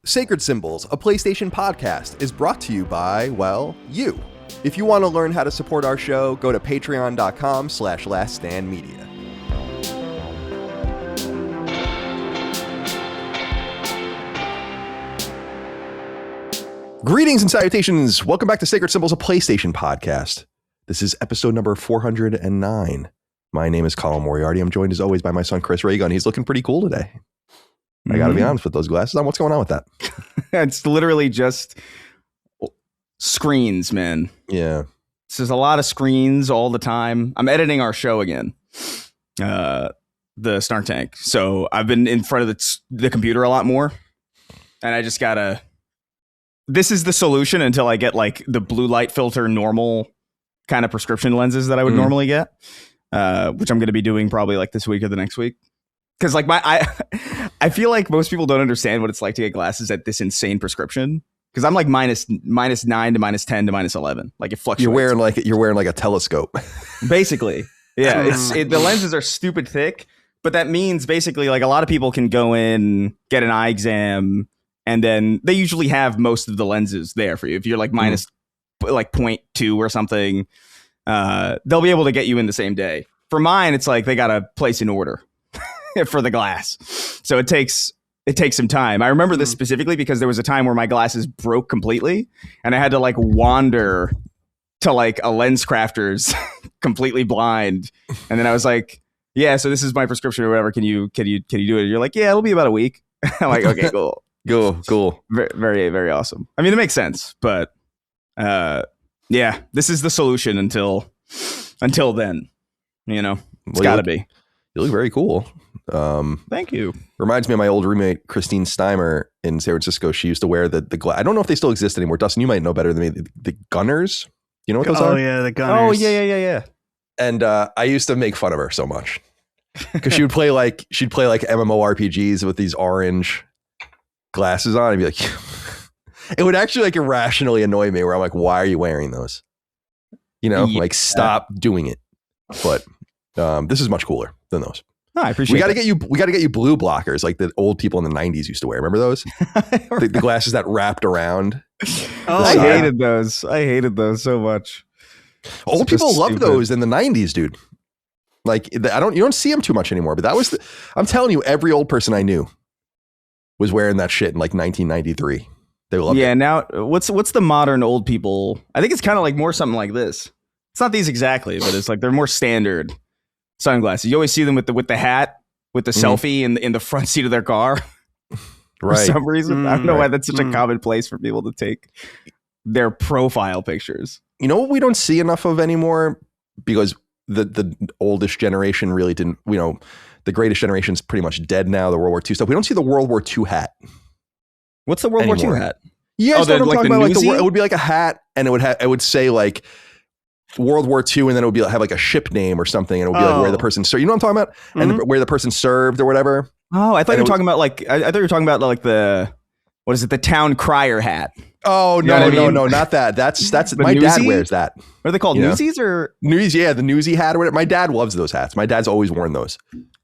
Sacred Symbols, a PlayStation podcast, is brought to you by, well, you. If you want to learn how to support our show, go to patreon.com/laststandmedia. Greetings and salutations. Welcome back to Sacred Symbols, a PlayStation podcast. This is episode number 409. My name is Colin Moriarty. I'm joined as always by my son, Chris Raygun. He's looking pretty cool today. I got to be honest with those glasses on. What's going on with that? It's literally just screens, man. Yeah. There's a lot of screens all the time. I'm editing our show again, the Snark Tank. So I've been in front of the computer a lot more. And I just got to... This is the solution until I get like the blue light filter normal kind of prescription lenses that I would normally get, which I'm going to be doing probably like this week or the next week. Because like I feel like most people don't understand what it's like to get glasses at this insane prescription. Because I'm like minus 9 to minus 10 to minus 11. Like it fluctuates. You're wearing like a telescope. Basically, yeah. The lenses are stupid thick, but that means basically like a lot of people can go in, get an eye exam, and then they usually have most of the lenses there for you. If you're like minus like 0.2 or something, they'll be able to get you in the same day. For mine, it's like they got to place an order for the glass. So it takes some time. I remember this specifically because there was a time where my glasses broke completely and I had to like wander to like a lens crafter's completely blind. And then I was like, yeah, so this is my prescription or whatever. Can you do it? And you're like, yeah, it'll be about a week. I'm like, okay, cool. Cool. Very, very, very awesome. I mean, it makes sense, but yeah, this is the solution until then, you know, it's gotta be. You look very cool. Thank you. Reminds me of my old roommate, Christine Steimer in San Francisco. She used to wear the glass. I don't know if they still exist anymore. Dustin, you might know better than me. The Gunners. You know what those are? Oh, yeah, the Gunners. Oh, yeah. And I used to make fun of her so much because she'd play like MMORPGs with these orange glasses on. I'd be like, it would actually like irrationally annoy me where I'm like, why are you wearing those? You know, like stop doing it. But this is much cooler than those. No, I appreciate. We got to get you blue blockers like the old people in the 90s used to wear. Remember those? the glasses that wrapped around. Oh, I hated those so much. Old people loved those in the 90s, dude. Like you don't see them too much anymore. But that was I'm telling you, every old person I knew was wearing that shit in like 1993. They loved it. Yeah. Now, what's the modern old people? I think it's kind of like more something like this. It's not these exactly, but it's like they're more standard sunglasses. You always see them with the hat, with the selfie in the front seat of their car. Right. For some reason. I don't know why that's such a common place for people to take their profile pictures. You know what we don't see enough of anymore? Because the oldest generation really didn't, the greatest generation's pretty much dead now, the World War II stuff. We don't see the World War II hat. What's the World War II hat? Yeah, what I'm talking about. Like it would be like a hat and it would say like World War II, and then it would have like a ship name or something, and it would be like where the person served. You know what I'm talking about? And where the person served or whatever. Oh, I thought you were talking about like I thought you were talking about like the the town crier hat. Oh no, not that. That's my newsie? dad wears that. What are they called? Newsies or Newsies? Yeah, the newsie hat or whatever. My dad loves those hats. My dad's always worn those.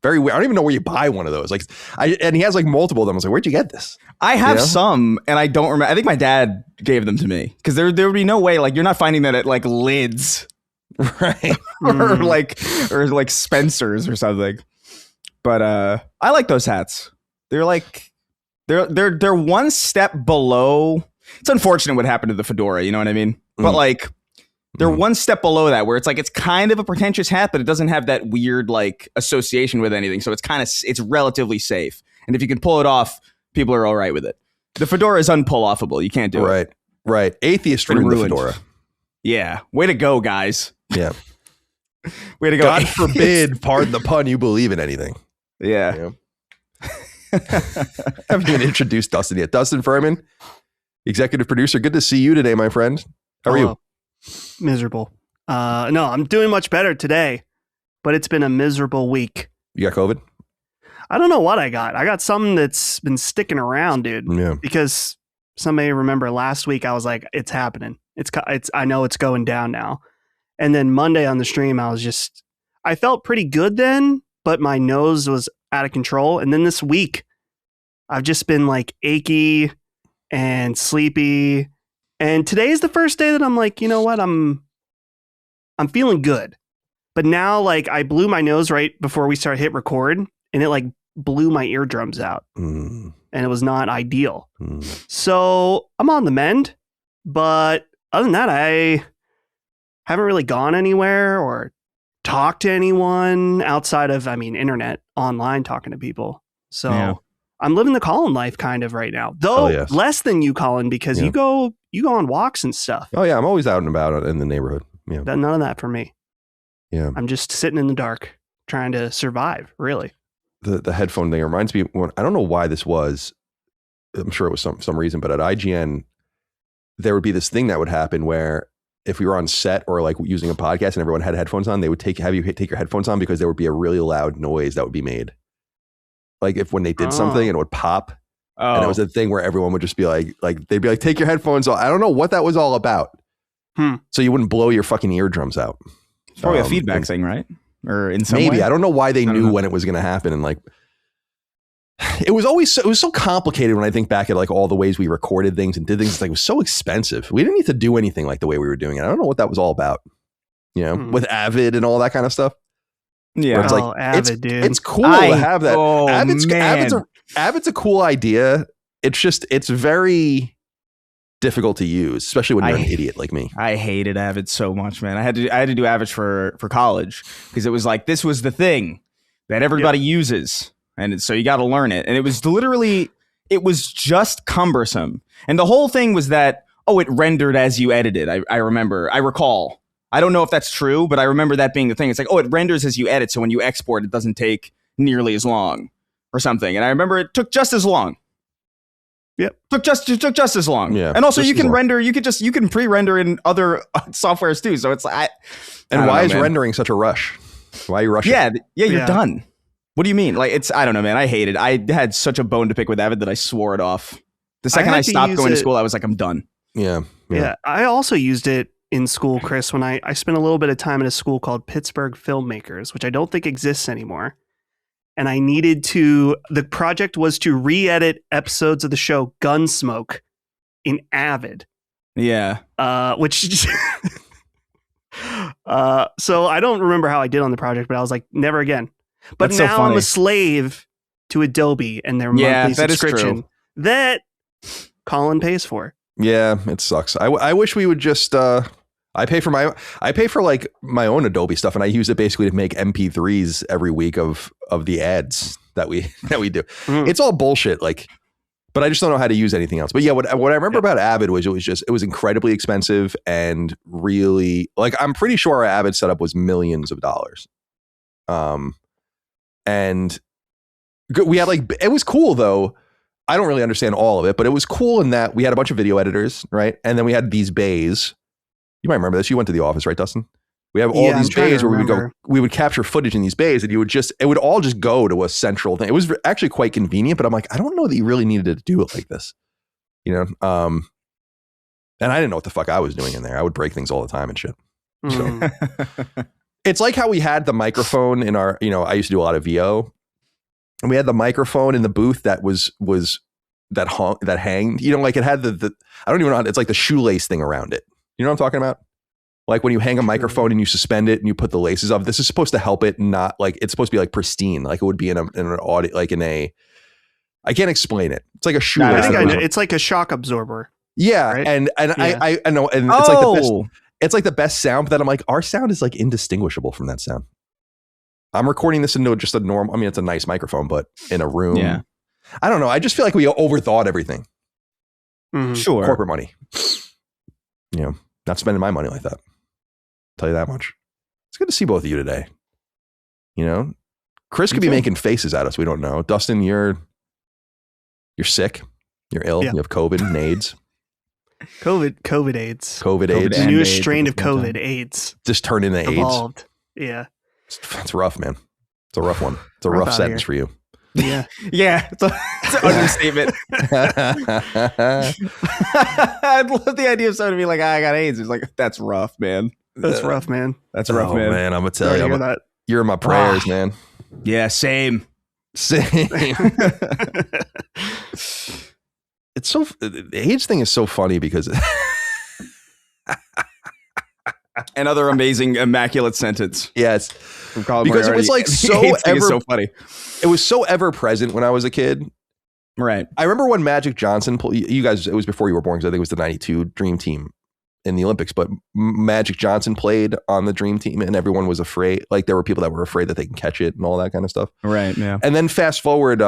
Very weird. I don't even know where you buy one of those. Like, and he has like multiple of them. I was like, where'd you get this? I have some, and I don't remember. I think my dad gave them to me because there would be no way. Like, you're not finding that at like Lids, right? or like Spencer's or something. But I like those hats. They're like they're one step below. It's unfortunate what happened to the fedora. You know what I mean? But like. They're one step below that, where it's like it's kind of a pretentious hat, but it doesn't have that weird like association with anything. So it's relatively safe. And if you can pull it off, people are all right with it. The fedora is unpull-offable. You can't do it. Right. Atheist ruined the fedora. Yeah. Way to go, guys. Yeah. Way to go. God forbid, pardon the pun, you believe in anything. Yeah. I haven't even introduced Dustin yet. Dustin Furman, executive producer. Good to see you today, my friend. How are you? Miserable. No, I'm doing much better today, but it's been a miserable week. You got COVID? I don't know what I got. I got something that's been sticking around, dude. Yeah. Because some may remember last week I was like, it's happening. I know it's going down now. And then Monday on the stream, I felt pretty good then, but my nose was out of control. And then this week, I've just been like achy. and sleepy. And today is the first day that I'm like, you know what? I'm feeling good. But now, like, I blew my nose right before we started hit record, and it like blew my eardrums out, and it was not ideal. So I'm on the mend, but other than that, I haven't really gone anywhere or talked to anyone outside of, internet, online, talking to people. So I'm living the Colin life kind of right now, though less than you, Colin, because you go on walks and stuff. Oh yeah, I'm always out and about in the neighborhood. Yeah, none of that for me. Yeah, I'm just sitting in the dark trying to survive. Really, the headphone thing reminds me. I don't know why this was. I'm sure it was some reason, but at IGN, there would be this thing that would happen where if we were on set or like using a podcast and everyone had headphones on, they would have you take your headphones on because there would be a really loud noise that would be made. Like when they did something and it would pop. And it was a thing where everyone would just be like they'd be like, take your headphones off. I don't know what that was all about. So you wouldn't blow your fucking eardrums out. It's probably a feedback thing, right? Or in some maybe way? I don't know why they knew when it was going to happen. And like, it was so complicated when I think back at like all the ways we recorded things and did things. Like, it was so expensive. We didn't need to do anything like the way we were doing it. I don't know what that was all about, with Avid and all that kind of stuff. Yeah. It's like, Avid, dude. It's cool to have that. Man. Avid's a cool idea. It's just, it's very difficult to use, especially when you're an idiot like me. I hated Avid so much, man. I had to do Avid for college because it was like, this was the thing that everybody uses. And so you got to learn it. And it was literally, it was just cumbersome. And the whole thing was that, it rendered as you edited. I recall. I don't know if that's true, but I remember that being the thing. It's like, it renders as you edit. So when you export, it doesn't take nearly as long or something. And I remember it took just as long. Yep. Took just as long. Yeah. And also you can render, you can pre-render in other softwares too. So it's like, why is rendering such a rush? Why are you rushing? Yeah, you're done. What do you mean? Like, I don't know, man. I hate it. I had such a bone to pick with Avid that I swore it off. The second I stopped going to school, I was like, I'm done. Yeah. I also used it in school, Chris, when I spent a little bit of time at a school called Pittsburgh Filmmakers, which I don't think exists anymore. And I needed the project was to re-edit episodes of the show Gunsmoke in Avid. Yeah. Which, so I don't remember how I did on the project, but I was like, never again. But That's now so funny. I'm a slave to Adobe and their monthly subscription that Colin pays for. Yeah, it sucks. I wish we would just I pay for like my own Adobe stuff, and I use it basically to make MP3s every week of the ads that we do. It's all bullshit, like, but I just don't know how to use anything else. But yeah, what I remember about Avid was it was incredibly expensive and really, like, I'm pretty sure our Avid setup was millions of dollars. And we had it was cool though. I don't really understand all of it, but it was cool in that we had a bunch of video editors, right? And then we had these bays. You might remember this. You went to the office, right, Dustin? We have all these bays where we would capture footage in these bays, and it would all just go to a central thing. It was actually quite convenient, but I'm like, I don't know that you really needed to do it like this, And I didn't know what the fuck I was doing in there. I would break things all the time and shit. So it's like how we had the microphone in our, I used to do a lot of VO, and we had the microphone in the booth that was that hanged, like it had the I don't even know, it's like the shoelace thing around it. You know what I'm talking about? Like when you hang a microphone and you suspend it and you put the laces up, this is supposed to help it not, like, it's supposed to be like pristine, like it would be in an audio, like I can't explain it. It's like a shoelace. I think I know. It's like a shock absorber. Yeah. Right? And I know. And it's like the best. It's like the best sound, but then I'm like, our sound is like indistinguishable from that sound. I'm recording this into just a normal, it's a nice microphone, but in a room. Yeah. I don't know. I just feel like we overthought everything. Sure. Corporate money. Not spending my money like that. I'll tell you that much. It's good to see both of you today. Chris could be making faces at us. We don't know. Dustin, you're sick. You're ill. Yeah. You have COVID and AIDS. COVID AIDS. COVID AIDS. The newest strain of COVID AIDS. Just turned into evolved. AIDS. Yeah. It's rough, man. It's a rough one. It's a rough sentence for you. Yeah. Yeah. It's an understatement. I'd love the idea of somebody being like, I got AIDS. It's like, that's rough, man. That's rough, man. That's rough, man. Man, I'm going to tell you. You're in my prayers, man. Yeah, same. it's so the age thing is so funny because Another amazing, immaculate sentence. yes, From Colin because Moriarty. it was like The so AIDS thing is ever so funny. it was so ever present when I was a kid. Right. I remember when Magic Johnson, you guys, it was before you were born because I think it was the 92 Dream Team in the Olympics, but Magic Johnson played on the Dream Team and everyone was afraid. Like there were people that were afraid that they can catch it and all that kind of stuff. Right. Yeah. And then fast forward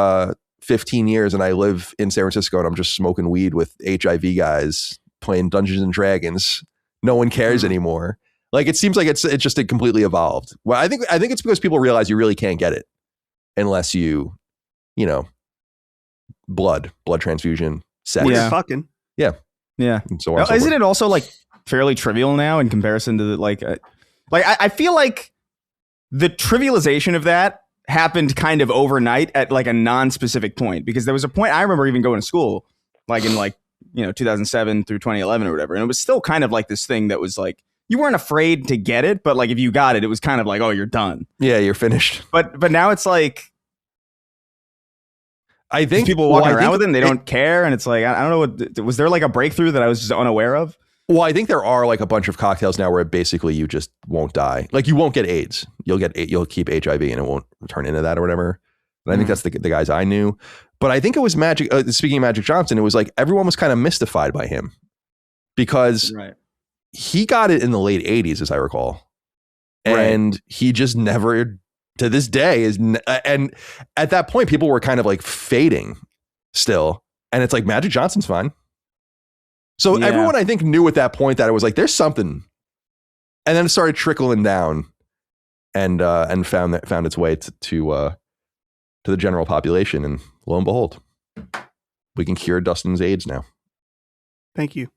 15 years and I live in San Francisco and I'm just smoking weed with HIV guys playing Dungeons and Dragons. No one cares anymore. Like it seems like it's just completely evolved. Well, I think it's because people realize you really can't get it unless you know, blood transfusion, sex. Well, you're fucking. Yeah. And so on, so isn't forth. it also like fairly trivial now in comparison to the, I feel like the trivialization of that happened kind of overnight at like a non-specific point, because there was a point I remember even going to school like in 2007 through 2011 or whatever, and it was still kind of like this thing that was like you weren't afraid to get it, but like if you got it, it was kind of like, oh, you're done. Yeah, you're finished. But now it's like I think people walking around with it and they don't care, and it's like I don't know, was there like a breakthrough that I was just unaware of? Well, I think there are like a bunch of cocktails now where basically you just won't die. Like you won't get AIDS. You'll keep HIV and it won't turn into that or whatever. And I think that's the guys I knew. But I think it was Magic. Speaking of Magic Johnson, it was like everyone was kind of mystified by him because he got it in the late 80s, as I recall. And he just never, to this day, and at that point, people were kind of like fading still. And it's like Magic Johnson's fine. So everyone, I think, knew at that point that it was like, there's something. And then it started trickling down and found its way to the general population. And lo and behold, we can cure Dustin's AIDS now. Thank you.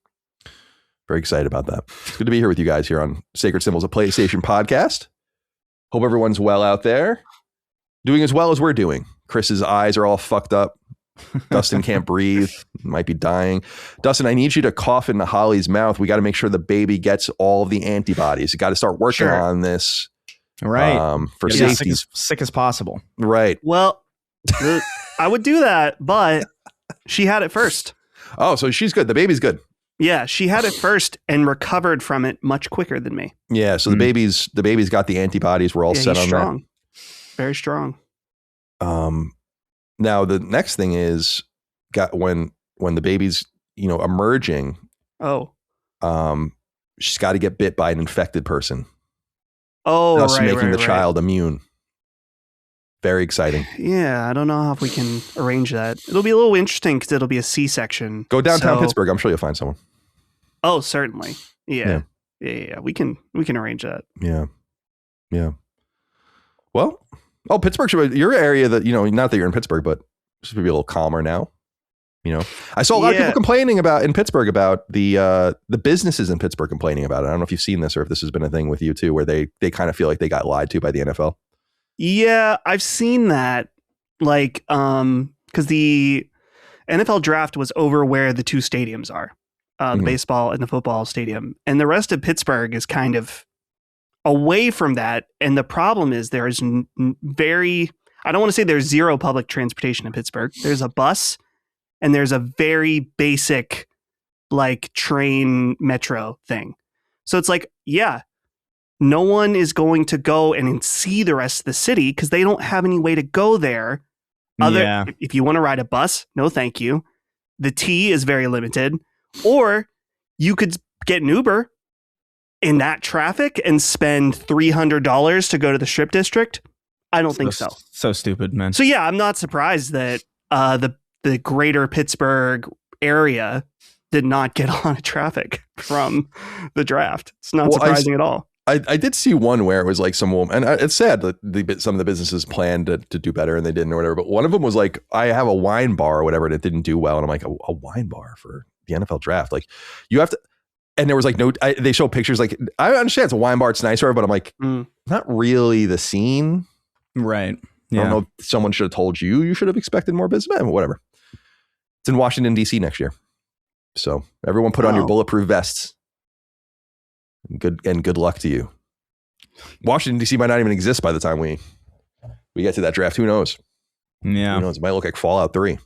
Very excited about that. It's good to be here with you guys here on Sacred Symbols, a PlayStation podcast. Hope everyone's well out there. Doing as well as we're doing. Chris's eyes are all fucked up. Dustin can't breathe. Might be dying. Dustin, I need you to cough into Holly's mouth. We got to make sure the baby gets all of the antibodies. You got to start working on this. Right. For safety. Sick as possible. Right. Well, I would do that, but she had it first. Oh, so she's good. The baby's good. Yeah, she had it first and recovered from it much quicker than me. Yeah, so the baby's got the antibodies. We're all set on strong. that. Very strong. Now the next thing is when the baby's emerging. Oh. She's got to get bit by an infected person. Oh, thus right, making right, the child immune. Very exciting. Yeah, I don't know if we can arrange that. It'll be a little interesting because it'll be a C-section. Go downtown Pittsburgh. I'm sure you'll find someone. Oh, certainly. Yeah. We can arrange that. Yeah. Well, Pittsburgh, your area that, not that you're in Pittsburgh, but should be a little calmer now. I saw a lot of people complaining in Pittsburgh about the businesses in Pittsburgh complaining about it. I don't know if you've seen this or if this has been a thing with you too, where they kind of feel like they got lied to by the NFL. Yeah, I've seen that. Like, because the NFL draft was over where the two stadiums are, the baseball and the football stadium, and the rest of Pittsburgh is kind of away from that. And the problem is there's I don't want to say there's zero public transportation in Pittsburgh. There's a bus and there's a very basic like train metro thing. So it's like, no one is going to go and see the rest of the city because they don't have any way to go there. If you want to ride a bus, no thank you. The T is very limited. Or you could get an Uber in that traffic and spend $300 to go to the Strip District. I don't think so. So stupid, man. So I'm not surprised that the greater Pittsburgh area did not get a lot of traffic from the draft. It's not surprising at all. I did see one where it was like some woman, and it's sad that some of the businesses planned to do better and they didn't or whatever. But one of them was like, I have a wine bar or whatever, and it didn't do well. And I'm like, a wine bar for the NFL draft? Like, you have to. And there was like they show pictures. Like, I understand it's a wine bar, it's nicer, but I'm like, not really the scene. Right. I don't know if someone should have told you should have expected more business. Whatever. It's in Washington, D.C. next year. So everyone put on your bulletproof vests. Good luck to you. Washington, D.C. might not even exist by the time we get to that draft. Who knows? Yeah. Who knows? It might look like Fallout 3.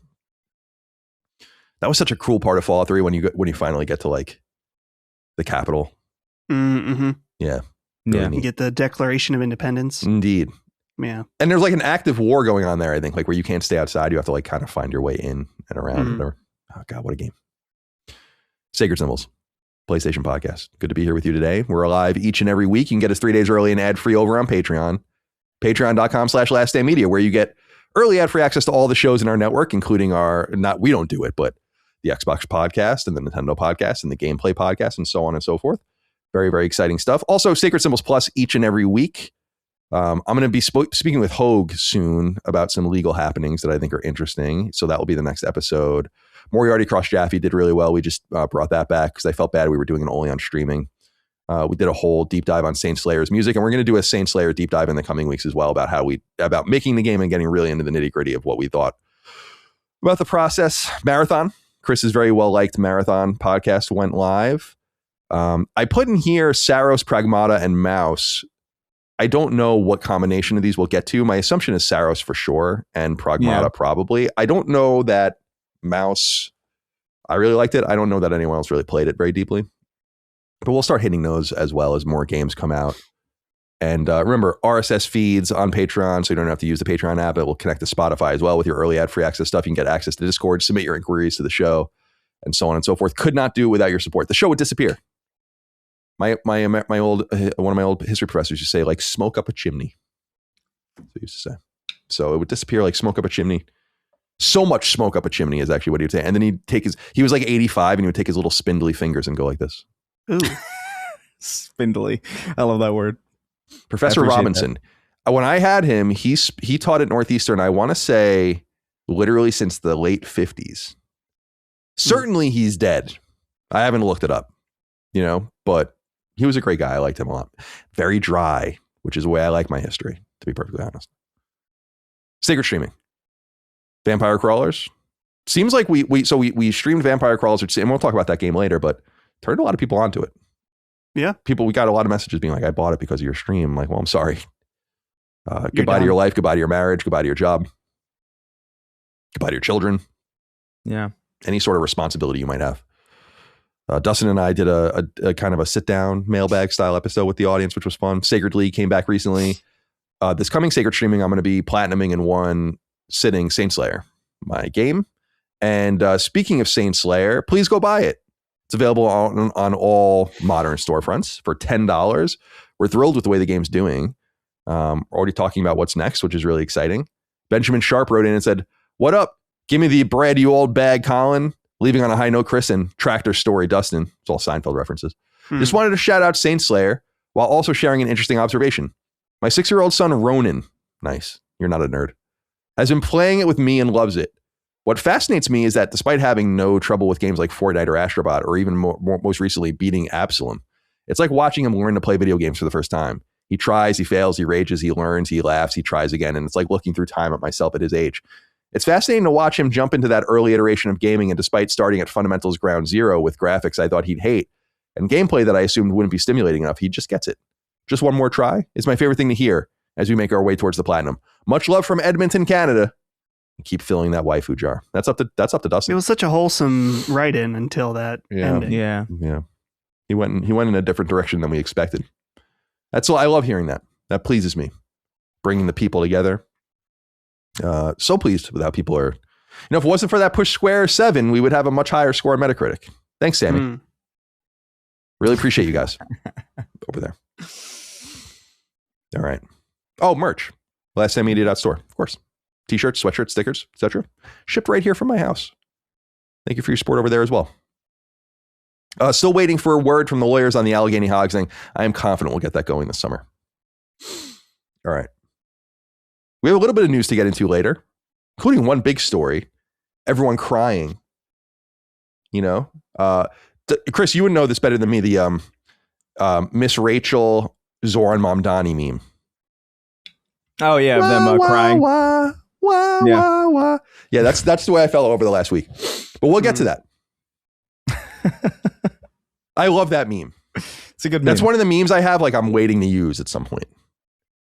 That was such a cool part of Fallout 3 when you finally get to like the capital. Mm-hmm. Yeah. Yeah. You get the Declaration of Independence. Indeed. Yeah. And there's like an active war going on there, I think, like where you can't stay outside. You have to like kind of find your way in and around. And whatever. Oh God, what a game. Sacred Symbols, PlayStation Podcast. Good to be here with you today. We're alive each and every week. You can get us 3 days early and ad-free over on Patreon. Patreon.com/LastDayMedia, where you get early ad-free access to all the shows in our network, including we don't do it, but the Xbox podcast and the Nintendo podcast and the Gameplay podcast and so on and so forth. Very, very exciting stuff. Also, Sacred Symbols Plus each and every week. I'm going to be speaking with Hogue soon about some legal happenings that I think are interesting. So that will be the next episode. Moriarty Cross Jaffe did really well. We just brought that back because I felt bad we were doing it only on streaming. We did a whole deep dive on Saint Slayer's music, and we're going to do a Saint Slayer deep dive in the coming weeks as well about making the game and getting really into the nitty gritty of what we thought about the process. Marathon, Chris's very well liked Marathon podcast went live. I put in here Saros, Pragmata, and Mouse. I don't know what combination of these we'll get to. My assumption is Saros for sure, and Pragmata probably. I don't know that Mouse, I really liked it. I don't know that anyone else really played it very deeply. But we'll start hitting those as well as more games come out. And remember, RSS feeds on Patreon, so you don't have to use the Patreon app. It will connect to Spotify as well with your early ad-free access stuff. You can get access to Discord, submit your inquiries to the show, and so on and so forth. Could not do it without your support. The show would disappear. My old one of my old history professors used to say, like, smoke up a chimney. That's what he used to say. So it would disappear like smoke up a chimney. So much smoke up a chimney is actually what he would say. And then he was like 85 and he would take his little spindly fingers and go like this. Ooh. Spindly. I love that word. Professor Robinson. When I had him, he taught at Northeastern, I want to say literally since the late 50s. Certainly he's dead. I haven't looked it up, but he was a great guy. I liked him a lot. Very dry, which is the way I like my history, to be perfectly honest. Sacred Streaming. Vampire Crawlers. Seems like we streamed Vampire Crawlers, and we'll talk about that game later, but turned a lot of people onto it. Yeah. We got a lot of messages being like, I bought it because of your stream. I'm like, well, I'm sorry. Goodbye to your life. Goodbye to your marriage. Goodbye to your job. Goodbye to your children. Yeah. Any sort of responsibility you might have. Dustin and I did a kind of a sit-down mailbag style episode with the audience, which was fun. Sacred League came back recently. This coming Sacred Streaming, I'm going to be platinuming in one sitting Saint Slayer, my game. And speaking of Saint Slayer, please go buy it. It's available on all modern storefronts for $10. We're thrilled with the way the game's doing. We're already talking about what's next, which is really exciting. Benjamin Sharp wrote in and said, "What up? Give me the bread, you old bag, Colin." Leaving on a high note, Chris, and Tractor Story, Dustin. It's all Seinfeld references. Just wanted to shout out Saint Slayer while also sharing an interesting observation. My 6-year-old son, Ronan, nice, you're not a nerd, has been playing it with me and loves it. What fascinates me is that despite having no trouble with games like Fortnite or Astrobot, or even most recently beating Absalom, it's like watching him learn to play video games for the first time. He tries, he fails, he rages, he learns, he laughs, he tries again, and it's like looking through time at myself at his age. It's fascinating to watch him jump into that early iteration of gaming, and despite starting at fundamentals ground zero with graphics I thought he'd hate, and gameplay that I assumed wouldn't be stimulating enough, he just gets it. Just one more try is my favorite thing to hear as we make our way towards the platinum. Much love from Edmonton, Canada. Keep filling that waifu jar. That's up to Dustin. It was such a wholesome write-in until that ended. Yeah. He went in a different direction than we expected. That's all. I love hearing that. That pleases me. Bringing the people together. So pleased with how people are. If it wasn't for that push square 7, we would have a much higher score on Metacritic. Thanks, Sammy. Really appreciate you guys over there. All right. Oh, merch. LastDayMedia.store, of course. T-shirts, sweatshirts, stickers, etc. Shipped right here from my house. Thank you for your support over there as well. Still waiting for a word from the lawyers on the Allegheny Hogs thing. I am confident we'll get that going this summer. All right. We have a little bit of news to get into later, including one big story. Everyone crying. Chris, you would know this better than me. The Miss Rachel Zoran Mamdani meme. Oh yeah, them crying. Wah, wah, wah. Yeah, that's the way I felt over the last week. But we'll get to that. I love that meme. It's a good meme. That's one of the memes I have, like, I'm waiting to use at some point.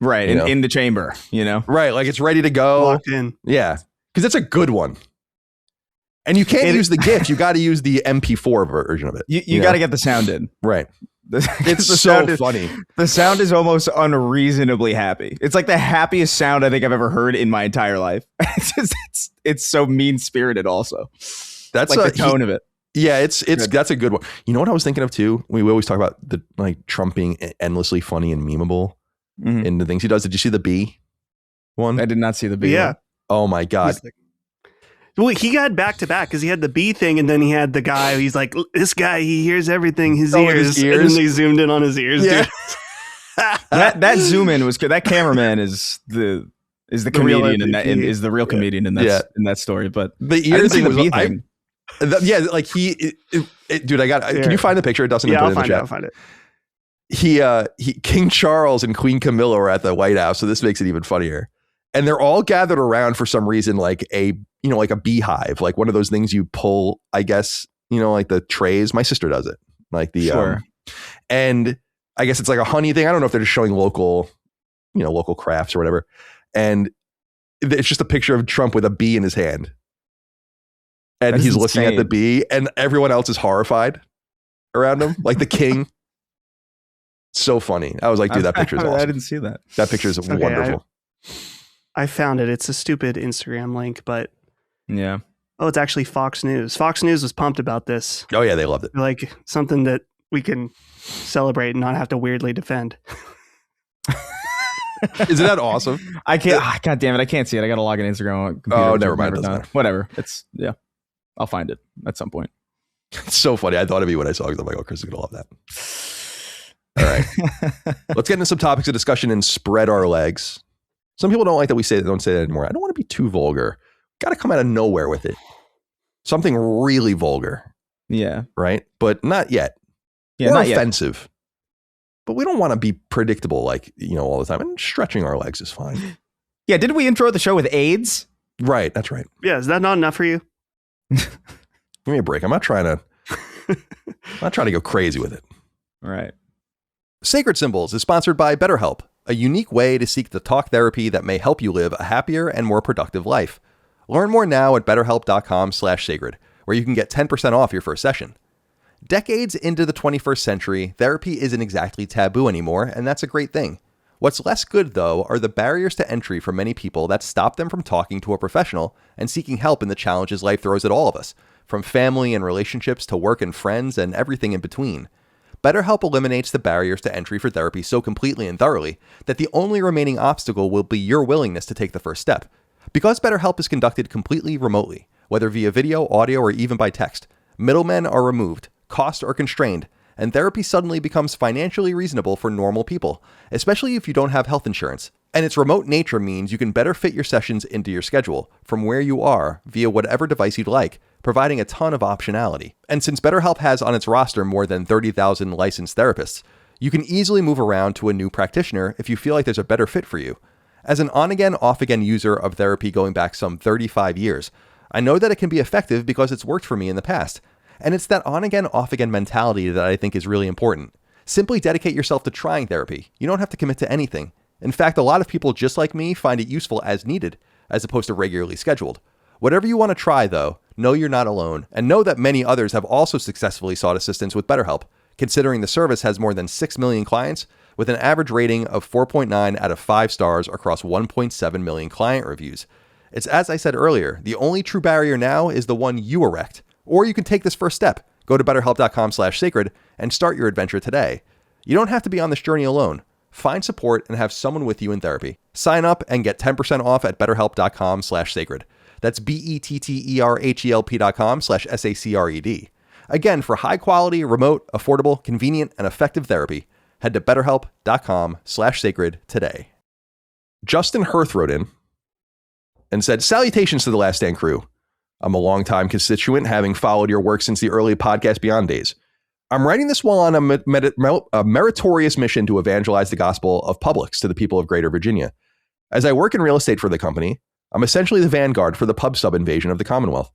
Right, in the chamber, Right, like it's ready to go. Locked in. Yeah, because it's a good one. And you can't use the GIF. You got to use the MP4 version of it. You got to get the sound in. Right. It's the so sound funny. The sound is almost unreasonably happy. It's like the happiest sound I think I've ever heard in my entire life. It's so mean-spirited also. That's like the tone of it. Yeah, that's a good one. You know what I was thinking of too? We always talk about the like Trump being endlessly funny and memeable in the things he does. Did you see the bee one? I did not see the bee. Yeah. One. Oh my God. Well, he got back to back because he had the bee thing, and then he had the guy. He's like, this guy, he hears everything. His ears, and then they zoomed in on his ears. Yeah. Dude. that zoom in was good. That cameraman is the comedian in that is the real comedian in that story. But the ear thing was thing. Like dude, can you find the picture? It doesn't. Yeah, I'll find it. He King Charles and Queen Camilla are at the White House, so this makes it even funnier. And they're all gathered around for some reason, like a beehive, like one of those things you pull, I guess, like the trays. My sister does it, like the and I guess it's like a honey thing. I don't know if they're just showing local crafts or whatever. And it's just a picture of Trump with a bee in his hand. And he's looking at the bee, and everyone else is horrified around him, like the king. So funny. I was like, dude, that picture is awesome. I didn't see that. That picture is wonderful. I found it. It's a stupid Instagram link, but yeah. Oh, it's actually Fox News. Fox News was pumped about this. Oh yeah, they loved it. Like something that we can celebrate and not have to weirdly defend. Isn't that awesome? I can't. God damn it! I can't see it. I got to log in Instagram. Oh, never mind. Doesn't matter. Whatever. I'll find it at some point. It's so funny. I thought of you when I saw it. I'm like, oh, Chris is gonna love that. All right, let's get into some topics of discussion and spread our legs. Some people don't like that we don't say that anymore. I don't want to be too vulgar. Got to come out of nowhere with it. Something really vulgar. Yeah. Right. But not yet. Yeah. Or not offensive. Yet. But we don't want to be predictable, like, all the time. And stretching our legs is fine. Yeah. Didn't we intro the show with AIDS? Right. That's right. Yeah. Is that not enough for you? Give me a break. I'm not trying to go crazy with it. All right. Sacred Symbols is sponsored by BetterHelp, a unique way to seek the talk therapy that may help you live a happier and more productive life. Learn more now at betterhelp.com/sacred, where you can get 10% off your first session. Decades into the 21st century, therapy isn't exactly taboo anymore, and that's a great thing. What's less good, though, are the barriers to entry for many people that stop them from talking to a professional and seeking help in the challenges life throws at all of us, from family and relationships to work and friends and everything in between. BetterHelp eliminates the barriers to entry for therapy so completely and thoroughly that the only remaining obstacle will be your willingness to take the first step. Because BetterHelp is conducted completely remotely, whether via video, audio, or even by text, middlemen are removed, costs are constrained, and therapy suddenly becomes financially reasonable for normal people, especially if you don't have health insurance. And its remote nature means you can better fit your sessions into your schedule from where you are via whatever device you'd like, providing a ton of optionality. And since BetterHelp has on its roster more than 30,000 licensed therapists, you can easily move around to a new practitioner if you feel like there's a better fit for you. As an on-again, off-again user of therapy going back some 35 years, I know that it can be effective because it's worked for me in the past. And it's that on-again, off-again mentality that I think is really important. Simply dedicate yourself to trying therapy. You don't have to commit to anything. In fact, a lot of people just like me find it useful as needed, as opposed to regularly scheduled. Whatever you want to try, though, know you're not alone, and know that many others have also successfully sought assistance with BetterHelp, considering the service has more than 6 million clients, with an average rating of 4.9 out of 5 stars across 1.7 million client reviews. It's as I said earlier, the only true barrier now is the one you erect. Or you can take this first step. Go to betterhelp.com/sacred and start your adventure today. You don't have to be on this journey alone. Find support and have someone with you in therapy. Sign up and get 10% off at betterhelp.com/sacred. That's betterhelp.com/sacred. Again, for high quality, remote, affordable, convenient, and effective therapy, head to betterhelp.com/sacred today. Justin Hirth wrote in and said, salutations to the Last Stand crew. I'm a longtime constituent, having followed your work since the early Podcast Beyond days. I'm writing this while on a meritorious mission to evangelize the gospel of Publix to the people of Greater Virginia. As I work in real estate for the company, I'm essentially the vanguard for the pub sub invasion of the Commonwealth.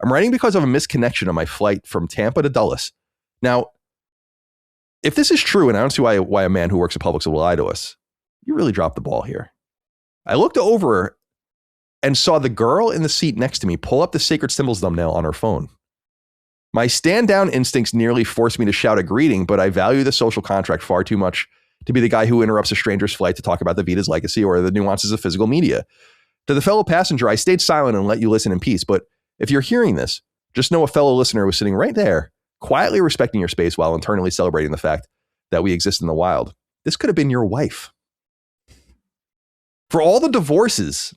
I'm writing because of a misconnection on my flight from Tampa to Dulles. Now, if this is true, and I don't see why a man who works at Publix will lie to us, you really dropped the ball here. I looked over and saw the girl in the seat next to me pull up the Sacred Symbols thumbnail on her phone. My stand-down instincts nearly forced me to shout a greeting, but I value the social contract far too much to be the guy who interrupts a stranger's flight to talk about the Vita's legacy or the nuances of physical media. To the fellow passenger, I stayed silent and let you listen in peace, but if you're hearing this, just know a fellow listener was sitting right there, quietly respecting your space while internally celebrating the fact that we exist in the wild. This could have been your wife. For all the divorces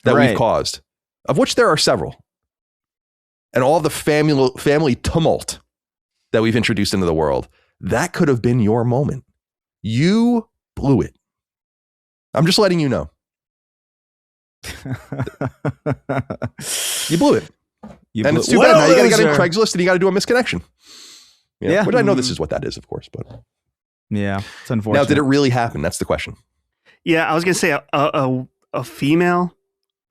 that we've caused, of which there are several, and all the family tumult that we've introduced into the world, that could have been your moment. You blew it. I'm just letting you know. You blew it. And it's too bad. Now you got to get in Craigslist and you got to do a misconnection. Yeah. Which I know this is what that is, of course, but yeah, it's unfortunate. Now, did it really happen? That's the question. Yeah, I was going to say a female,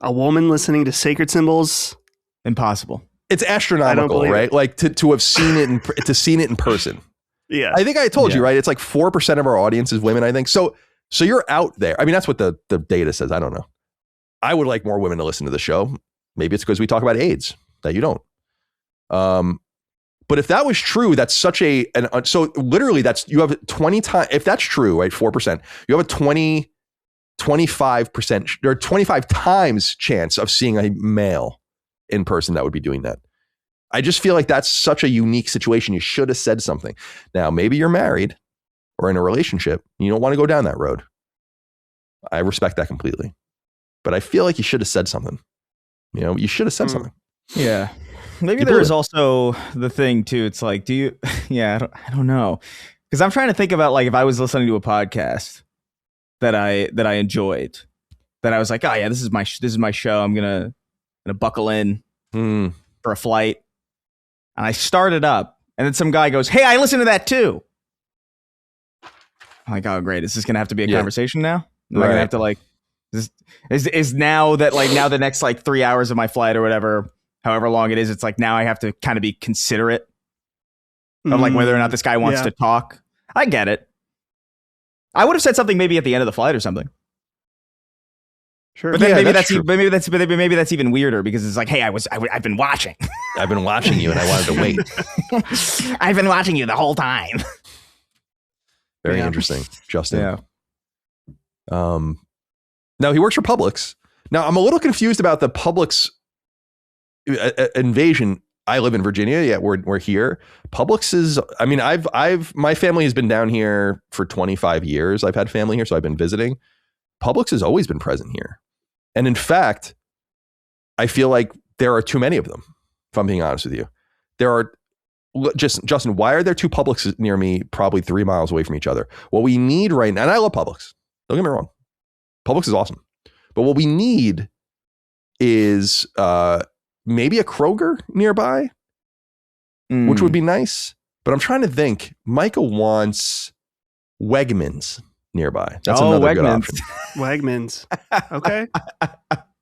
a woman listening to Sacred Symbols. Impossible. It's astronomical, right? It. Like to have seen it in person. Yeah. I think I told you, right? It's like 4% of our audience is women, I think. So you're out there. I mean, that's what the data says. I don't know. I would like more women to listen to the show. Maybe it's because we talk about AIDS that you don't. But if that was true, that's such so literally you have 20 times, if that's true, right? 4%, you have a 25% or 25 times chance of seeing a male in person that would be doing that. I just feel like that's such a unique situation. You should have said something. Now, maybe you're married or in a relationship. And you don't want to go down that road. I respect that completely. But I feel like you should have said something. You should have said something. Yeah. Maybe there is also the thing too. It's like, I don't know. Because I'm trying to think about like if I was listening to a podcast that I enjoyed, that I was like, oh yeah, this is my show. I'm gonna buckle in for a flight. And I start it up, and then some guy goes, "Hey, I listened to that too." I'm like, "Oh, great! Is this gonna have to be a conversation now? Am I gonna have to like, is now that like now the next like 3 hours of my flight or whatever, however long it is, it's like now I have to kind of be considerate of like whether or not this guy wants to talk." I get it. I would have said something maybe at the end of the flight or something. Sure, but then maybe that's even weirder because it's like, hey, I've been watching. I've been watching you, and I wanted to wait. I've been watching you the whole time. Very interesting, Justin. Yeah. Now he works for Publix. Now I'm a little confused about the Publix invasion. I live in Virginia. Yeah, we're here. Publix is. I mean, my family has been down here for 25 years. I've had family here, so I've been visiting. Publix has always been present here. And in fact, I feel like there are too many of them, if I'm being honest with you. There are Justin, why are there two Publixes near me, probably 3 miles away from each other? What we need right now, and I love Publix, don't get me wrong. Publix is awesome. But what we need is maybe a Kroger nearby, which would be nice. But I'm trying to think. Micah wants Wegmans nearby. That's another good option. Wegmans. Okay.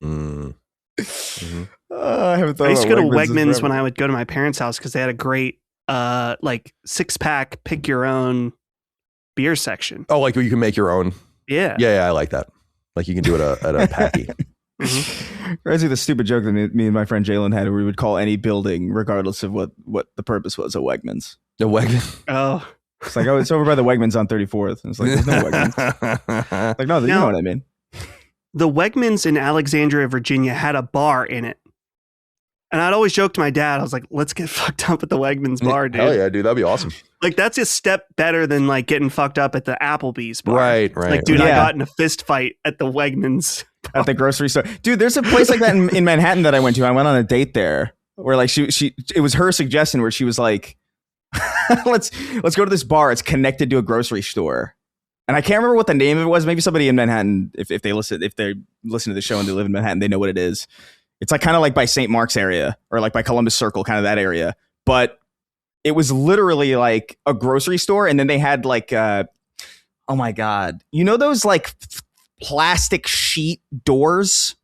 Mm-hmm. I used to go to Wegmans when I would go to my parents' house because they had a great like 6-pack pick your own beer section. Oh, like you can make your own. Yeah. Yeah, I like that. Like you can do it at a packy. Reminds me of the stupid joke that me and my friend Jalen had, where we would call any building, regardless of what the purpose was, a Wegmans. A Wegmans. Oh. It's like, it's over by the Wegmans on 34th. And it's like, there's no Wegmans. Like, no, you know what I mean. The Wegmans in Alexandria, Virginia had a bar in it. And I'd always joke to my dad, I was like, let's get fucked up at the Wegmans bar, dude. Hell yeah, dude. That'd be awesome. Like, that's a step better than like getting fucked up at the Applebee's bar. Right. Like, dude, I got in a fist fight at the Wegmans bar. At the grocery store. Dude, there's a place like that in Manhattan that I went to. I went on a date there where like it was her suggestion where she was like, let's go to this bar. It's connected to a grocery store. And I can't remember what the name of it was. Maybe somebody in Manhattan, if they listen to the show and they live in Manhattan, they know what it is. It's like kind of like by St. Mark's area or like by Columbus Circle, kind of that area. But it was literally like a grocery store. And then they had like, oh my God, you know, those like plastic sheet doors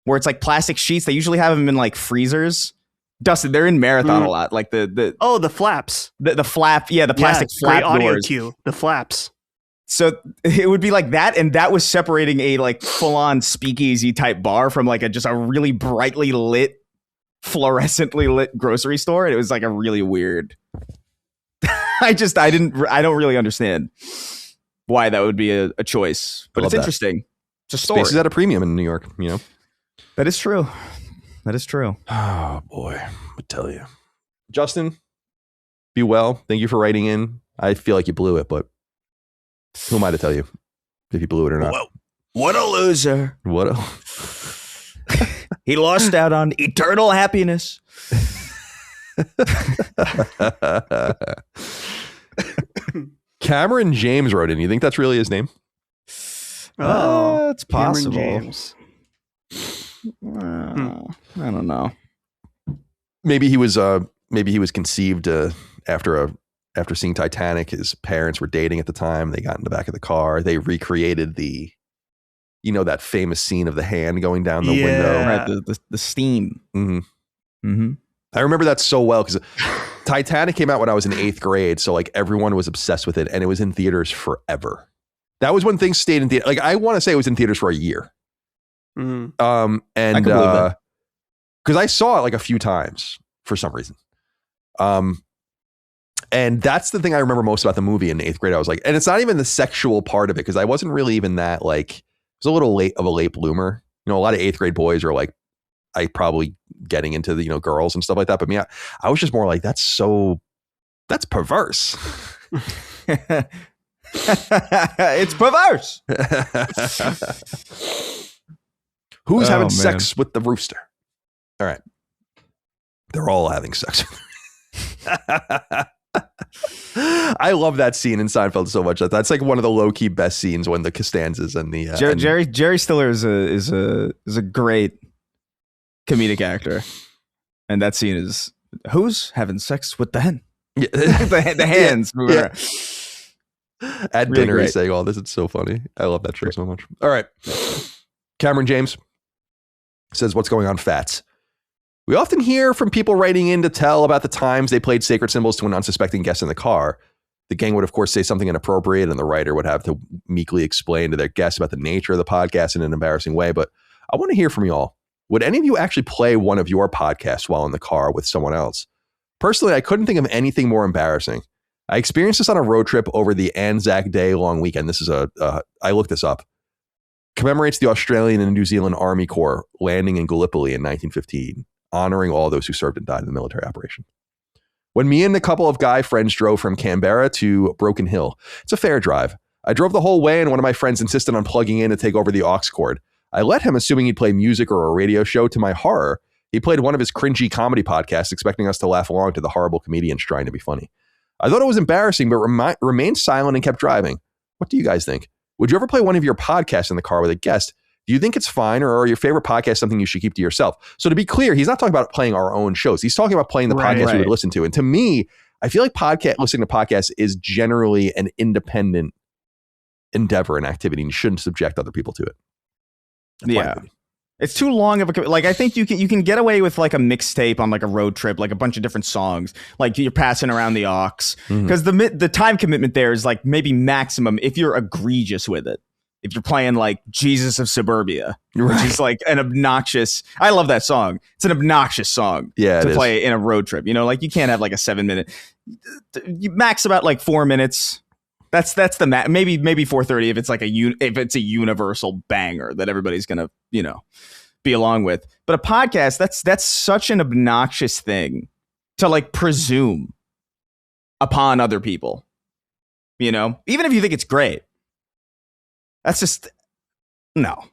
where it's like plastic sheets. They usually have them in like freezers. Dustin, they're in Marathon a lot. Like the flaps. The flap. Yeah, the plastic flap great audio doors. cue. The flaps. So it would be like that, and that was separating a like full-on speakeasy type bar from like just a really brightly lit, fluorescently lit grocery store. And it was like a really weird. I don't really understand why that would be a choice, but it's interesting. It's a story. Space is at a premium in New York, you know. That is true. That is true. Oh boy, I tell you, Justin, be well. Thank you for writing in. I feel like you blew it, but who am I to tell you if you blew it or not? What a loser! He lost out on eternal happiness. Cameron James wrote in. You think that's really his name? It's possible. James. I don't know. Maybe he was conceived after seeing Titanic. His parents were dating at the time. They got in the back of the car. They recreated that famous scene of the hand going down the window. Right, the steam. Mm-hmm. Mm-hmm. I remember that so well because Titanic came out when I was in 8th grade. So like everyone was obsessed with it, and it was in theaters forever. That was when things stayed in theater. Like I want to say it was in theaters for a year. Mm-hmm. And because I saw it like a few times for some reason. And that's the thing I remember most about the movie in 8th grade. I was like, and it's not even the sexual part of it because I wasn't really even that like, I was a little late bloomer. You know, a lot of 8th grade boys are like, I probably getting into the, girls and stuff like that. But me, I was just more like, that's perverse. It's perverse. Who's having sex with the rooster? All right. They're all having sex. I love that scene in Seinfeld so much. That's like one of the low key best scenes when the Costanzas and the Jerry Stiller is a great comedic actor, and that scene is who's having sex with the hen? Yeah. the hands. Yeah. At Really dinner, great. he's saying all this. It's so funny. I love that show so much. All right. Cameron James says, what's going on, Fats? We often hear from people writing in to tell about the times they played sacred symbols to an unsuspecting guest in the car. The gang would, of course, say something inappropriate, and the writer would have to meekly explain to their guests about the nature of the podcast in an embarrassing way. But I want to hear from you all. Would any of you actually play one of your podcasts while in the car with someone else? Personally, I couldn't think of anything more embarrassing. I experienced this on a road trip over the Anzac Day long weekend. This is I looked this up. Commemorates the Australian and New Zealand Army Corps landing in Gallipoli in 1915, honoring all those who served and died in the military operation. When me and a couple of guy friends drove from Canberra to Broken Hill, it's a fair drive. I drove the whole way, and one of my friends insisted on plugging in to take over the aux cord. I let him, assuming he'd play music or a radio show. To my horror, he played one of his cringy comedy podcasts, expecting us to laugh along to the horrible comedians trying to be funny. I thought it was embarrassing, but remained silent and kept driving. What do you guys think? Would you ever play one of your podcasts in the car with a guest? Do you think it's fine, or are your favorite podcasts something you should keep to yourself? So to be clear, he's not talking about playing our own shows. He's talking about playing the podcasts we would listen to. And to me, I feel like listening to podcasts is generally an independent endeavor and activity, and you shouldn't subject other people to it. Yeah. It's too long of a, like, I think you can get away with like a mixtape on like a road trip, like a bunch of different songs, like you're passing around the aux, because the time commitment there is like maybe maximum if you're egregious with it. If you're playing like Jesus of Suburbia, which is like an obnoxious, I love that song. It's an obnoxious song to play in a road trip. You know, like you can't have like a 7-minute, you max about like 4 minutes. That's the maybe 4:30 if it's like if it's a universal banger that everybody's gonna be along with. But a podcast, that's such an obnoxious thing to like presume upon other people. You know, even if you think it's great, that's just no.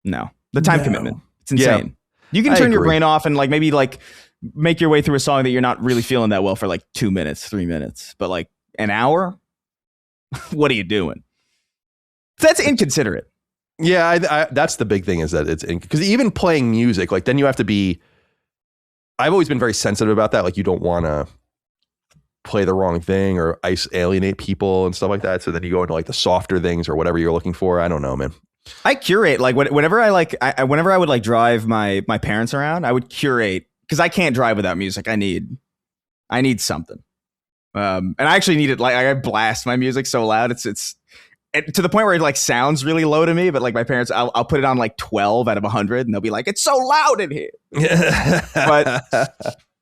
The time commitment, it's insane. Yeah, you can turn your brain off and like maybe like make your way through a song that you're not really feeling that well for like 2 minutes, 3 minutes, but like an hour. What are you doing? That's inconsiderate. Yeah, that's the big thing is that it's because even playing music, like then you have to be. I've always been very sensitive about that. Like you don't want to play the wrong thing or alienate people and stuff like that. So then you go into like the softer things or whatever you're looking for. I don't know, man. I curate like whenever I whenever I would like drive my parents around, I would curate because I can't drive without music. I need something. And I actually need it. Like I blast my music so loud. It's to the point where it like sounds really low to me, but like my parents, I'll put it on like 12 out of 100 and they'll be like, it's so loud in here.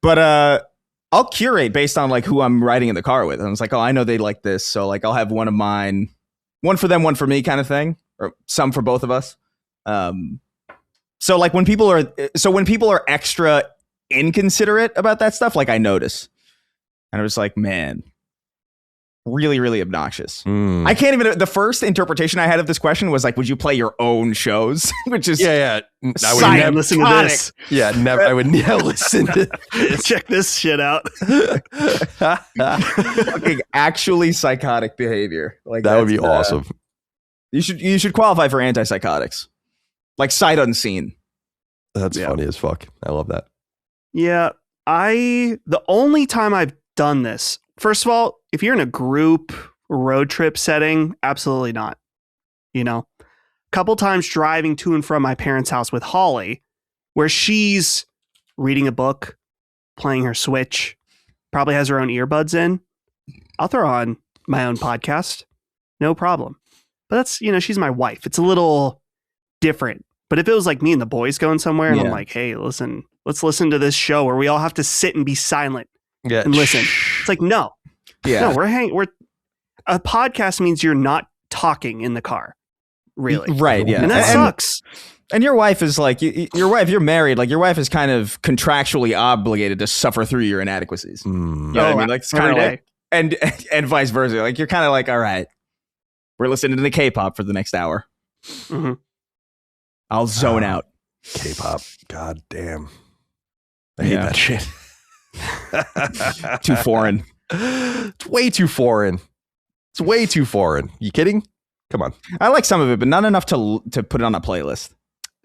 but I'll curate based on like who I'm riding in the car with. And I was like, oh, I know they like this. So like I'll have one of mine, one for them, one for me kind of thing, or some for both of us. So like when people are extra inconsiderate about that stuff, like I notice. And I was like, man, really, really obnoxious. I can't even. The first interpretation I had of this question was like, "Would you play your own shows?" Which is I would never listen to this. Yeah, never. I would never listen to this. Check this shit out. Fucking actually psychotic behavior. Like that would be awesome. You should qualify for antipsychotics, like sight unseen. That's funny as fuck. I love that. Yeah, the only time I've done this. First of all, if you're in a group road trip setting, absolutely not. You know, a couple times driving to and from my parents' house with Holly, where she's reading a book, playing her Switch, probably has her own earbuds in. I'll throw on my own podcast. No problem. But that's, she's my wife. It's a little different. But if it was like me and the boys going somewhere and I'm like, hey, listen, let's listen to this show where we all have to sit and be silent and listen. It's like, no. Yeah. No, a podcast means you're not talking in the car. Really. Right. Yeah. And that sucks. And your wife is like, you're married. Like your wife is kind of contractually obligated to suffer through your inadequacies. You know what I mean? Like it's kind of like, and vice versa. Like you're kind of like, all right, we're listening to the K-pop for the next hour. Mm-hmm. I'll zone out. K-pop. God damn. I hate that shit. Too foreign. It's way too foreign. It's way too foreign. You kidding? Come on. I like some of it, but not enough to put it on a playlist.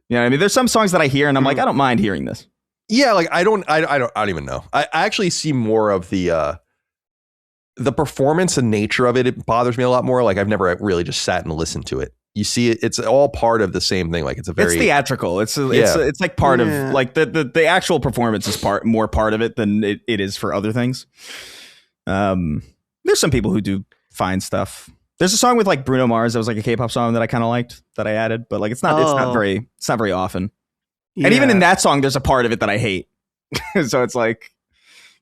You know what I mean? There's some songs that I hear and I'm like, I don't mind hearing this. Yeah, like I don't even know. I actually see more of the performance and nature of it. It bothers me a lot more. Like I've never really just sat and listened to it. You see it, it's all part of the same thing. Like it's theatrical. It's like part of like the actual performance is more part of it than it is for other things. There's some people who do fine stuff. There's a song with like Bruno Mars that was like a K-pop song that I kind of liked that I added, but like it's not very often. Yeah. And even in that song, there's a part of it that I hate. So it's like,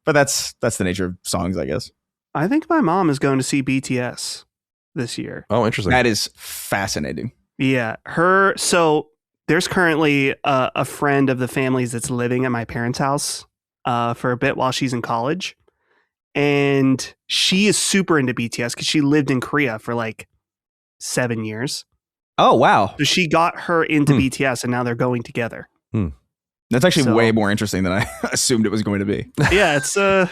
but that's the nature of songs, I guess. I think my mom is going to see BTS this year. Oh, interesting. That is fascinating. Yeah. So there's currently a friend of the family's that's living at my parents' house for a bit while she's in college. And she is super into BTS because she lived in Korea for like 7 years. Oh, wow. So she got her into BTS and now they're going together. That's actually way more interesting than I assumed it was going to be. Yeah, it's I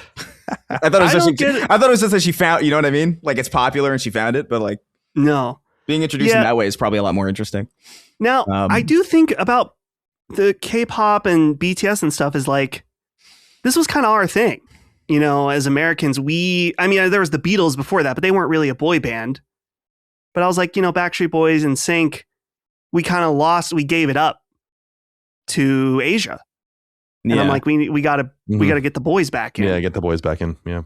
thought it was just that she found, you know what I mean? Like it's popular and she found it, but like no. Being introduced in that way is probably a lot more interesting. Now, I do think about the K-pop and BTS and stuff is like this was kind of our thing. You know, as Americans, there was the Beatles before that, but they weren't really a boy band. But I was like, Backstreet Boys and NSYNC, we gave it up to Asia. And I'm like, we gotta get the boys back in. Yeah, get the boys back in. Yeah.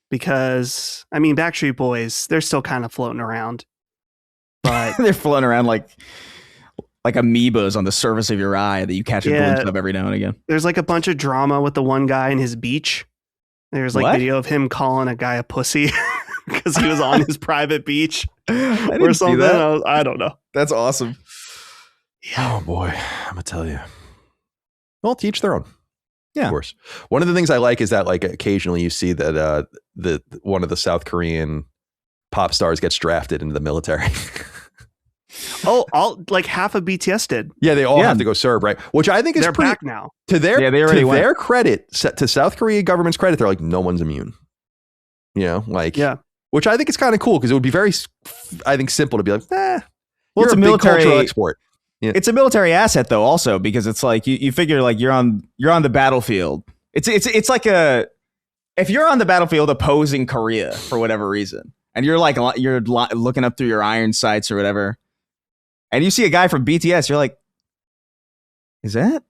Because Backstreet Boys, they're still kind of floating around. But they're floating around like amoebas on the surface of your eye that you catch a glimpse of every now and again. There's like a bunch of drama with the one guy in his beach. There's like video of him calling a guy a pussy because he was on his private beach or something. I don't know. That's awesome. Yeah. Oh boy, I'm gonna tell you. Well, to each their own. Yeah, of course. One of the things I like is that like occasionally you see that one of the South Korean pop stars gets drafted into the military. all like half of BTS did. Yeah, they all have to go serve, right? Which I think is they're back now. To their credit, to South Korea government's credit, they're like no one's immune. Which I think is kind of cool because it would be very, I think, simple to be like, well, it's a military cultural export. Yeah. It's a military asset though, also because it's like you figure like you're on the battlefield. It's like if you're on the battlefield opposing Korea for whatever reason, and you're looking up through your iron sights or whatever. And you see a guy from BTS, you're like, is that?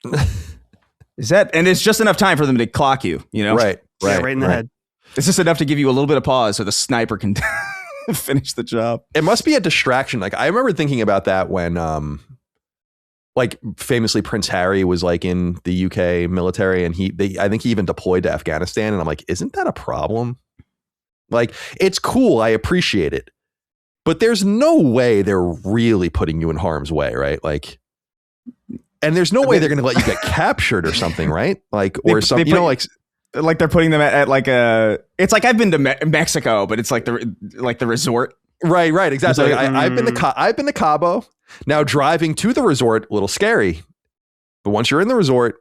And it's just enough time for them to clock you, Right in the head. It's just enough to give you a little bit of pause so the sniper can finish the job. It must be a distraction. Like I remember thinking about that when like famously Prince Harry was like in the UK military, and I think he even deployed to Afghanistan, and I'm like, isn't that a problem? Like, it's cool, I appreciate it, but there's no way they're really putting you in harm's way, right? Like, and there's no way they're going to let you get captured or something, right? Like, or something, you know, like they're putting them at like a. It's like I've been to Mexico, but it's like the resort. Right, exactly. Like, I've been to Cabo. Now driving to the resort, a little scary, but once you're in the resort,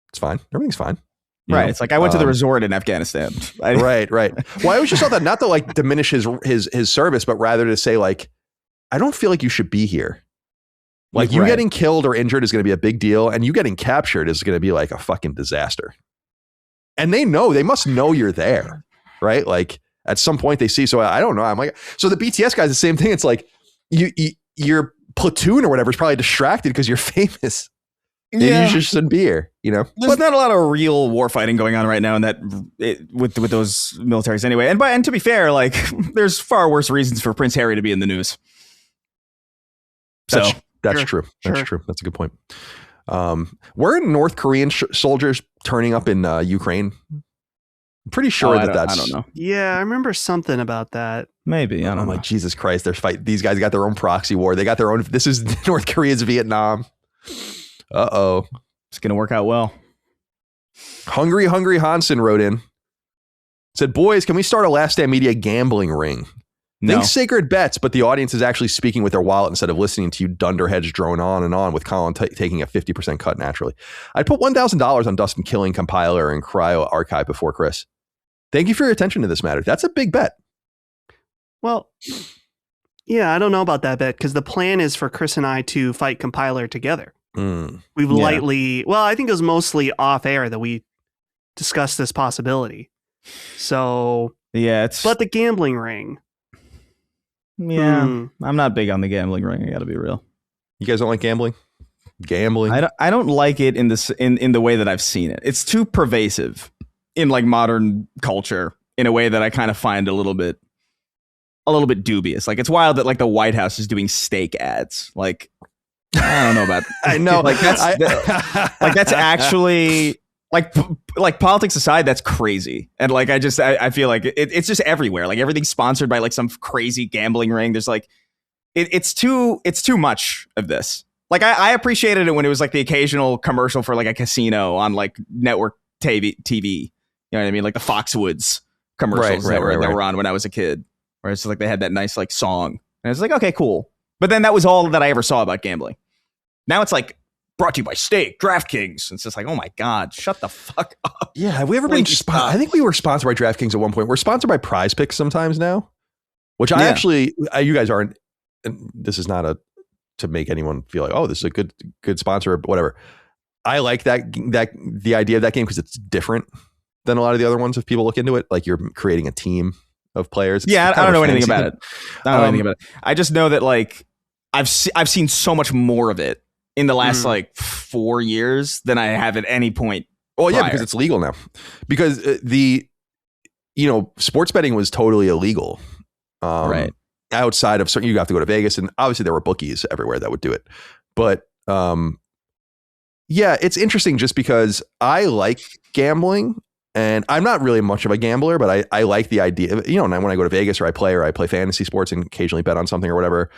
it's fine. Everything's fine. Right. Know? It's like I went to the resort in Afghanistan. Right. Well, I always just thought that not to like diminish his service, but rather to say like, I don't feel like you should be here. Like you getting killed or injured is going to be a big deal, and you getting captured is going to be like a fucking disaster. And they must know you're there, right? Like at some point they see. So I don't know. I'm like, so the BTS guys, the same thing. It's like your platoon or whatever is probably distracted because you're famous. Maybe you just shouldn't be here, you know? There's not a lot of real war fighting going on right now in that with those militaries anyway. And to be fair, like there's far worse reasons for Prince Harry to be in the news. That's true. That's true. That's a good point. Weren't North Korean soldiers turning up in Ukraine? I'm pretty sure that's. I don't know. Yeah, I remember something about that. Maybe. I don't know. Like, Jesus Christ, they're fighting. These guys got their own proxy war. They got their own. This is North Korea's Vietnam. It's going to work out well. Hungry Hansen wrote in. Said, boys, can we start a Last Stand Media gambling ring? No. Think sacred bets, but the audience is actually speaking with their wallet instead of listening to you dunderheads drone on and on with Colin taking a 50% cut naturally. I'd put $1,000 on Dustin killing Compiler and Cryo Archive before Chris. Thank you for your attention to this matter. That's a big bet. Well, yeah, I don't know about that bet because the plan is for Chris and I to fight Compiler together. We've lightly, well, I think it was mostly off air that we discussed this possibility. So, but the gambling ring. Yeah, I'm not big on the gambling ring. I got to be real. You guys don't like gambling? I don't like it in the way that I've seen it. It's too pervasive in like modern culture in a way that I kind of find a little bit dubious. Like it's wild that like the White House is doing steak ads. Like I don't know about. I know. Like that's actually like politics aside, that's crazy. And like I feel like it's just everywhere. Like everything's sponsored by like some crazy gambling ring. There's like it's too much of this. Like I appreciated it when it was like the occasional commercial for like a casino on like network TV. You know what I mean? Like the Foxwoods commercials that were on when I was a kid. Where it's like they had that nice like song. And it's like, okay, cool. But then that was all that I ever saw about gambling. Now it's like brought to you by Stake, DraftKings. It's just like, oh my God, shut the fuck up. Yeah, have we ever been I think we were sponsored by DraftKings at one point. We're sponsored by Prize Picks sometimes now. Which I actually you guys aren't, and this is not to make anyone feel like, oh, this is a good sponsor or whatever. I like that the idea of that game because it's different than a lot of the other ones if people look into it. Like you're creating a team of players. It's I don't know anything about it. I don't know anything about it. I just know that like I've seen so much more of it in the last like 4 years than I have at any point. Well, yeah, because it's legal now. Because sports betting was totally illegal. Right. Outside of certain, you have to go to Vegas, and obviously there were bookies everywhere that would do it. But it's interesting just because I like gambling. And I'm not really much of a gambler, but I like the idea of, when I go to Vegas or I play fantasy sports and occasionally bet on something or whatever.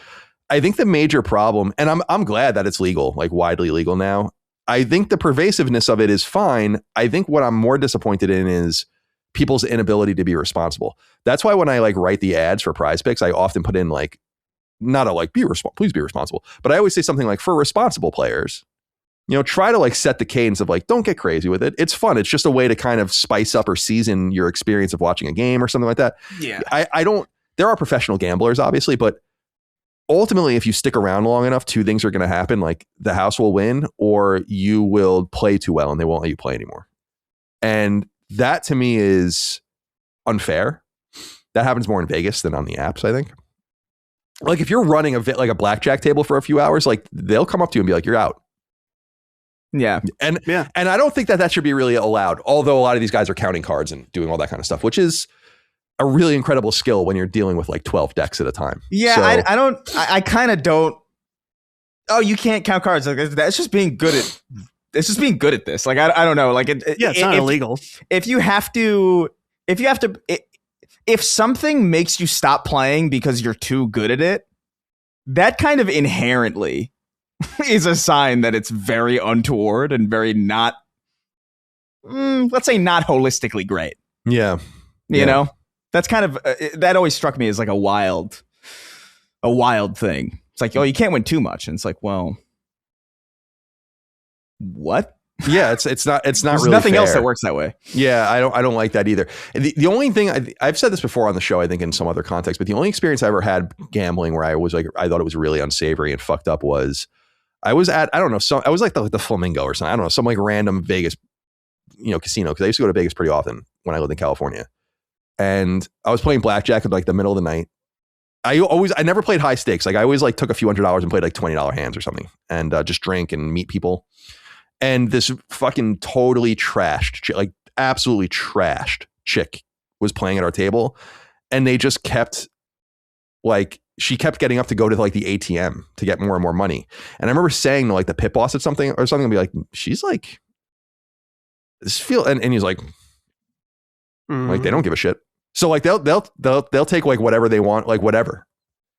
I think the major problem, and I'm glad that it's legal, like widely legal now. I think the pervasiveness of it is fine. I think what I'm more disappointed in is people's inability to be responsible. That's why when I like write the ads for Prize Picks, I often put in like, not a like, please be responsible. But I always say something like for responsible players. Try to like set the cadence of like, don't get crazy with it. It's fun. It's just a way to kind of spice up or season your experience of watching a game or something like that. Yeah. There are professional gamblers, obviously, but ultimately, if you stick around long enough, two things are going to happen. Like the house will win or you will play too well and they won't let you play anymore. And that to me is unfair. That happens more in Vegas than on the apps, I think. Like if you're running a blackjack table for a few hours, like they'll come up to you and be like, you're out. Yeah. And I don't think that should be really allowed. Although a lot of these guys are counting cards and doing all that kind of stuff, which is, a really incredible skill when you're dealing with like 12 decks at a time. Yeah, So, I kind of don't. Oh, you can't count cards. Like that's just being good at. It's just being good at this. Like I don't know. Like it's not illegal. If something makes you stop playing because you're too good at it, that kind of inherently is a sign that it's very untoward and very not. Let's say not holistically great. yeah. You know, that's kind of that always struck me as like a wild thing. It's like, oh, you can't win too much, and it's like, well, what? Yeah, it's not There's really nothing fair. else that works that way. Yeah, I don't like that either. The only thing I've said this before on the show, I think in some other context, but the only experience I ever had gambling where I was like, I thought it was really unsavory and fucked up was I was at, I don't know, I was like the Flamingo or something. I don't know, some like random Vegas, casino, because I used to go to Vegas pretty often when I lived in California. And I was playing blackjack at like the middle of the night. I never played high stakes. Like I always like took a few $100s and played like $20 hands or something and just drink and meet people. And this fucking totally trashed, like absolutely trashed chick was playing at our table. And they just kept she kept getting up to go to like the ATM to get more and more money. And I remember saying to like the pit boss at something and be like, she's like, and he's like, like they don't give a shit. So like they'll take like whatever they want, like whatever.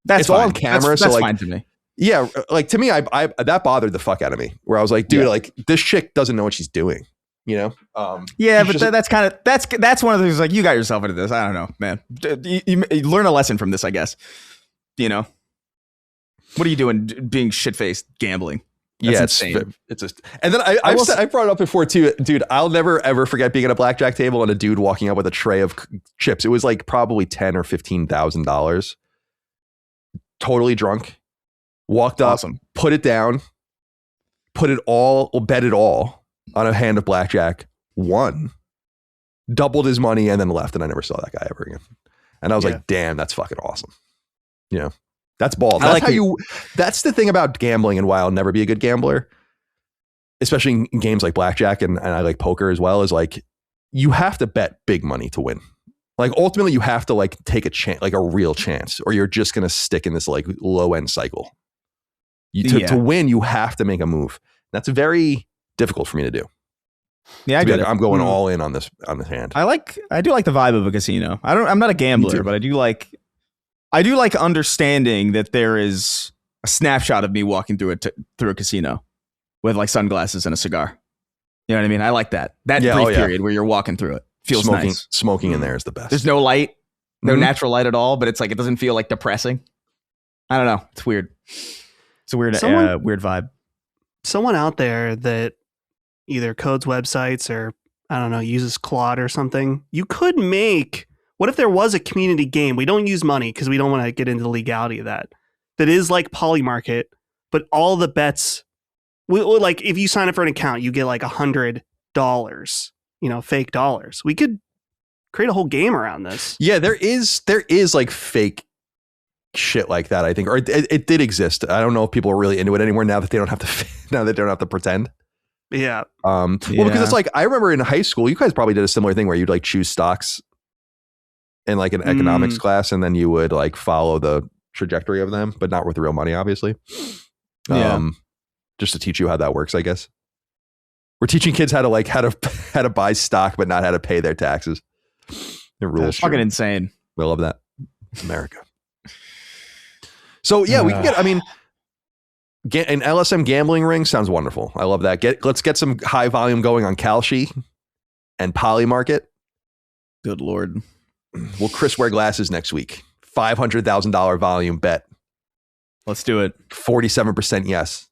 That's it's fine. all on camera. That's so like, fine to me. Yeah, like to me, I that bothered the fuck out of me. Where I was like, dude, like this chick doesn't know what she's doing. But that's kind of that's one of those like you got yourself into this. I don't know, man. You learn a lesson from this, I guess. What are you doing? Being shit faced gambling. That's insane. And then I brought it up before too, dude. I'll never ever forget being at a blackjack table and a dude walking up with a tray of chips. It was like probably $10,000 or $15,000. Totally drunk. Walked up, put it down, bet it all on a hand of blackjack, won, doubled his money, and then left. And I never saw that guy ever again. And I was like, damn, that's fucking awesome. That's balls. That's the thing about gambling and why I'll never be a good gambler, especially in games like blackjack and I like poker as well, is like you have to bet big money to win. Like ultimately you have to like take a chance, like a real chance, or you're just going to stick in this like low end cycle. To win, you have to make a move. That's very difficult for me to do. Yeah, I get it. I'm going all in on this hand. I do like the vibe of a casino. I'm not a gambler, but I do like understanding that there is a snapshot of me walking through a casino with like sunglasses and a cigar. You know what I mean? I like that brief period where you're walking through it. Feels nice. Smoking in there is the best. There's no light, no natural light at all, but it's like it doesn't feel like depressing. I don't know. It's weird. It's a weird vibe. Someone out there that either codes websites or, I don't know, uses Claude or something, you could make, what if there was a community game? We don't use money because we don't want to get into the legality of that. That is like Polymarket, but all the bets, like if you sign up for an account, you get like $100, fake dollars. We could create a whole game around this. Yeah, there is like fake shit like that, I think, or it did exist. I don't know if people are really into it anymore now that they don't have to pretend. Yeah. Because it's like I remember in high school, you guys probably did a similar thing where you'd like choose stocks in like an economics class, and then you would like follow the trajectory of them, but not with real money, obviously. Just to teach you how that works, I guess. We're teaching kids how to buy stock, but not how to pay their taxes. The rules. That's fucking insane. I love that. America. So yeah, we can get, an LSM gambling ring sounds wonderful. I love that. Let's get some high volume going on Kalshi and Polymarket. Good Lord. We'll Chris wear glasses next week. $500,000 volume bet. Let's do it. 47% yes.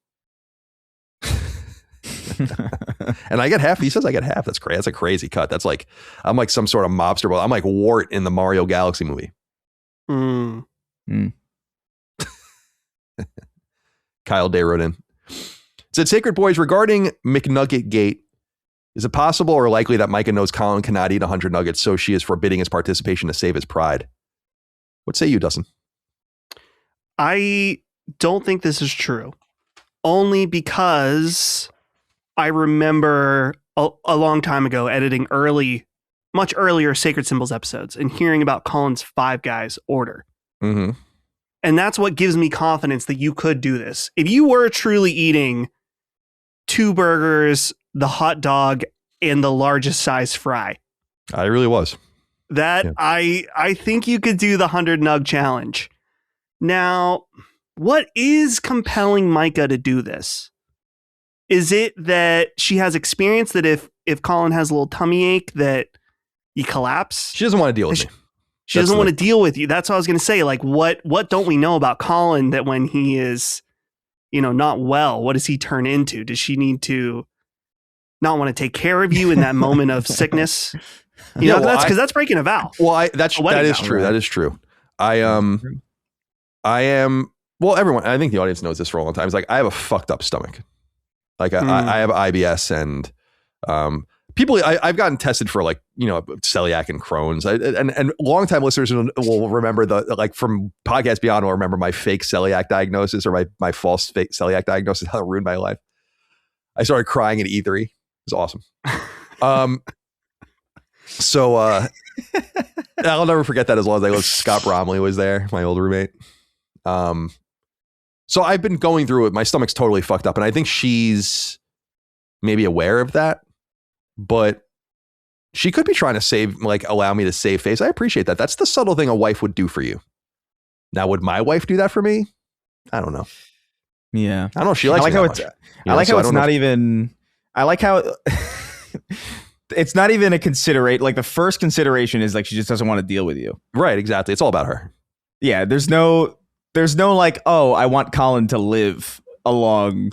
And I get half. He says I get half. That's crazy. That's a crazy cut. That's like, I'm like some sort of mobster. I'm like Wart in the Mario Galaxy movie. Kyle Day wrote in. Said, Sacred Boys, regarding McNugget Gate, is it possible or likely that Micah knows Colin cannot eat 100 nuggets, so she is forbidding his participation to save his pride? What say you, Dustin? I don't think this is true. Only because I remember a long time ago editing early much earlier Sacred Symbols episodes and hearing about Colin's Five Guys order. Mm-hmm. And that's what gives me confidence that you could do this. If you were truly eating 2 burgers, the hot dog, and the largest size fry. I really was. That yeah. I think you could do the 100 nug challenge. Now, what is compelling Micah to do this? Is it that she has experience that if Colin has a little tummy ache that you collapse? She doesn't want to deal with me. She doesn't want to deal with you. That's what I was going to say. Like, what don't we know about Colin that when he is, not well, what does he turn into? Does she need to not want to take care of you in that moment of sickness? That's because that's breaking a vow. Well, that is true. Right? That is true. I am. Well, everyone. I think the audience knows this for a long time. It's like I have a fucked up stomach. Like I have IBS and people. I've gotten tested for celiac and Crohn's. And longtime listeners will remember from Podcast Beyond will remember my fake celiac diagnosis or my false fake celiac diagnosis. How it ruined my life. I started crying at E3. It was awesome. So I'll never forget that as long as I live. Scott Bromley was there, my old roommate. So I've been going through it. My stomach's totally fucked up. And I think she's maybe aware of that, but she could be trying to allow me to save face. I appreciate that. That's the subtle thing a wife would do for you. Now, would my wife do that for me? I don't know. Yeah. I don't know if she likes it. I like how it's not even, I like how it's not even a considerate. Like the first consideration is like, she just doesn't want to deal with you. Right. Exactly. It's all about her. Yeah. There's no like, oh, I want Colin to live a long,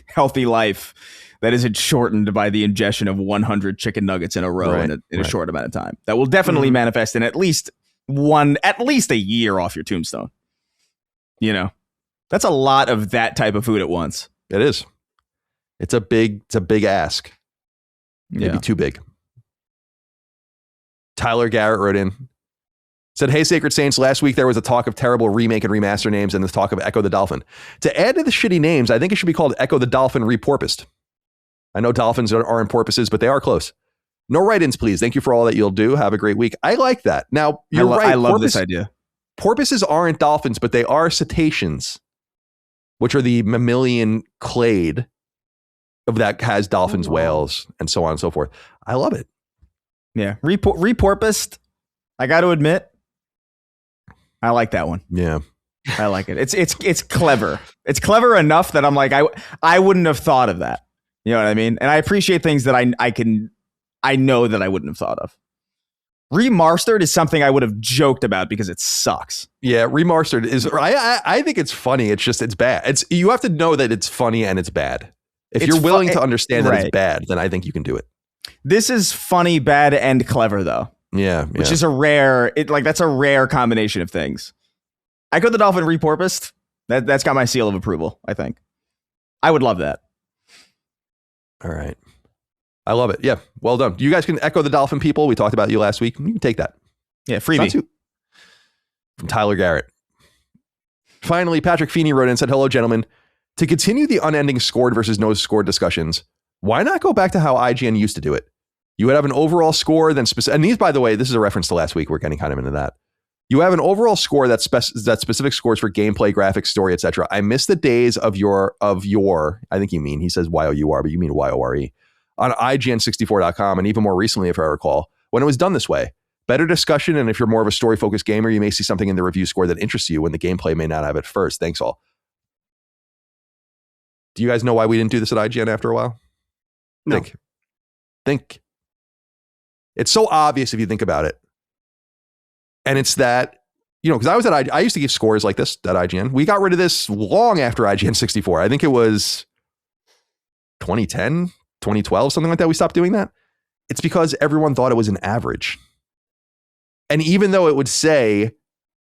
healthy life that isn't shortened by the ingestion of 100 chicken nuggets in a row in a short amount of time. That will definitely manifest in at least a year off your tombstone. That's a lot of that type of food at once. It is. It's a big ask. Maybe too big. Tyler Garrett wrote in, said, "Hey, Sacred Saints, last week there was a talk of terrible remake and remaster names and the talk of Echo the Dolphin. To add to the shitty names, I think it should be called Echo the Dolphin Repropoised. I know dolphins aren't porpoises, but they are close. No write-ins, please. Thank you for all that you'll do. Have a great week." I like that. Now, you're right. I love this idea. Porpoises aren't dolphins, but they are cetaceans, which are the mammalian clade that has dolphins, whales, and so on and so forth. I love it. Yeah. Reporpoised, I got to admit, I like that one. Yeah. I like it. It's clever. It's clever enough that I'm like, I wouldn't have thought of that. You know what I mean? And I appreciate things that I know that I wouldn't have thought of. Remastered is something I would have joked about because it sucks. Yeah, remastered is. I think it's funny. It's just it's bad. You have to know that it's funny and it's bad. If you're willing to understand that it's bad, then I think you can do it. This is funny, bad, and clever though. Yeah, which is a rare. That's a rare combination of things. Echo the Dolphin Reporpoised. That's got my seal of approval. I think I would love that. All right. I love it. Yeah. Well done. You guys can Echo the Dolphin people. We talked about you last week. You can take that. Yeah. Freebie. From Tyler Garrett. Finally, Patrick Feeney wrote in and said, "Hello, gentlemen. To continue the unending scored versus no scored discussions, why not go back to how IGN used to do it? You would have an overall score, then and these, by the way, this is a reference to last week. We're getting kind of into that. You have an overall score that specific scores for gameplay, graphics, story, etc. I miss the days of your, I think you mean, he says YOUR, but you mean YORE, on IGN64.com, and even more recently, if I recall, when it was done this way. Better discussion, and if you're more of a story-focused gamer, you may see something in the review score that interests you when the gameplay may not have it first. Thanks all." Do you guys know why we didn't do this at IGN after a while? No. Think. It's so obvious if you think about it. And it's that, because I used to give scores like this at IGN. We got rid of this long after IGN 64. I think it was 2010, 2012, something like that. We stopped doing that. It's because everyone thought it was an average. And even though it would say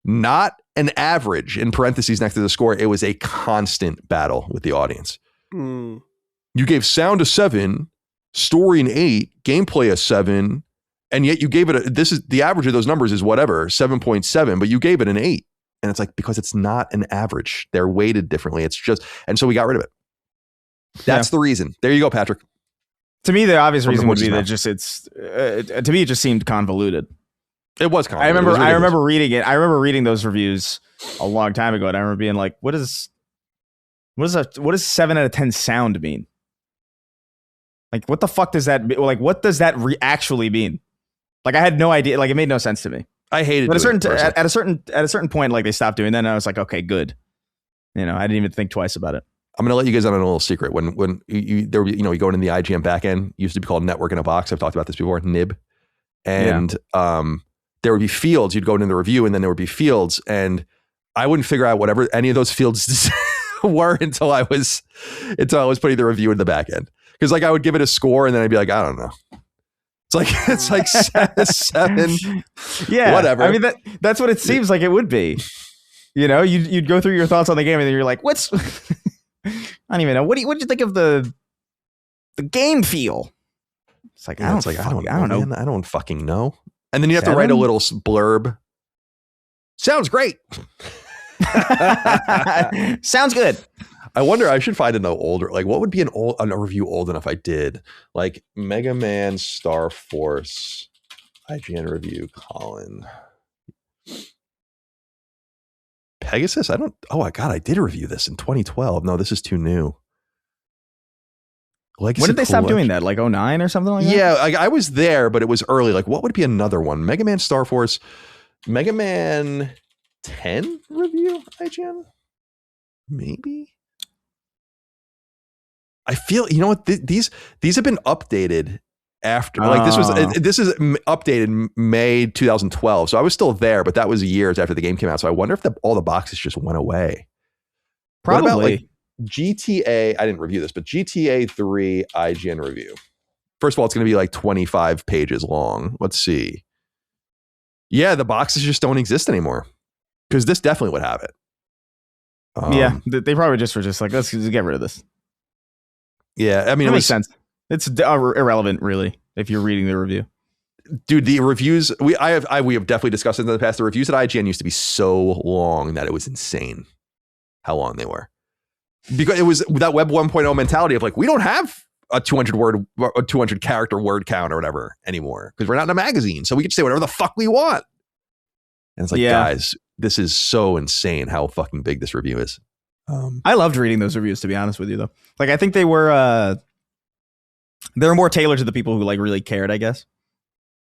not an average in parentheses next to the score, it was a constant battle with the audience. You gave sound a 7, story an 8, gameplay a 7, and yet you gave it this is the average of those numbers is whatever, 7.7, but you gave it an 8. And it's like, because it's not an average. They're weighted differently. It's just, and so we got rid of it. That's the reason. There you go, Patrick. To me, the obvious reason would be that mouth. just it's to me it just seemed convoluted. It was convoluted. I remember reading it. I remember reading those reviews a long time ago, and I remember being like, what does 7 out of 10 sound mean? Like, what the fuck does that mean? Like, what does that actually mean? Like, I had no idea. Like, it made no sense to me. I hated but it. At a certain point, like, they stopped doing that, and I was like, okay, good. You know, I didn't even think twice about it. I'm gonna let you guys on a little secret. When you go into the IGN backend, used to be called Network in a Box. I've talked about this before, NIB, and there would be fields. You'd go into the review, and then there would be fields, and I wouldn't figure out whatever any of those fields were until I was putting the review in the back end. Because like I would give it a score and then I'd be like, I don't know. It's like 7. Yeah. Whatever. I mean that's what it seems like it would be. You know, you'd go through your thoughts on the game and then you're like, what's I don't even know. What did you think of the game feel? It's like, I don't know. Man, I don't fucking know. And then you have to write a little blurb. Sounds great. Sounds good. I wonder, I should find an older, like what would be a review old enough I did? Like Mega Man Star Force IGN review, Colin. Pegasus? oh my God, I did review this in 2012. No, this is too new. When did they stop doing that? Like 2009 or something like that? Yeah, I was there, but it was early. Like what would be another one? Mega Man Star Force, Mega Man 10 review IGN? Maybe? I feel, you know what, these have been updated after, like this is updated May 2012. So I was still there, but that was years after the game came out. So I wonder if all the boxes just went away. Probably. What about like GTA? I didn't review this, but GTA 3 IGN review. First of all, it's going to be like 25 pages long. Let's see. Yeah, the boxes just don't exist anymore because this definitely would have it. Yeah, they probably just were just like, let's just get rid of this. Yeah, I mean, it makes sense. It's irrelevant, really, if you're reading the review. Dude, the reviews we have definitely discussed it in the past. The reviews at IGN used to be so long that it was insane how long they were, because it was that Web 1.0 mentality of like, we don't have a 200 character word count or whatever anymore because we're not in a magazine, so we can say whatever the fuck we want. And it's like, guys, this is so insane how fucking big this review is. I loved reading those reviews, to be honest with you, though. Like, I think they were more tailored to the people who like really cared, I guess.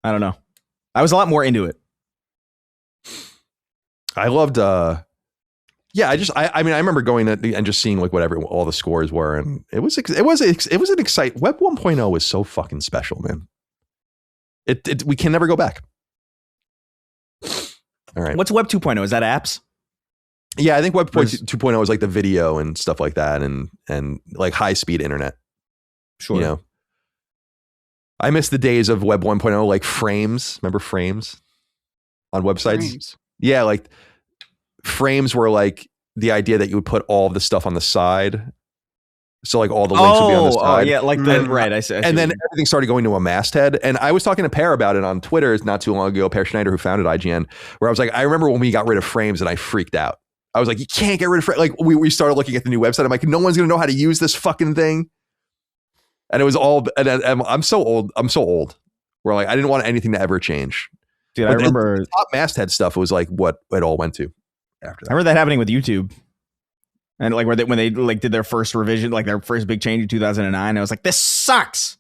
I don't know. I was a lot more into it. I loved I remember going and just seeing like whatever all the scores were, and it was an exciting Web 1.0 was so fucking special, man. We can never go back. All right. What's Web 2.0? Is that apps? Yeah, I think Web 2.0 is like the video and stuff like that, and like high speed internet. Sure. You know, I miss the days of Web 1.0, like frames. Remember frames on websites? Frames. Yeah, like frames were like the idea that you would put all of the stuff on the side. So like all the links would be on the side. Oh, yeah, like that. Right. I see. And then everything started going to a masthead. And I was talking to Pear about it on Twitter not too long ago, Pear Schneider, who founded IGN, where I was like, I remember when we got rid of frames and I freaked out. I was like, you can't get rid of frames. Like we started looking at the new website. I'm like, no one's going to know how to use this fucking thing. And it was all, and I'm so old. Where like, I didn't want anything to ever change. Dude, but I remember the top masthead stuff was like what it all went to after that. I remember that happening with YouTube. And like when they like did their first revision, like their first big change in 2009, I was like, this sucks.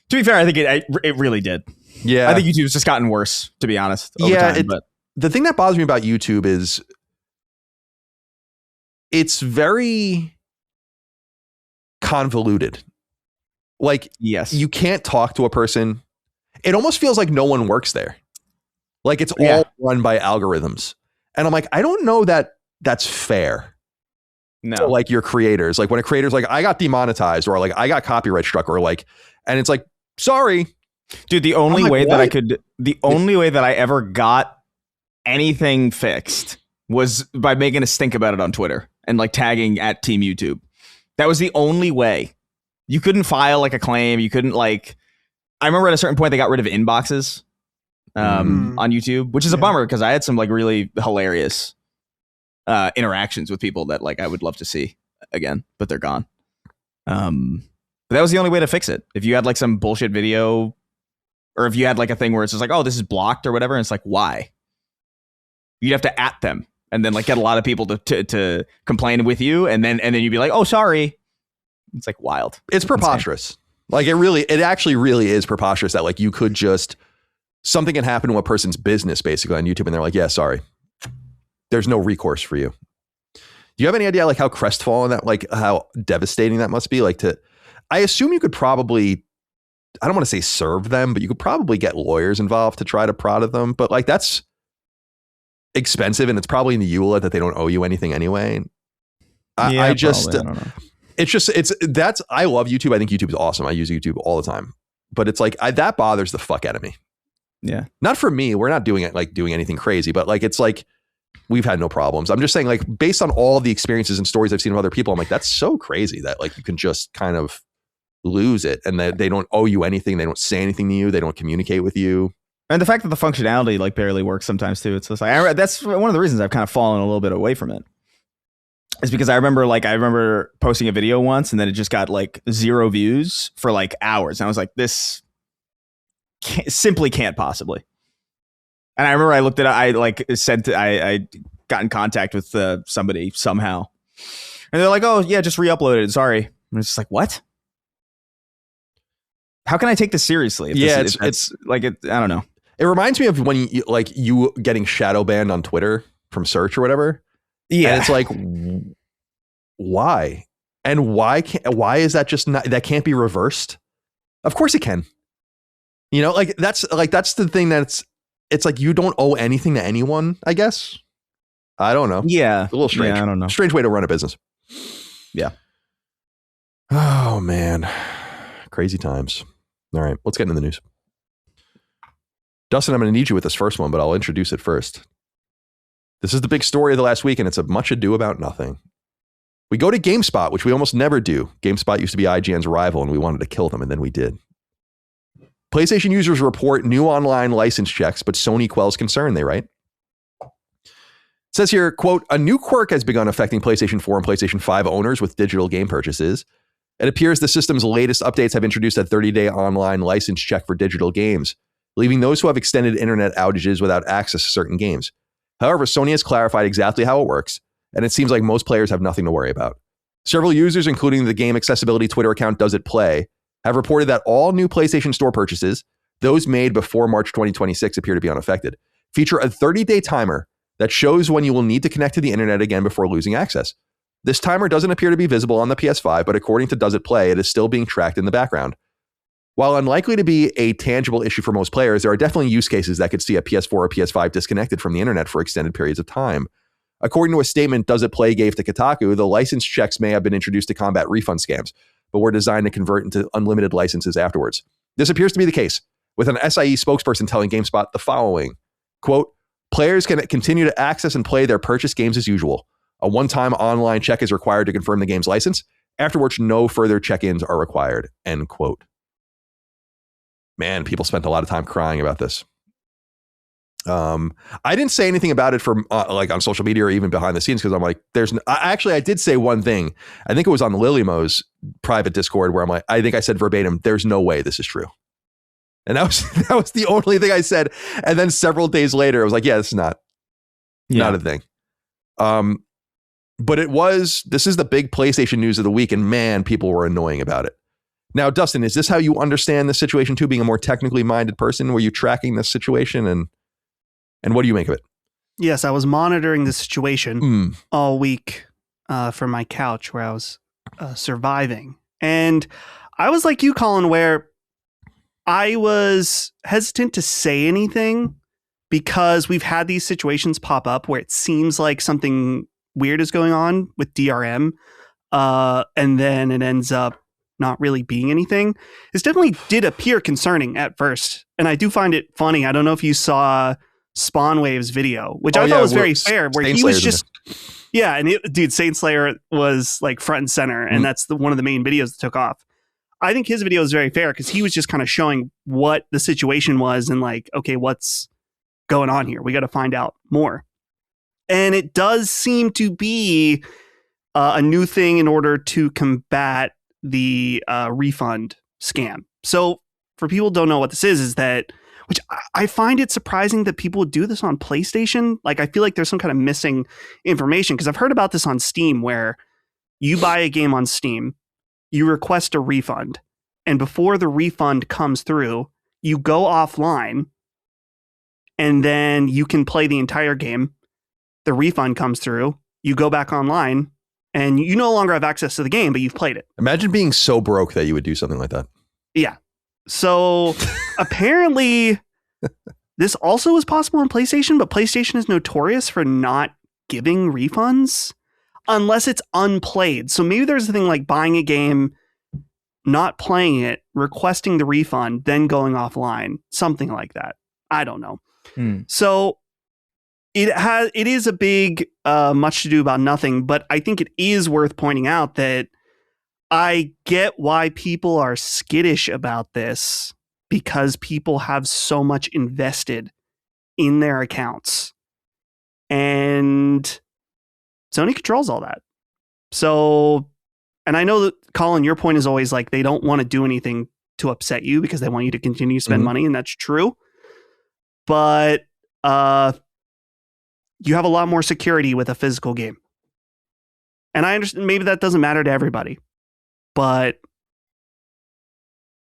To be fair, I think it really did. Yeah. I think YouTube's just gotten worse, to be honest. Over time, but the thing that bothers me about YouTube is it's very convoluted. Like, yes, you can't talk to a person. It almost feels like no one works there. Like it's all run by algorithms. And I'm like, I don't know that that's fair. No. To like your creators. Like when a creator's like, I got demonetized, or like I got copyright struck, or like, and it's like, sorry. Dude, the only way that I ever got anything fixed was by making a stink about it on Twitter and like tagging at Team YouTube. That was the only way. You couldn't file like a claim. You couldn't like, I remember at a certain point they got rid of inboxes on YouTube, which is a bummer because I had some like really hilarious interactions with people that like I would love to see again, but they're gone. But that was the only way to fix it. If you had like some bullshit video, or if you had like a thing where it's just like, oh, this is blocked or whatever, and it's like, why? You'd have to at them and then like get a lot of people to complain with you, and then you'd be like, oh, sorry. It's like wild. It's preposterous. Like it actually really is preposterous that like you could just, something can happen to a person's business basically on YouTube and they're like, yeah, sorry. There's no recourse for you. Do you have any idea like how crestfallen that, like how devastating that must be? Like I assume you could probably, I don't want to say serve them, but you could probably get lawyers involved to try to prod them. But like that's expensive, and it's probably in the EULA that they don't owe you anything anyway. I don't know. I love YouTube. I think YouTube is awesome. I use YouTube all the time, but it's like that bothers the fuck out of me. Yeah. Not for me. We're not doing anything crazy, but like, it's like, we've had no problems. I'm just saying, like, based on all of the experiences and stories I've seen of other people, I'm like, that's so crazy that like you can just kind of lose it and that they don't owe you anything. They don't say anything to you. They don't communicate with you. And the fact that the functionality like barely works sometimes too. It's just like, that's one of the reasons I've kind of fallen a little bit away from it. Is because I remember posting a video once and then it just got like 0 views for like hours. And I was like, this simply can't possibly. And I remember I looked at it, I got in contact with somebody somehow. And they're like, oh, yeah, just re-uploaded it. Sorry. And it's just like, what? How can I take this seriously? It's like, I don't know. It reminds me of when you getting shadow banned on Twitter from search or whatever. Yeah. And it's like, why? And why is that just not, that can't be reversed? Of course it can. You know, that's the thing it's like you don't owe anything to anyone, I guess. I don't know. Yeah. It's a little strange. Yeah, I don't know. Strange way to run a business. Yeah. Oh, man. Crazy times. All right. Let's get into the news. Dustin, I'm going to need you with this first one, but I'll introduce it first. This is the big story of the last week, and it's a much ado about nothing. We go to GameSpot, which we almost never do. GameSpot used to be IGN's rival, and we wanted to kill them, and then we did. PlayStation users report new online license checks, but Sony quells concern, they write. It says here, quote, a new quirk has begun affecting PlayStation 4 and PlayStation 5 owners with digital game purchases. It appears the system's latest updates have introduced a 30-day online license check for digital games, leaving those who have extended internet outages without access to certain games. However, Sony has clarified exactly how it works, and it seems like most players have nothing to worry about. Several users, including the game accessibility Twitter account Does It Play, have reported that all new PlayStation Store purchases, those made before March 2026, appear to be unaffected, feature a 30-day timer that shows when you will need to connect to the internet again before losing access. This timer doesn't appear to be visible on the PS5, but according to Does It Play, it is still being tracked in the background. While unlikely to be a tangible issue for most players, there are definitely use cases that could see a PS4 or PS5 disconnected from the internet for extended periods of time. According to a statement Does It Play gave to Kotaku, the license checks may have been introduced to combat refund scams, but were designed to convert into unlimited licenses afterwards. This appears to be the case, with an SIE spokesperson telling GameSpot the following, quote, players can continue to access and play their purchased games as usual. A one-time online check is required to confirm the game's license. Afterwards, no further check-ins are required, end quote. Man, people spent a lot of time crying about this. I didn't say anything about it for like on social media or even behind the scenes because I'm like, I did say one thing. I think it was on Lilymo's private Discord where I'm like, I think I said verbatim, there's no way this is true. And that was the only thing I said. And then several days later, I was like, yeah, this is not a thing. But this is the big PlayStation news of the week, and man, people were annoying about it. Now, Dustin, is this how you understand the situation too, being a more technically minded person? Were you tracking this situation and what do you make of it? Yes, I was monitoring the situation all week from my couch where I was surviving. And I was like you, Colin, where I was hesitant to say anything because we've had these situations pop up where it seems like something weird is going on with DRM, and then it ends up not really being anything. This definitely did appear concerning at first, and I do find it funny. I don't know if you saw Spawnwave's video, which I thought was very fair, where he was just, and dude, Saint Slayer was like front and center, and that's one of the main videos that took off. I think his video is very fair because he was just kind of showing what the situation was and like, okay, what's going on here? We got to find out more. And it does seem to be a new thing in order to combat the refund scam. So for people who don't know what this is that, which I find it surprising that people would do this on PlayStation. Like, I feel like there's some kind of missing information, because I've heard about this on Steam, where you buy a game on Steam, you request a refund, and before the refund comes through, you go offline, and then you can play the entire game. The refund comes through, you go back online, and you no longer have access to the game, but you've played it. Imagine being so broke that you would do something like that. Yeah. So apparently this also is possible on PlayStation, but PlayStation is notorious for not giving refunds unless it's unplayed. So maybe there's a thing like buying a game, not playing it, requesting the refund, then going offline, something like that. I don't know. So it is a big much to do about nothing, but I think it is worth pointing out that I get why people are skittish about this, because people have so much invested in their accounts, and Sony controls all that. So, and I know that, Colin, your point is always like they don't want to do anything to upset you because they want you to continue to spend money, and that's true. But you have a lot more security with a physical game. And I understand maybe that doesn't matter to everybody, but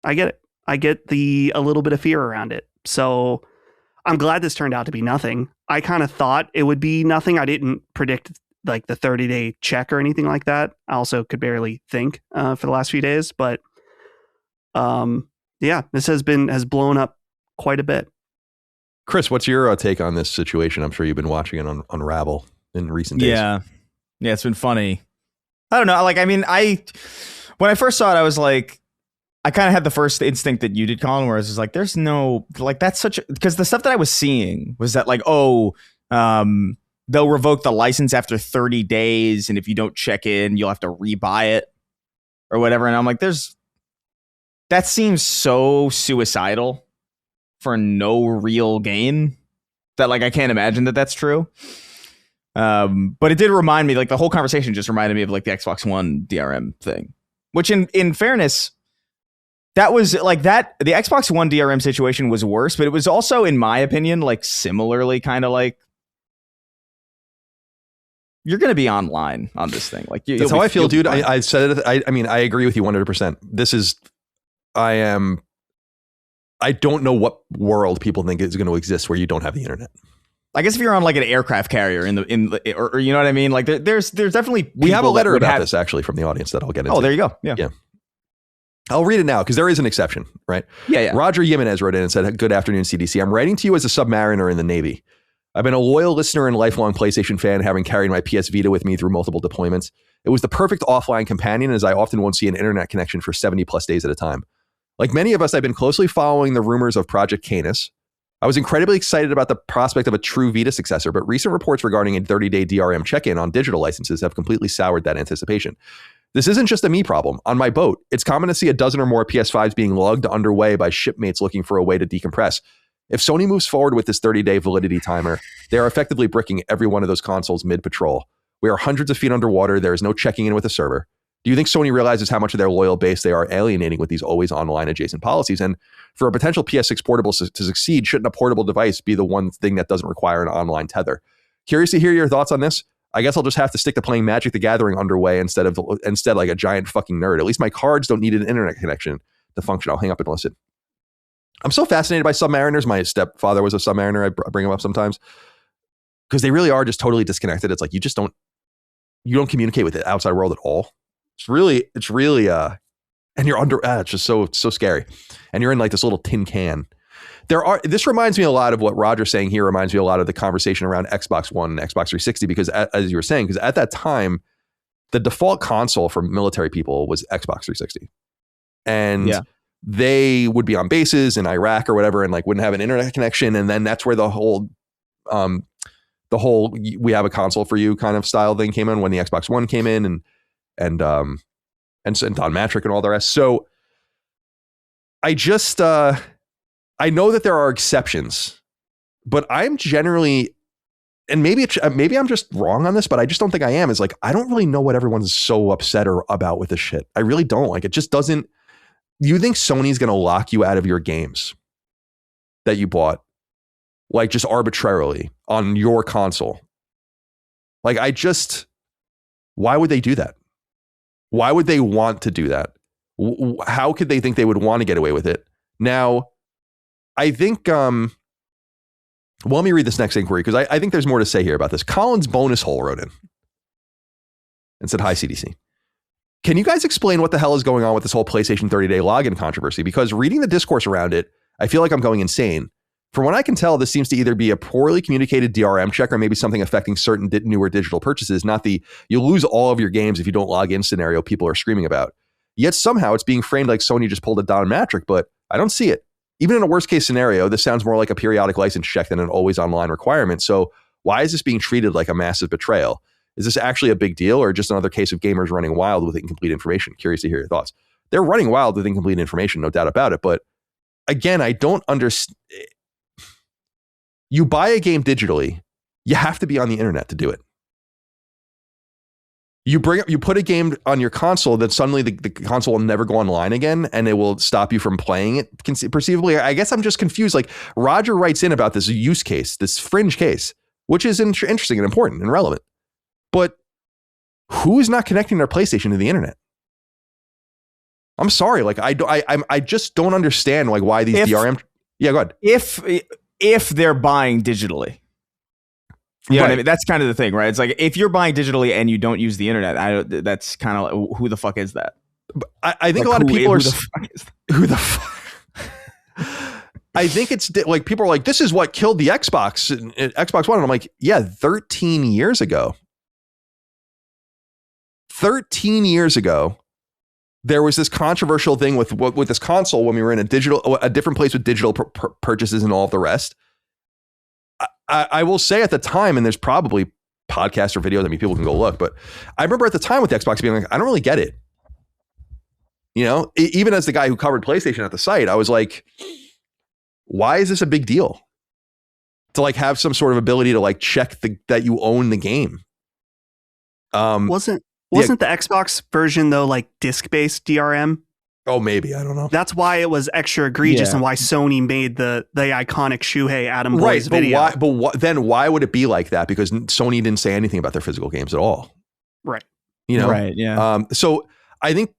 I get it. I get a little bit of fear around it. So I'm glad this turned out to be nothing. I kind of thought it would be nothing. I didn't predict like the 30-day check or anything like that. I also could barely think for the last few days, but yeah, this has blown up quite a bit. Chris, what's your take on this situation? I'm sure you've been watching it unravel in recent days. Yeah, it's been funny. I don't know. Like, I mean, when I first saw it, I was like, I kind of had the first instinct that you did, Colin, where I was just like, there's no, like, that's such a, because the stuff that I was seeing was that like, they'll revoke the license after 30 days. And if you don't check in, you'll have to rebuy it or whatever. And I'm like, that seems so suicidal for no real gain that like, I can't imagine that that's true. But it did remind me, like the whole conversation just reminded me of like the Xbox One DRM thing, which in fairness, that was like that. The Xbox One DRM situation was worse, but it was also, in my opinion, like similarly kind of like you're going to be online on this thing. Like that's how I feel, dude. I said it. I mean, I agree with you 100%. I don't know what world people think is going to exist where you don't have the internet. I guess if you're on like an aircraft carrier or you know what I mean? Like there's definitely, we have a letter about this actually from the audience that I'll get into. Oh, there you go. Yeah. I'll read it now because there is an exception, right? Yeah. Roger Jimenez wrote in and said, "Good afternoon, CDC. I'm writing to you as a submariner in the Navy. I've been a loyal listener and lifelong PlayStation fan, having carried my PS Vita with me through multiple deployments. It was the perfect offline companion, as I often won't see an internet connection for 70 plus days at a time. Like many of us, I've been closely following the rumors of Project Canis. I was incredibly excited about the prospect of a true Vita successor, but recent reports regarding a 30-day DRM check-in on digital licenses have completely soured that anticipation. This isn't just a me problem. On my boat, it's common to see a dozen or more PS5s being lugged underway by shipmates looking for a way to decompress. If Sony moves forward with this 30-day validity timer, they are effectively bricking every one of those consoles mid-patrol. We are hundreds of feet underwater. There is no checking in with a server. Do you think Sony realizes how much of their loyal base they are alienating with these always online adjacent policies? And for a potential PS6 portable to succeed, shouldn't a portable device be the one thing that doesn't require an online tether? Curious to hear your thoughts on this. I guess I'll just have to stick to playing Magic the Gathering underway instead like a giant fucking nerd. At least my cards don't need an internet connection to function. I'll hang up and listen." I'm so fascinated by submariners. My stepfather was a submariner. I bring him up sometimes because they really are just totally disconnected. It's like you don't communicate with the outside world at all. It's really, and you're under. It's just so scary, and you're in like this little tin can. This reminds me a lot of what Roger's saying here. Reminds me a lot of the conversation around Xbox One and Xbox 360 because, as you were saying, because at that time, the default console for military people was Xbox 360, and they would be on bases in Iraq or whatever, and like wouldn't have an internet connection, and then that's where the whole we have a console for you kind of style thing came in when the Xbox One came in, and Don Matrick and all the rest. So I just I know that there are exceptions, but I'm generally and maybe I'm just wrong on this, but I just don't think I am, is like, I don't really know what everyone's so upset or about with this shit. I really don't. Like, it just doesn't. You think Sony's going to lock you out of your games that you bought, like, just arbitrarily on your console? Like, why would they do that? Why would they want to do that? How could they think they would want to get away with it? Now, I think, well, let me read this next inquiry, because I think there's more to say here about this. Colin's bonus hole wrote in and said, "Hi, CDC. Can you guys explain what the hell is going on with this whole PlayStation 30-day login controversy? Because reading the discourse around it, I feel like I'm going insane. From what I can tell, this seems to either be a poorly communicated DRM check or maybe something affecting certain newer digital purchases, not the you'll lose all of your games if you don't log in scenario people are screaming about. Yet somehow it's being framed like Sony just pulled a Don Matrick, but I don't see it. Even in a worst case scenario, this sounds more like a periodic license check than an always online requirement. So why is this being treated like a massive betrayal? Is this actually a big deal or just another case of gamers running wild with incomplete information? Curious to hear your thoughts." They're running wild with incomplete information, no doubt about it. But again, I don't understand. You buy a game digitally, you have to be on the internet to do it. You put a game on your console, then suddenly the console will never go online again, and it will stop you from playing it. Perceivably, I guess I'm just confused. Like, Roger writes in about this use case, this fringe case, which is interesting and important and relevant. But who is not connecting their PlayStation to the internet? I'm sorry, like I just don't understand like why these DRM. Yeah, go ahead. If they're buying digitally. You know what I mean? That's kind of the thing, right? It's like, if you're buying digitally and you don't use the internet, that's kind of like, who the fuck is that? I think like, a lot of people are who the fuck. I think it's like, people are like, this is what killed the Xbox and Xbox One. And I'm like, yeah, 13 years ago. 13 years ago, there was this controversial thing with this console when we were in a different place with digital purchases and all of the rest. I will say at the time, and there's probably podcasts or videos, I mean, people can go look, but I remember at the time with the Xbox being like, I don't really get it. You know, even as the guy who covered PlayStation at the site, I was like, why is this a big deal? To like have some sort of ability to like check that you own the game. Wasn't the Xbox version though like disc-based DRM? Oh, maybe. I don't know. That's why it was extra egregious and why Sony made the iconic Shuhei Adam Boy's video. Then why would it be like that? Because Sony didn't say anything about their physical games at all. Right. You know? Right. Yeah. So I think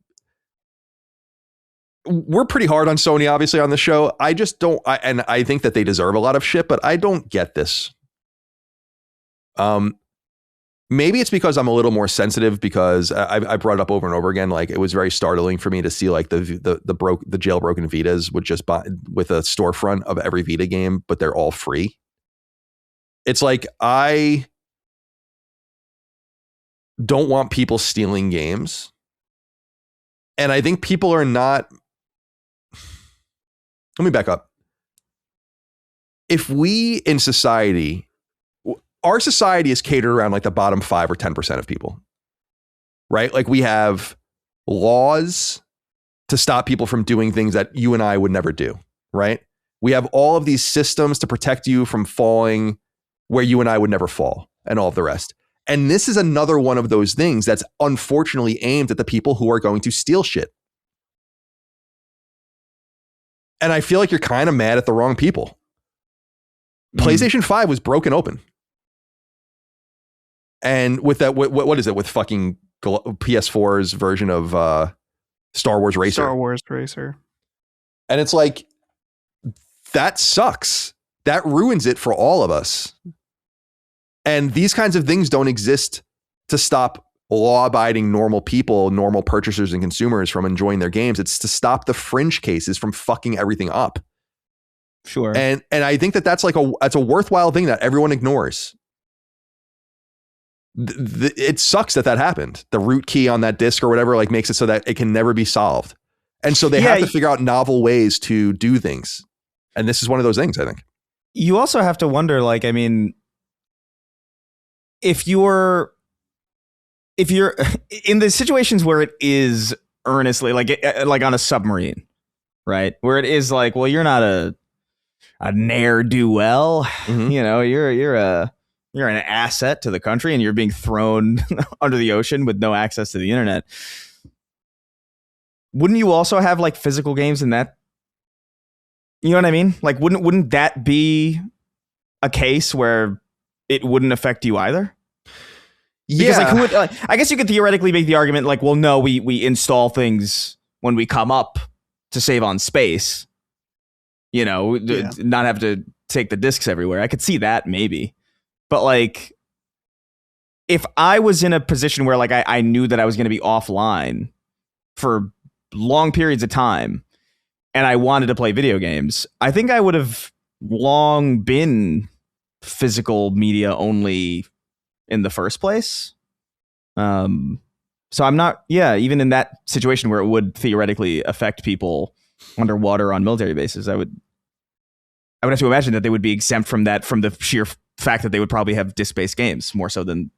we're pretty hard on Sony, obviously, on the show. I just don't. And I think that they deserve a lot of shit, but I don't get this. Maybe it's because I'm a little more sensitive, because I brought it up over and over again. Like, it was very startling for me to see like the jailbroken Vitas would just buy with a storefront of every Vita game, but they're all free. It's like, I don't want people stealing games. And I think people are not. Let me back up. If we in society, our society is catered around like the bottom 5 or 10% of people, right? Like, we have laws to stop people from doing things that you and I would never do, right? We have all of these systems to protect you from falling where you and I would never fall, and all of the rest. And this is another one of those things that's unfortunately aimed at the people who are going to steal shit. And I feel like you're kind of mad at the wrong people. PlayStation 5 was broken open. And with that, what is it with fucking PS4's version of Star Wars Racer? Star Wars Racer. And it's like, that sucks. That ruins it for all of us. And these kinds of things don't exist to stop law-abiding normal people, normal purchasers and consumers from enjoying their games. It's to stop the fringe cases from fucking everything up. Sure. And I think that's like that's a worthwhile thing that everyone ignores. It sucks that happened. The root key on that disc or whatever like makes it so that it can never be solved. And so they have to figure out novel ways to do things. And this is one of those things, I think. You also have to wonder, like, I mean, if you're in the situations where it is earnestly like on a submarine, right? Where it is like, well, you're not a ne'er-do-well, you know, you're you're an asset to the country and you're being thrown under the ocean with no access to the internet. Wouldn't you also have like physical games in that? You know what I mean? Like, wouldn't that be a case where it wouldn't affect you either? Because like, who would, I guess you could theoretically make the argument like, well, no, we install things when we come up to save on space. You know, not have to take the discs everywhere. I could see that maybe. But like, if I was in a position where like I knew that I was going to be offline for long periods of time and I wanted to play video games, I think I would have long been physical media only in the first place. So I'm not, even in that situation where it would theoretically affect people underwater on military bases, I would have to imagine that they would be exempt from that, from the sheer fact that they would probably have disc-based games more so than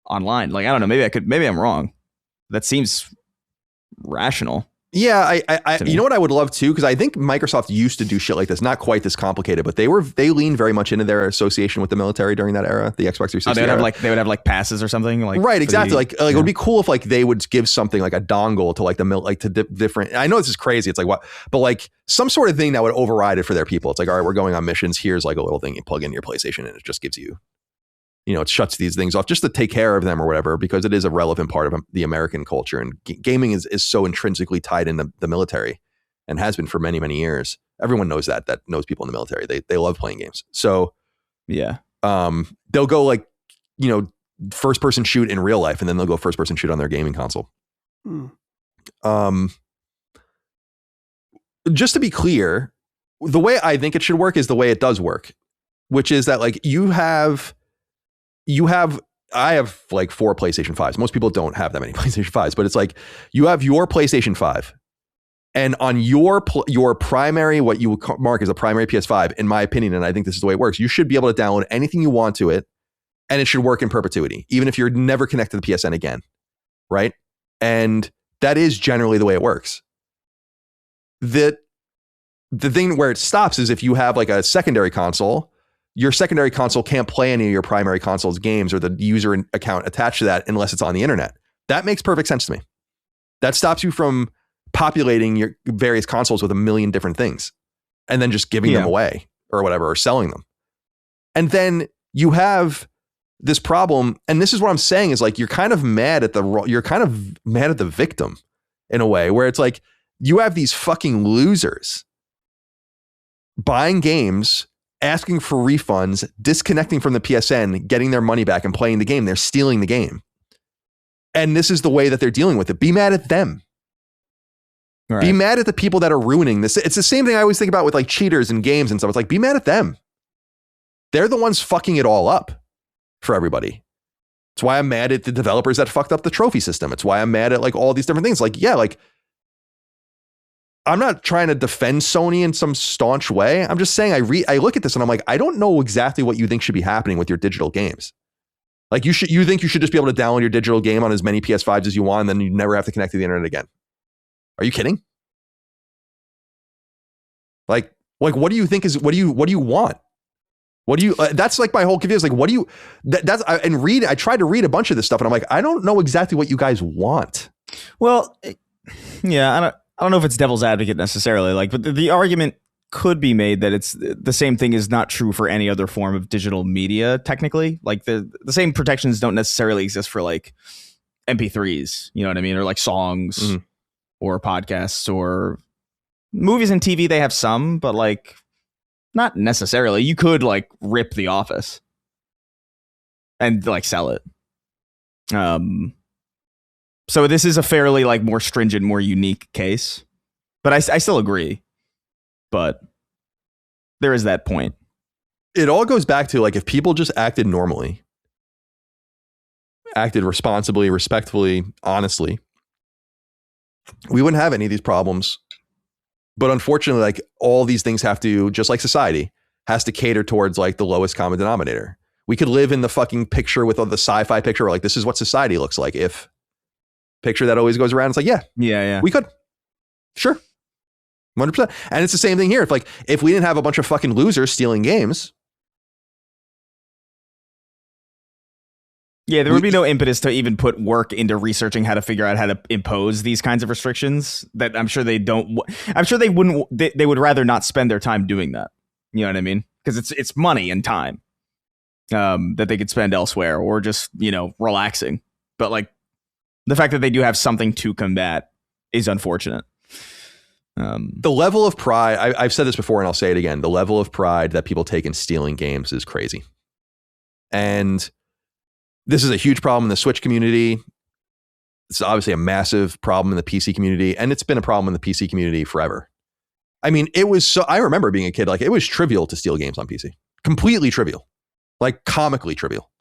online. Like, I don't know, maybe I'm wrong. That seems rational. Yeah, I you know what I would love too, because I think Microsoft used to do shit like this, not quite this complicated, but they leaned very much into their association with the military during that era, the Xbox 360. They would have like passes or something, like right, exactly. It would be cool if like they would give something like a dongle to like the different. I know this is crazy. It's like what, but like some sort of thing that would override it for their people. It's like, all right, we're going on missions. Here's like a little thing you plug in your PlayStation, and it just gives you, it shuts these things off just to take care of them or whatever, because it is a relevant part of the American culture. And gaming is so intrinsically tied in the military and has been for many, many years. Everyone knows that knows people in the military. They love playing games. So yeah, they'll go like, first person shoot in real life, and then they'll go first person shoot on their gaming console. Just to be clear, the way I think it should work is the way it does work, which is that like I have like 4 PlayStation 5s. Most people don't have that many PlayStation 5s, but it's like you have your PlayStation 5, and on your primary, what you would mark as a primary PS5, in my opinion, and I think this is the way it works, you should be able to download anything you want to it, and it should work in perpetuity, even if you're never connected to the PSN again, right? And that is generally the way it works. The thing where it stops is if you have like a secondary console. Your secondary console can't play any of your primary console's games or the user account attached to that unless it's on the internet. That makes perfect sense to me. That stops you from populating your various consoles with a million different things and then just giving them away or whatever, or selling them. And then you have this problem. And this is what I'm saying is like, you're kind of mad at the victim in a way where it's like, you have these fucking losers buying games, asking for refunds, disconnecting from the PSN, getting their money back and playing the game. They're stealing the game. And this is the way that they're dealing with it. Be mad at them. Right. Be mad at the people that are ruining this. It's the same thing I always think about with like cheaters and games and stuff. It's like, be mad at them. They're the ones fucking it all up for everybody. It's why I'm mad at the developers that fucked up the trophy system. It's why I'm mad at like all these different things. Like, yeah, like I'm not trying to defend Sony in some staunch way. I'm just saying I look at this and I'm like, I don't know exactly what you think should be happening with your digital games. Like you think you should just be able to download your digital game on as many PS5s as you want, and then you never have to connect to the internet again. Are you kidding? Like what do you think is what do you want? What do you that's like my whole confusion. Like what do you I tried to read a bunch of this stuff and I'm like, I don't know exactly what you guys want. Well, yeah, I don't know if it's devil's advocate necessarily, like, but the argument could be made that it's the same thing is not true for any other form of digital media. Technically, like the same protections don't necessarily exist for like MP3s, you know what I mean? Or like songs or podcasts or movies and TV. They have some, but like not necessarily. You could like rip The Office and like sell it. So this is a fairly like more stringent, more unique case, but I still agree. But there is that point. It all goes back to like, if people just acted normally, acted responsibly, respectfully, honestly, we wouldn't have any of these problems. But unfortunately, like all these things have to, just like society has to cater towards like the lowest common denominator. We could live in the fucking picture with the sci-fi picture, where, like, this is what society looks like if. Picture that always goes around. It's like, yeah, we could, sure, 100%. And it's the same thing here. If we didn't have a bunch of fucking losers stealing games, Yeah, there would be no impetus to even put work into researching how to figure out how to impose these kinds of restrictions that I'm sure they don't. I'm sure they wouldn't. They would rather not spend their time doing that. You know what I mean? Because it's money and time that they could spend elsewhere or just, relaxing. But like the fact that they do have something to combat is unfortunate. The level of pride, I've said this before and I'll say it again. The level of pride that people take in stealing games is crazy. And this is a huge problem in the Switch community. It's obviously a massive problem in the PC community, and it's been a problem in the PC community forever. I mean, I remember being a kid, like it was trivial to steal games on PC. Completely trivial. Like comically trivial.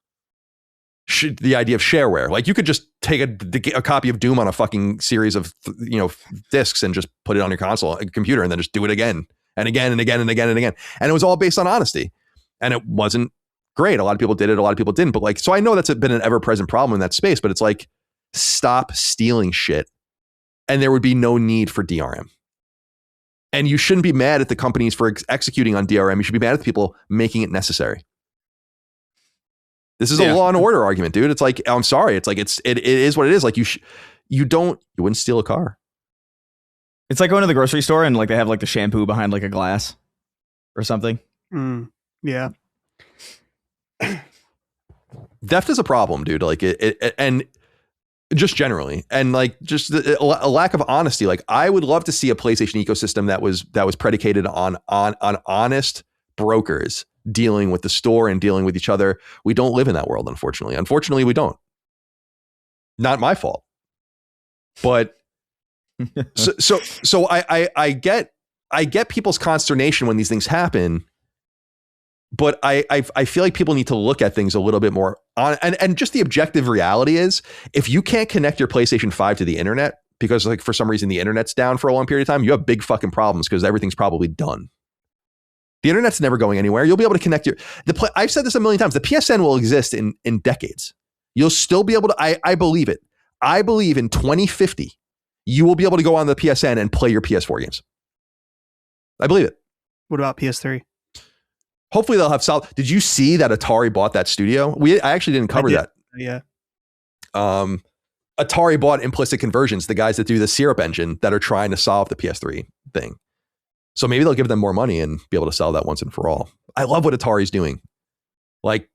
The idea of shareware. Like you could just take a copy of Doom on a fucking series of, discs and just put it on your console, computer, and then just do it again and again and again and again and again. And it was all based on honesty. And it wasn't great. A lot of people did it. A lot of people didn't. But like, so I know that's been an ever-present problem in that space, but it's like, stop stealing shit. And there would be no need for DRM. And you shouldn't be mad at the companies for executing on DRM. You should be mad at the people making it necessary. This is a law and order argument, dude. It's like, I'm sorry. It's like, it is what it is. Like you wouldn't steal a car. It's like going to the grocery store and like they have like the shampoo behind like a glass or something. Yeah. Theft is a problem, dude. Like it and just generally, and like just a lack of honesty. Like I would love to see a PlayStation ecosystem that was predicated on honest brokers dealing with the store and dealing with each other. We don't live in that world, unfortunately. Unfortunately, we don't. Not my fault. But so I get people's consternation when these things happen. But I feel like people need to look at things a little bit more on, and just the objective reality is if you can't connect your PlayStation 5 to the internet because like for some reason the internet's down for a long period of time, you have big fucking problems because everything's probably done. The internet's never going anywhere. You'll be able to connect I've said this a million times. The PSN will exist in decades. You'll still be able to, I believe it. I believe in 2050, you will be able to go on the PSN and play your PS4 games. I believe it. What about PS3? Hopefully they'll have solid. Did you see that Atari bought that studio? I actually didn't cover that. Yeah. Atari bought Implicit Conversions, the guys that do the Syrup engine that are trying to solve the PS3 thing. So maybe they'll give them more money and be able to sell that once and for all. I love what Atari's doing. Like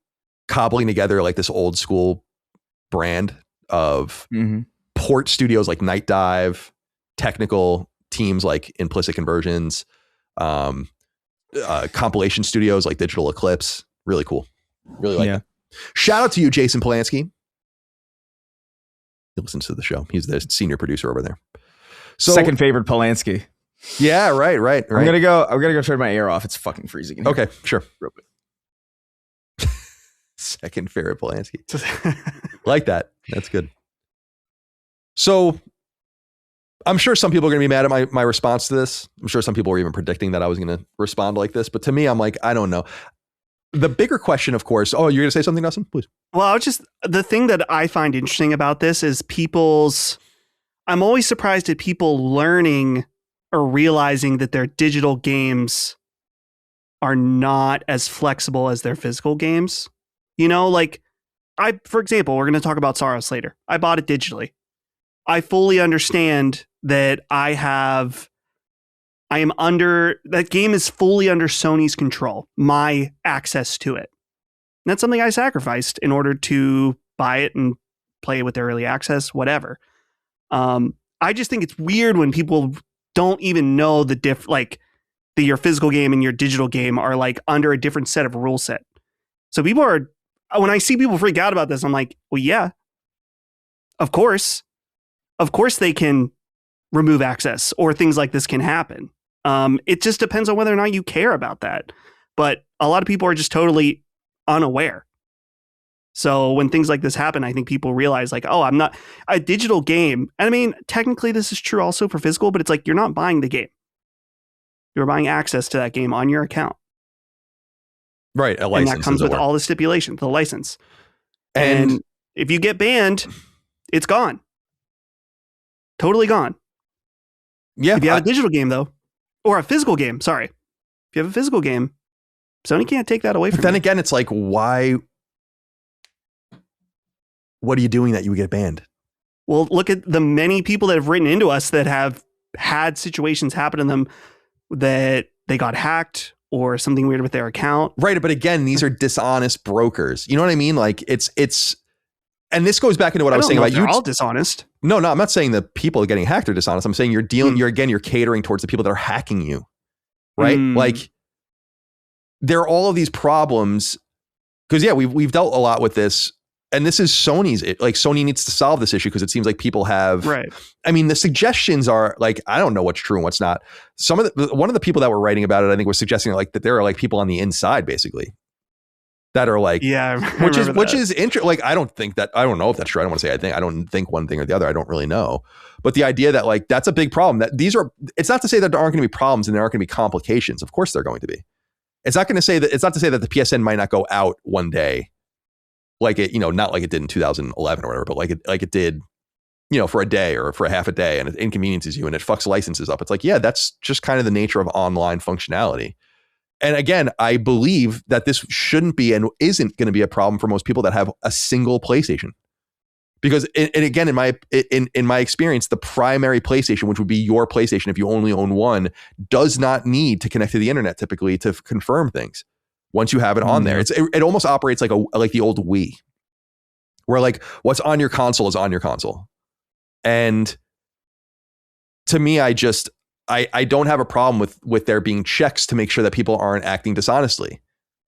cobbling together like this old school brand of port studios like Night Dive, technical teams like Implicit Conversions, compilation studios like Digital Eclipse. Really cool. Really like it. Shout out to you, Jason Polanski. He listens to the show. He's the senior producer over there. So, second favorite Polanski. Yeah, right. I'm gonna go turn my air off. It's fucking freezing in here. Okay, sure. Second favorite Polanski. Like that. That's good. So I'm sure some people are going to be mad at my response to this. I'm sure some people were even predicting that I was going to respond like this. But to me, I'm like, I don't know. The bigger question, of course. Oh, you're going to say something, Nelson? Please. Well, the thing that I find interesting about this is I'm always surprised at people learning or realizing that their digital games are not as flexible as their physical games. Like for example, we're going to talk about Soros later. I bought it digitally. I fully understand that that game is fully under Sony's control, my access to it. And that's something I sacrificed in order to buy it and play it with their early access, whatever. I just think it's weird when people don't even know that your physical game and your digital game are like under a different set of rule set. So when I see people freak out about this, I'm like, well, yeah, of course they can remove access or things like this can happen. It just depends on whether or not you care about that. But a lot of people are just totally unaware. So when things like this happen, I think people realize like, oh, I'm not a digital game. And I mean, technically this is true also for physical, but it's like, you're not buying the game. You're buying access to that game on your account. Right. A license. And that comes with all the stipulations, the license. And if you get banned, it's gone. Totally gone. Yeah. If you have a digital game though, or a physical game, sorry. If you have a physical game, Sony can't take that away from you. Then again, it's like, why what are you doing that you would get banned? Well, look at the many people that have written into us that have had situations happen to them that they got hacked or something weird with their account. Right. But again, these are dishonest brokers. You know what I mean? Like it's, and this goes back into what I was saying about you. They're all dishonest. No, I'm not saying the people getting hacked are dishonest. I'm saying you're catering towards the people that are hacking you. Right. Like there are all of these problems because we've dealt a lot with this. And this is Sony needs to solve this issue because it seems like people have, right. I mean, the suggestions are like, I don't know what's true and what's not. One of the people that were writing about it, I think was suggesting like that there are like people on the inside basically that are like, which is interesting. Like, I don't know if that's true. I don't want to say, I don't think one thing or the other. I don't really know. But the idea that like, that's a big problem that it's not to say that there aren't going to be problems and there aren't going to be complications. Of course they're going to be. It's not to say that the PSN might not go out one day. Like it, not like it did in 2011 or whatever, but like it did, for a day or for a half a day, and it inconveniences you and it fucks licenses up. It's like, yeah, that's just kind of the nature of online functionality. And again, I believe that this shouldn't be and isn't going to be a problem for most people that have a single PlayStation, because and again, in my experience, the primary PlayStation, which would be your PlayStation if you only own one, does not need to connect to the internet typically to confirm things. Once you have it on there, it almost operates like the old Wii, where like what's on your console is on your console. And to me, I don't have a problem with there being checks to make sure that people aren't acting dishonestly.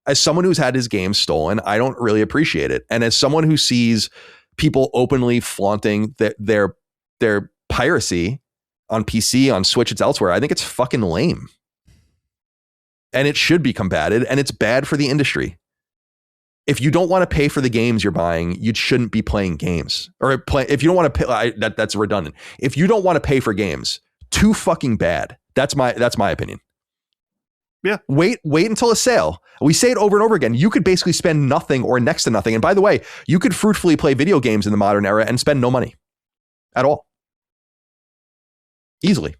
As someone who's had his games stolen, I don't really appreciate it. And as someone who sees people openly flaunting their piracy on PC, on Switch, it's elsewhere, I think it's fucking lame. And it should be combated, and it's bad for the industry. If you don't want to pay for the games you're buying, you shouldn't be playing games. If you don't want to pay, that's redundant. If you don't want to pay for games, too fucking bad. That's my opinion. Yeah. Wait until a sale. We say it over and over again. You could basically spend nothing or next to nothing. And by the way, you could fruitfully play video games in the modern era and spend no money at all. Easily.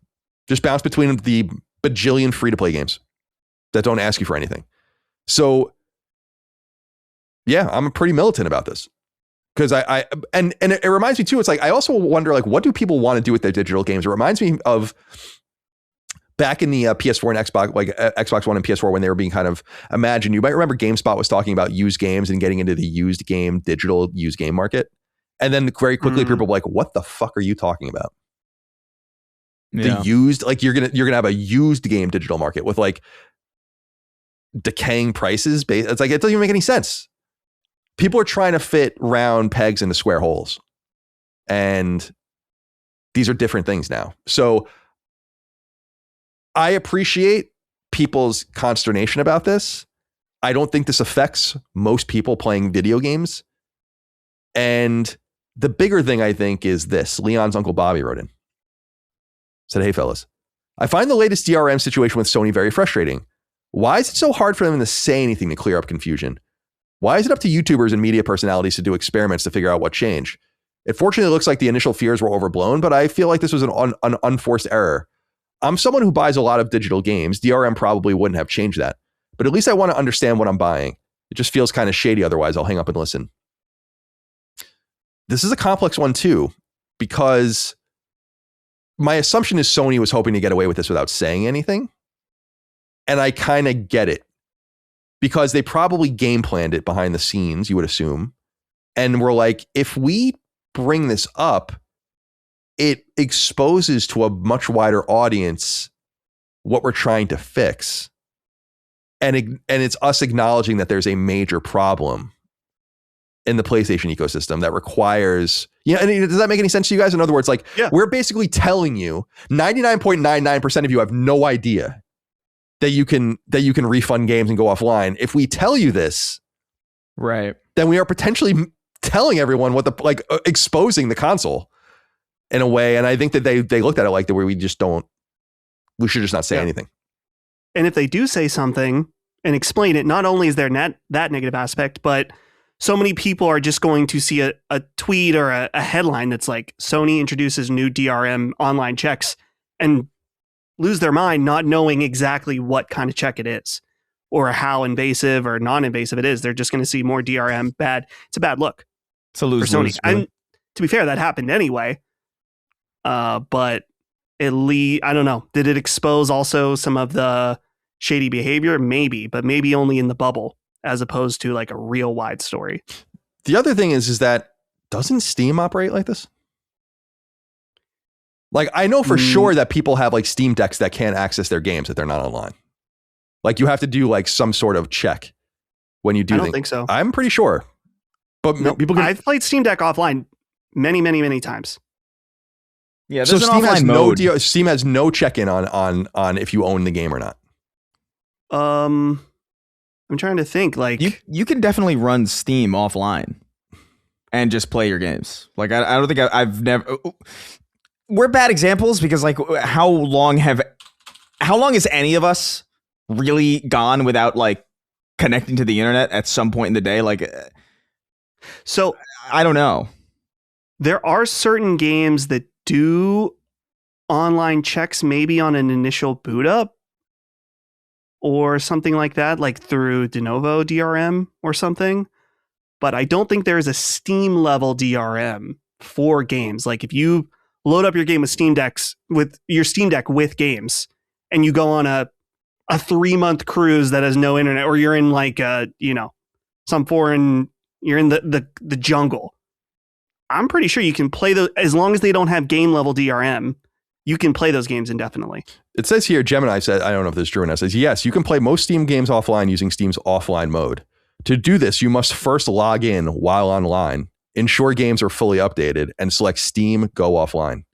Just bounce between the bajillion free-to-play games that don't ask you for anything. So yeah, I'm pretty militant about this because and it reminds me too. It's like, I also wonder, like, what do people want to do with their digital games? It reminds me of back in the PS4 and Xbox, like Xbox One and PS4, when they were being kind of imagined. You might remember GameSpot was talking about used games and getting into the digital used game market. And then very quickly people were like, what the fuck are you talking about? Yeah. The used, like you're going to have a used game digital market with like decaying prices. It's like, it doesn't even make any sense. People are trying to fit round pegs into square holes, and these are different things now. So I appreciate people's consternation about this. I don't think this affects most people playing video games. And the bigger thing, I think, is this. Leon's Uncle Bobby wrote in. Said, hey, fellas, I find the latest DRM situation with Sony very frustrating. Why is it so hard for them to say anything to clear up confusion? Why is it up to YouTubers and media personalities to do experiments to figure out what changed? It fortunately looks like the initial fears were overblown, but I feel like this was an unforced error. I'm someone who buys a lot of digital games. DRM probably wouldn't have changed that, but at least I want to understand what I'm buying. It just feels kind of shady. Otherwise, I'll hang up and listen. This is a complex one too, because my assumption is Sony was hoping to get away with this without saying anything. And I kind of get it, because they probably game planned it behind the scenes, you would assume. And we're like, if we bring this up, it exposes to a much wider audience what we're trying to fix. And it's us acknowledging that there's a major problem in the PlayStation ecosystem that requires, and does that make any sense to you guys? In other words, like, we're basically telling you 99.99% of you have no idea that you can refund games and go offline. If we tell you this, right, then we are potentially telling everyone exposing the console in a way. And I think that they looked at it like the way we should just not say anything. And if they do say something and explain it, not only is there that negative aspect, but so many people are just going to see a tweet or a headline that's like, Sony introduces new DRM online checks, and lose their mind not knowing exactly what kind of check it is or how invasive or non-invasive it is. They're just going to see more DRM. Bad. It's a bad look. to for Sony. lose. Really. And to be fair, that happened anyway. But at least, I don't know. Did it expose also some of the shady behavior? Maybe, but maybe only in the bubble as opposed to like a real wide story. The other thing is that doesn't Steam operate like this? Like, I know for sure that people have like Steam decks that can't access their games if they're not online. Like, you have to do like some sort of check when you do. I don't think so. I'm pretty sure. But nope. People can. I've played Steam Deck offline many times. Yeah, so Steam has mode. Steam has no check-in on if you own the game or not. I'm trying to think. Like, you can definitely run Steam offline and just play your games. Like, I don't think I've never. We're bad examples because like how long has any of us really gone without like connecting to the internet at some point in the day? Like, so I don't know. There are certain games that do online checks, maybe on an initial boot up or something like that, like through de novo DRM or something. But I don't think there's a Steam level DRM for games. Like if you load up your game with Steam Deck with games and you go on a 3-month cruise that has no internet, or you're in like some foreign, you're in the jungle. I'm pretty sure you can play those as long as they don't have game level DRM. You can play those games indefinitely. It says here, Gemini said, I don't know if this is true or not, says, yes, you can play most Steam games offline using Steam's offline mode. To do this, you must first log in while online, ensure games are fully updated, and select Steam Go Offline.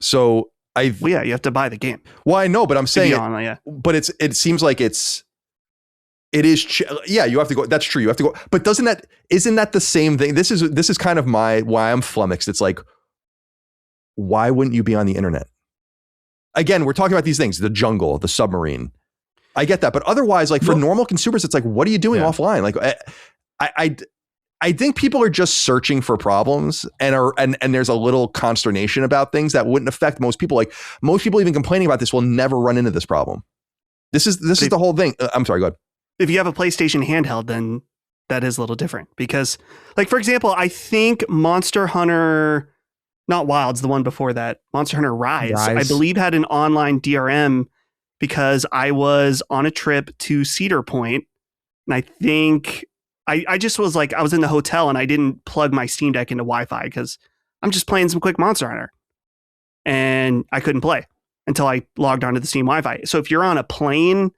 So you have to buy the game. Well, I know, but I'm saying, but it seems like you have to go. That's true. You have to go. But isn't that the same thing? This is kind of why I'm flummoxed. It's like, why wouldn't you be on the internet? Again, we're talking about these things, the jungle, the submarine. I get that. But otherwise, like for normal consumers, it's like, what are you doing offline? Like I think people are just searching for problems and there's a little consternation about things that wouldn't affect most people. Like most people even complaining about this will never run into this problem. This is the whole thing. I'm sorry, go ahead. If you have a PlayStation handheld, then that is a little different because, like, for example, I think Monster Hunter, not Wilds, the one before that, Monster Hunter Rise, I believe had an online DRM because I was on a trip to Cedar Point, and I think I just was like, I was in the hotel and I didn't plug my Steam Deck into Wi-Fi because I'm just playing some quick Monster Hunter, and I couldn't play until I logged onto the Steam Wi-Fi. So if you're on a plane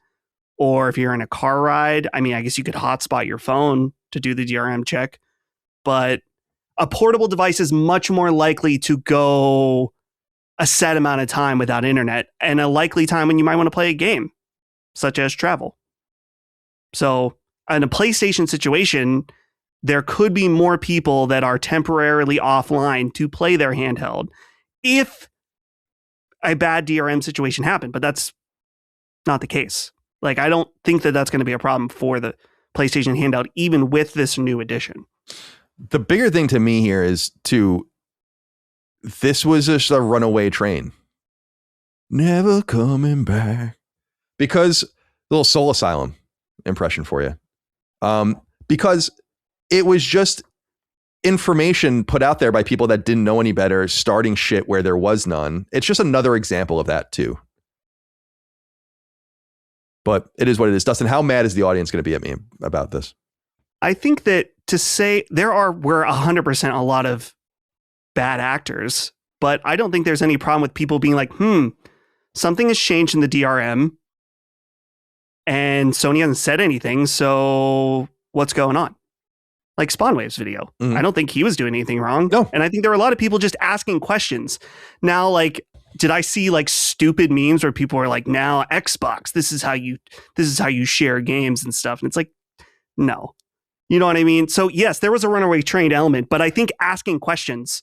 or if you're in a car ride, I mean, I guess you could hotspot your phone to do the DRM check, but a portable device is much more likely to go a set amount of time without internet and a likely time when you might want to play a game, such as travel. So in a PlayStation situation, there could be more people that are temporarily offline to play their handheld if a bad DRM situation happened, but that's not the case. Like, I don't think that that's going to be a problem for the PlayStation handheld, even with this new edition. The bigger thing to me here is this was just a runaway train. Never coming back. Because, little Soul Asylum impression for you. Because it was just information put out there by people that didn't know any better, starting shit where there was none. It's just another example of that too. But it is what it is. Dustin, how mad is the audience going to be at me about this? I think that to say we're 100% a lot of bad actors, but I don't think there's any problem with people being like, something has changed in the DRM and Sony hasn't said anything. So what's going on? Like Spawnwave's video. I don't think he was doing anything wrong. No. And I think there were a lot of people just asking questions. Now, like, did I see like stupid memes where people are like, now Xbox, this is how you share games and stuff. And it's like, no, you know what I mean? So yes, there was a runaway train element, but I think asking questions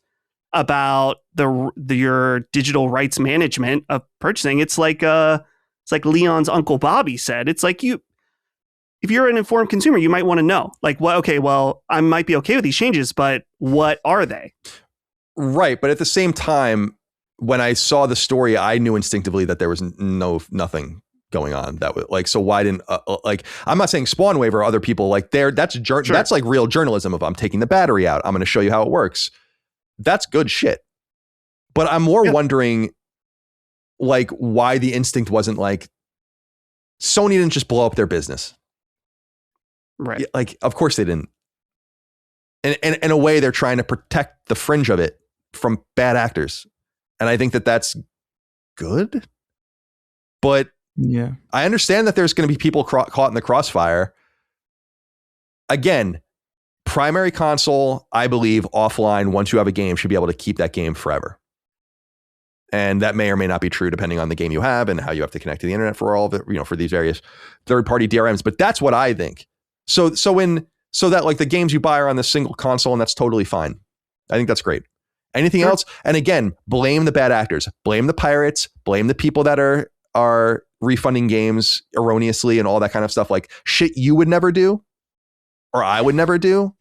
about your digital rights management of purchasing, it's like Leon's Uncle Bobby said, it's like if you're an informed consumer, you might want to know, like, I might be okay with these changes, but what are they? Right. But at the same time, when I saw the story, I knew instinctively that there was nothing going on that was like, so why didn't like, I'm not saying Spawn Waiver, other people like that's like real journalism of I'm taking the battery out, I'm going to show you how it works. That's good shit. But I'm more wondering like why the instinct wasn't like Sony didn't just blow up their business. Right. Like, of course they didn't. And in a way, they're trying to protect the fringe of it from bad actors. And I think that that's good. But yeah, I understand that there's going to be people caught in the crossfire. Again, primary console, I believe offline, once you have a game, should be able to keep that game forever. And that may or may not be true depending on the game you have and how you have to connect to the internet for all of it, you know, for these various third-party DRMs. But that's what I think. So that like the games you buy are on the single console, and that's totally fine. I think that's great. Anything else? And again, blame the bad actors, blame the pirates, blame the people that are refunding games erroneously and all that kind of stuff, like shit you would never do or I would never do.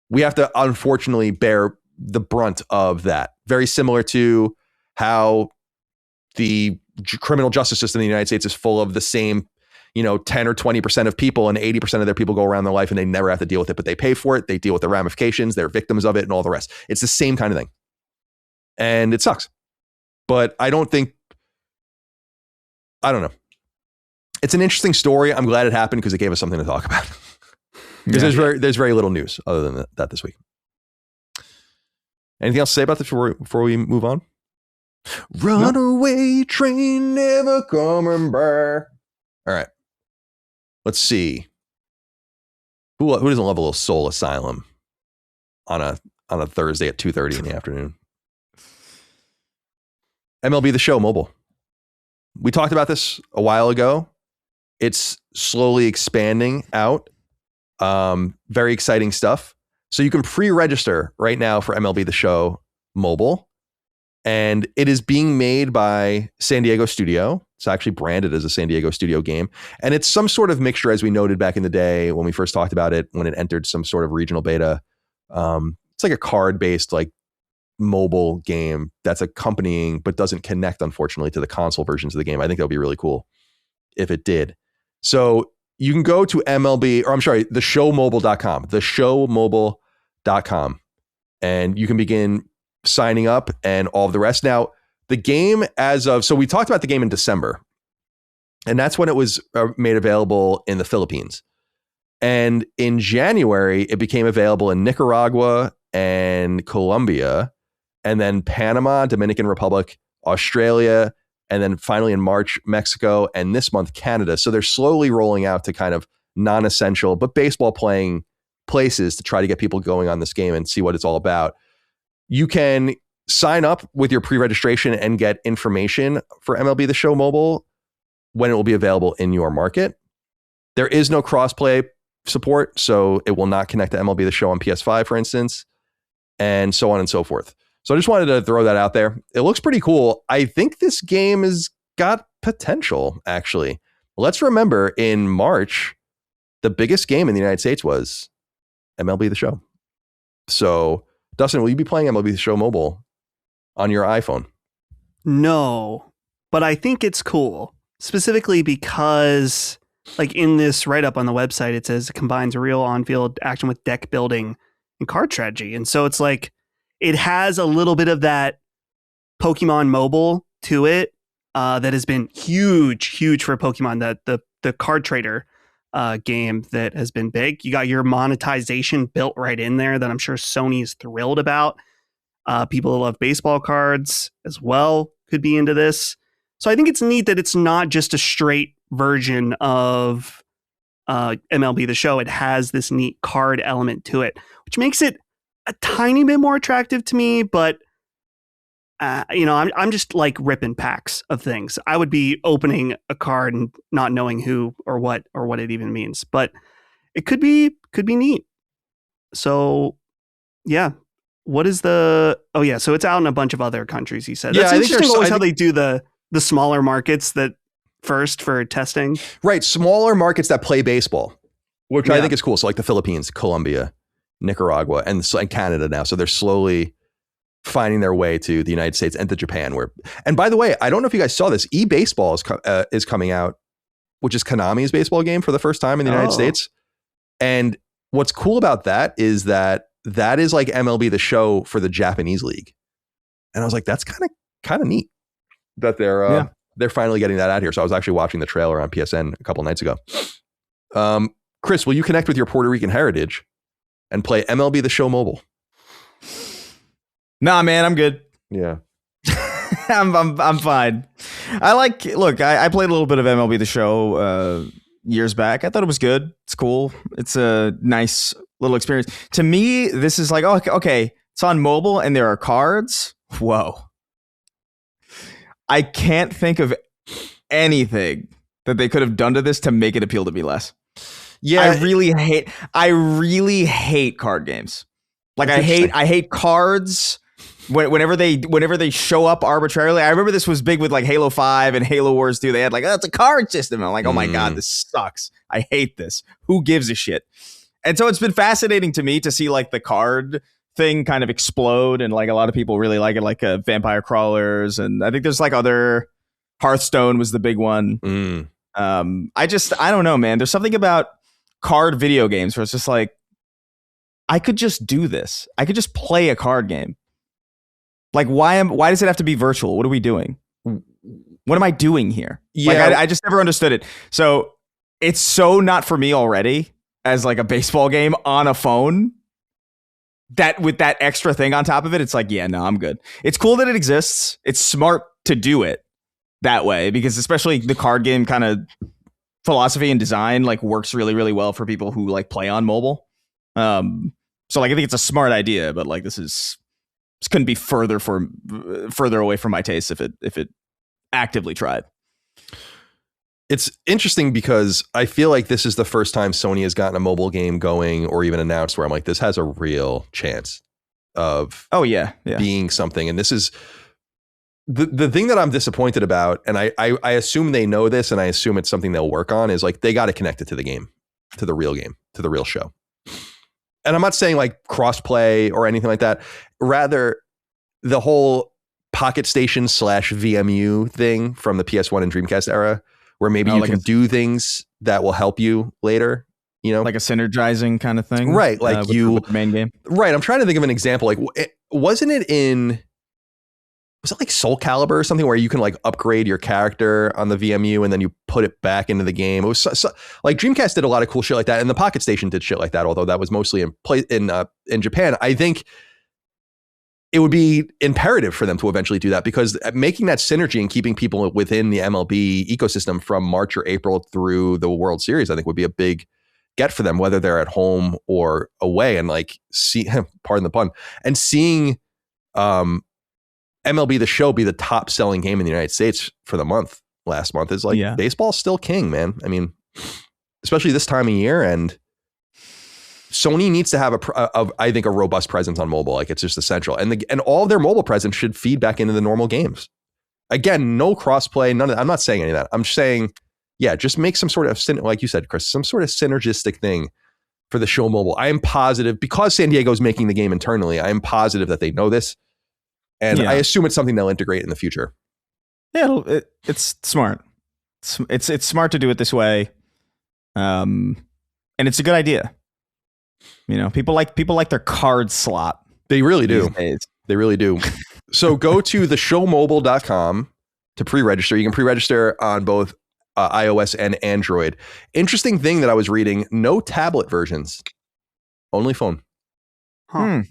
We have to unfortunately bear the brunt of that. Very similar to how the criminal justice system in the United States is full of the same, 10 or 20% of people, and 80% of their people go around their life and they never have to deal with it, but they pay for it. They deal with the ramifications. They're victims of it and all the rest. It's the same kind of thing. And it sucks. But I don't know. It's an interesting story. I'm glad it happened because it gave us something to talk about. Because there's very little news other than that this week. Anything else to say about this before we move on? Runaway train never coming back. All right. Let's see. Who doesn't love a little Soul Asylum on a Thursday at 2:30 in the afternoon? MLB The Show mobile. We talked about this a while ago. It's slowly expanding out. Very exciting stuff. So you can pre-register right now for MLB The Show mobile. And it is being made by San Diego Studio. It's actually branded as a San Diego Studio game. And it's some sort of mixture, as we noted back in the day when we first talked about it, when it entered some sort of regional beta. It's like a card-based like mobile game that's accompanying but doesn't connect, unfortunately, to the console versions of the game. I think that would be really cool if it did. So you can go to theshowmobile.com, theshowmobile.com, and you can begin signing up and all of the rest. Now, the game so we talked about the game in December, and that's when it was made available in the Philippines. And in January, it became available in Nicaragua and Colombia, and then Panama, Dominican Republic, Australia, and then finally in March, Mexico, and this month, Canada. So they're slowly rolling out to kind of non-essential, but baseball playing places to try to get people going on this game and see what it's all about. You can sign up with your pre-registration and get information for MLB The Show mobile when it will be available in your market. There is no cross-play support, so it will not connect to MLB The Show on PS5, for instance, and so on and so forth. So I just wanted to throw that out there. It looks pretty cool. I think this game has got potential, actually. Let's remember, in March, the biggest game in the United States was MLB The Show. So, Dustin, will you be playing MLB The Show mobile on your iPhone? No, but I think it's cool, specifically because, like, in this write-up on the website, it says it combines real on-field action with deck building and card strategy. And so it's like, it has a little bit of that Pokemon mobile to it that has been huge for Pokemon, that the card trader game that has been big. You got your monetization built right in there that I'm sure Sony is thrilled about. People who love baseball cards as well could be into this. So I think it's neat that it's not just a straight version of MLB The Show. It has this neat card element to it, which makes it a tiny bit more attractive to me. But I'm just like ripping packs of things. I would be opening a card and not knowing who or what it even means. But it could be neat. So yeah. What is so it's out in a bunch of other countries, he said. That's interesting always how they do the smaller markets that first for testing. Right. Smaller markets that play baseball, which I think is cool. So like the Philippines, Colombia, Nicaragua, and Canada now. So they're slowly finding their way to the United States and to Japan. And by the way, I don't know if you guys saw this, eBaseball is coming out which is Konami's baseball game for the first time in the United States. And what's cool about that is that is like MLB The Show for the Japanese league. And I was like, that's kind of neat that they're finally getting that out here. So I was actually watching the trailer on PSN a couple nights ago. Chris, will you connect with your Puerto Rican heritage and play MLB The Show mobile? Nah, man, I'm good. Yeah. I'm fine. I played a little bit of MLB The Show years back. I thought it was good. It's cool. It's a nice little experience. To me, this is like, oh, okay, it's on mobile and there are cards. Whoa. I can't think of anything that they could have done to this to make it appeal to me less. Yeah. I really hate card games. Like I hate cards. Whenever they show up arbitrarily. I remember this was big with like Halo 5 and Halo Wars 2. They had like, oh, it's a card system. I'm like, oh my God, this sucks. I hate this. Who gives a shit? And so it's been fascinating to me to see like the card thing kind of explode, and like a lot of people really like it, like Vampire Crawlers, and I think there's like other, Hearthstone was the big one. I don't know, man. There's something about card video games where it's just like, I could just do this. I could just play a card game. Like, why does it have to be virtual? What are we doing? What am I doing here? Yeah. Like, I just never understood it. So it's so not for me already as like a baseball game on a phone. That with that extra thing on top of it, it's like, yeah, no, I'm good. It's cool that it exists. It's smart to do it that way, because especially the card game kind of philosophy and design like works really, really well for people who like play on mobile. So like I think it's a smart idea, but like this couldn't be further away from my taste if it actively tried. It's interesting because I feel like this is the first time Sony has gotten a mobile game going or even announced where I'm like, this has a real chance of being something. And this is the thing that I'm disappointed about. And I assume they know this, and I assume it's something they'll work on, is like, they got to connect it to the game, to the real show. And I'm not saying like crossplay or anything like that. Rather, the whole Pocket Station / VMU thing from the PS1 and Dreamcast era, where maybe you can do things that will help you later, you know, like a synergizing kind of thing, right? Like with the main game, right? I'm trying to think of an example. Like, was it like Soul Calibur or something where you can like upgrade your character on the VMU and then you put it back into the game? It was like Dreamcast did a lot of cool shit like that, and the Pocket Station did shit like that. Although that was mostly in Japan. I think it would be imperative for them to eventually do that, because making that synergy and keeping people within the MLB ecosystem from March or April through the World Series, I think would be a big get for them, whether they're at home or away. And like, pardon the pun, and seeing MLB The Show be the top selling game in the United States for the last month is like, baseball's still king, man. I mean, especially this time of year, and Sony needs to have I think a robust presence on mobile. Like, it's just essential. And all of their mobile presence should feed back into the normal games. Again, no crossplay, none of that. I'm not saying any of that. I'm just saying, yeah, just make some sort of, like you said, Chris, some sort of synergistic thing for the show mobile. I am positive, because San Diego's making the game internally, I am positive that they know this. And I assume it's something they'll integrate in the future. Yeah, it's smart. It's smart to do it this way. And it's a good idea. You know, people like their card slot. They really do. They really do. So go to theshowmobile.com to pre-register. You can pre-register on both iOS and Android. Interesting thing that I was reading, no tablet versions, only phone. Huh.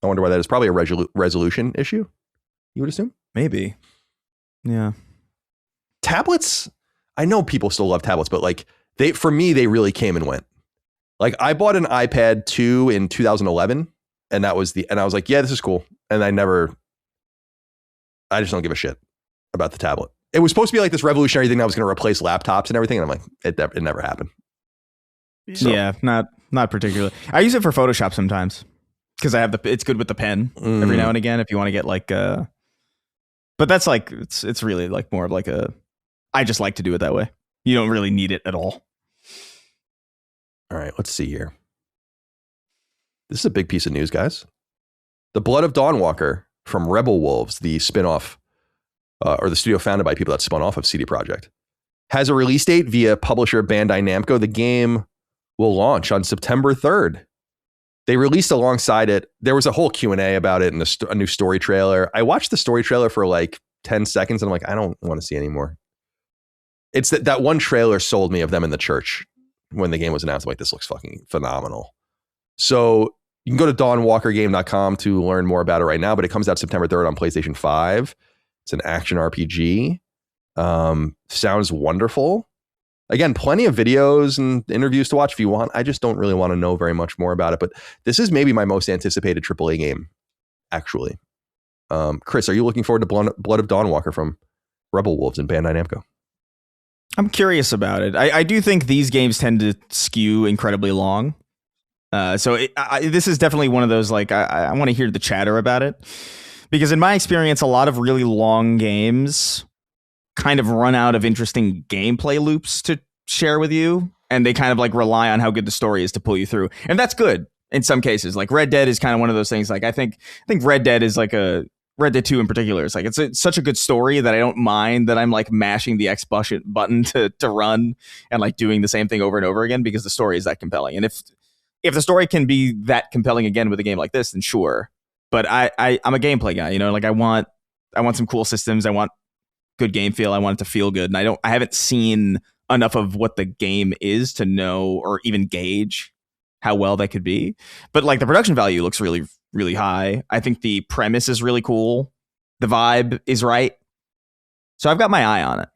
I wonder why that is. Probably a resolution issue, you would assume? Maybe. Yeah. Tablets, I know people still love tablets, but like for me, they really came and went. Like, I bought an iPad 2 in 2011, and I was like, yeah, this is cool. And I just don't give a shit about the tablet. It was supposed to be like this revolutionary thing that was going to replace laptops and everything. And I'm like, it never happened. So, yeah, not particularly. I use it for Photoshop sometimes, because it's good with the pen every now and again if you want to get like but that's like, it's really like more of like I just like to do it that way. You don't really need it at all. All right, let's see here. This is a big piece of news, guys. The Blood of Dawnwalker from Rebel Wolves, the spinoff, or the studio founded by people that spun off of CD Projekt, has a release date via publisher Bandai Namco. The game will launch on September 3rd. They released alongside it. There was a whole Q&A about it and a new story trailer. I watched the story trailer for like 10 seconds and I'm like, I don't want to see anymore. It's that one trailer sold me of them in the church when the game was announced. I'm like, this looks fucking phenomenal. So you can go to dawnwalkergame.com to learn more about it right now, but it comes out September 3rd on PlayStation 5. It's an action RPG. Sounds wonderful. Again, plenty of videos and interviews to watch if you want. I just don't really want to know very much more about it, but this is maybe my most anticipated AAA game, actually. Chris, are you looking forward to Blood of Dawnwalker from Rebel Wolves and Bandai Namco? I'm curious about it. I do think these games tend to skew incredibly long. This is definitely one of those, like, I want to hear the chatter about it. Because in my experience, a lot of really long games kind of run out of interesting gameplay loops to share with you, and they kind of like rely on how good the story is to pull you through, and that's good in some cases. Like Red Dead is kind of one of those things. Like I think Red Dead is like Red Dead 2 in particular. It's like it's such a good story that I don't mind that I'm like mashing the X button to run and like doing the same thing over and over again, because the story is that compelling. And if the story can be that compelling again with a game like this, then sure. But I'm a gameplay guy, you know, like I want some cool systems. I want good game feel. I want it to feel good. And I haven't seen enough of what the game is to know or even gauge how well that could be. But like the production value looks really, really high. I think the premise is really cool. The vibe is right. So I've got my eye on it.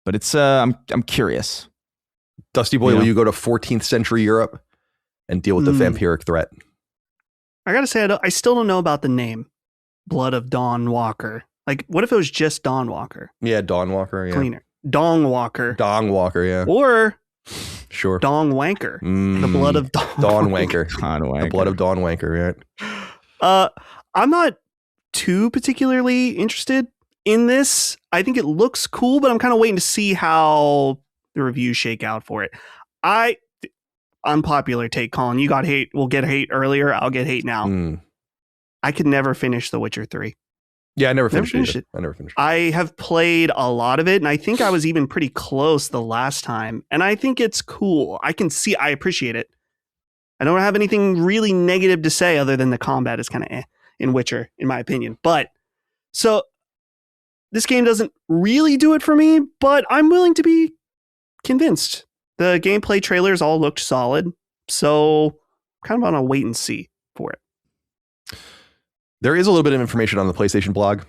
But it's I'm curious. Dusty Boy, will you go to 14th century Europe and deal with the vampiric threat? I gotta say, I still don't know about the name. Blood of Dawnwalker. Like, what if it was just Dawnwalker? Yeah, Dawnwalker, yeah. Cleaner. Dawnwalker. Dawnwalker, yeah. Or sure. Dawnwanker. The Blood of Dawnwanker. Dawnwanker. The Blood of Dawnwanker, right? I'm not too particularly interested in this. I think it looks cool, but I'm kind of waiting to see how the reviews shake out for it. Unpopular take, Colin. You got hate. We'll get hate earlier. I'll get hate now. I could never finish The Witcher 3. Yeah, I never finished it. I never finished it. I have played a lot of it, and I think I was even pretty close the last time. And I think it's cool. I appreciate it. I don't have anything really negative to say other than the combat is kind of in Witcher, in my opinion. But so this game doesn't really do it for me, but I'm willing to be convinced. The gameplay trailers all looked solid, so kind of on a wait and see for it. There is a little bit of information on the PlayStation blog.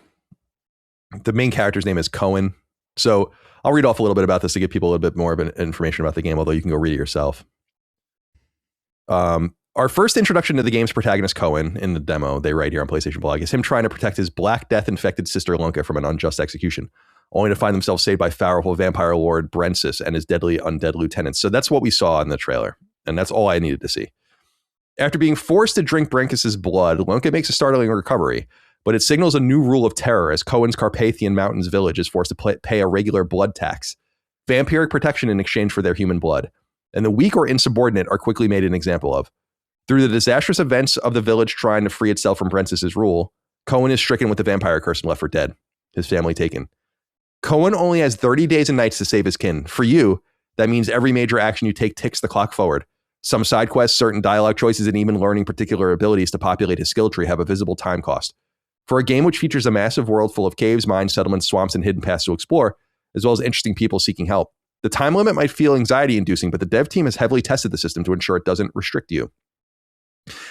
The main character's name is Colin. So I'll read off a little bit about this to give people a little bit more of information about the game, although you can go read it yourself. Our first introduction to the game's protagonist, Colin, in the demo they write here on PlayStation blog, is him trying to protect his Black Death-infected sister Lunka from an unjust execution, only to find themselves saved by powerful vampire lord Brensis and his deadly undead lieutenants. So that's what we saw in the trailer, and that's all I needed to see. After being forced to drink Brenkis' blood, Lunka makes a startling recovery, but it signals a new rule of terror as Cohen's Carpathian Mountains village is forced to pay a regular blood tax, vampiric protection in exchange for their human blood, and the weak or insubordinate are quickly made an example of. Through the disastrous events of the village trying to free itself from Brensis' rule, Cohen is stricken with the vampire curse and left for dead, his family taken. Cohen only has 30 days and nights to save his kin. For you, that means every major action you take ticks the clock forward. Some side quests, certain dialogue choices, and even learning particular abilities to populate his skill tree have a visible time cost. For a game which features a massive world full of caves, mines, settlements, swamps, and hidden paths to explore, as well as interesting people seeking help, the time limit might feel anxiety-inducing, but the dev team has heavily tested the system to ensure it doesn't restrict you.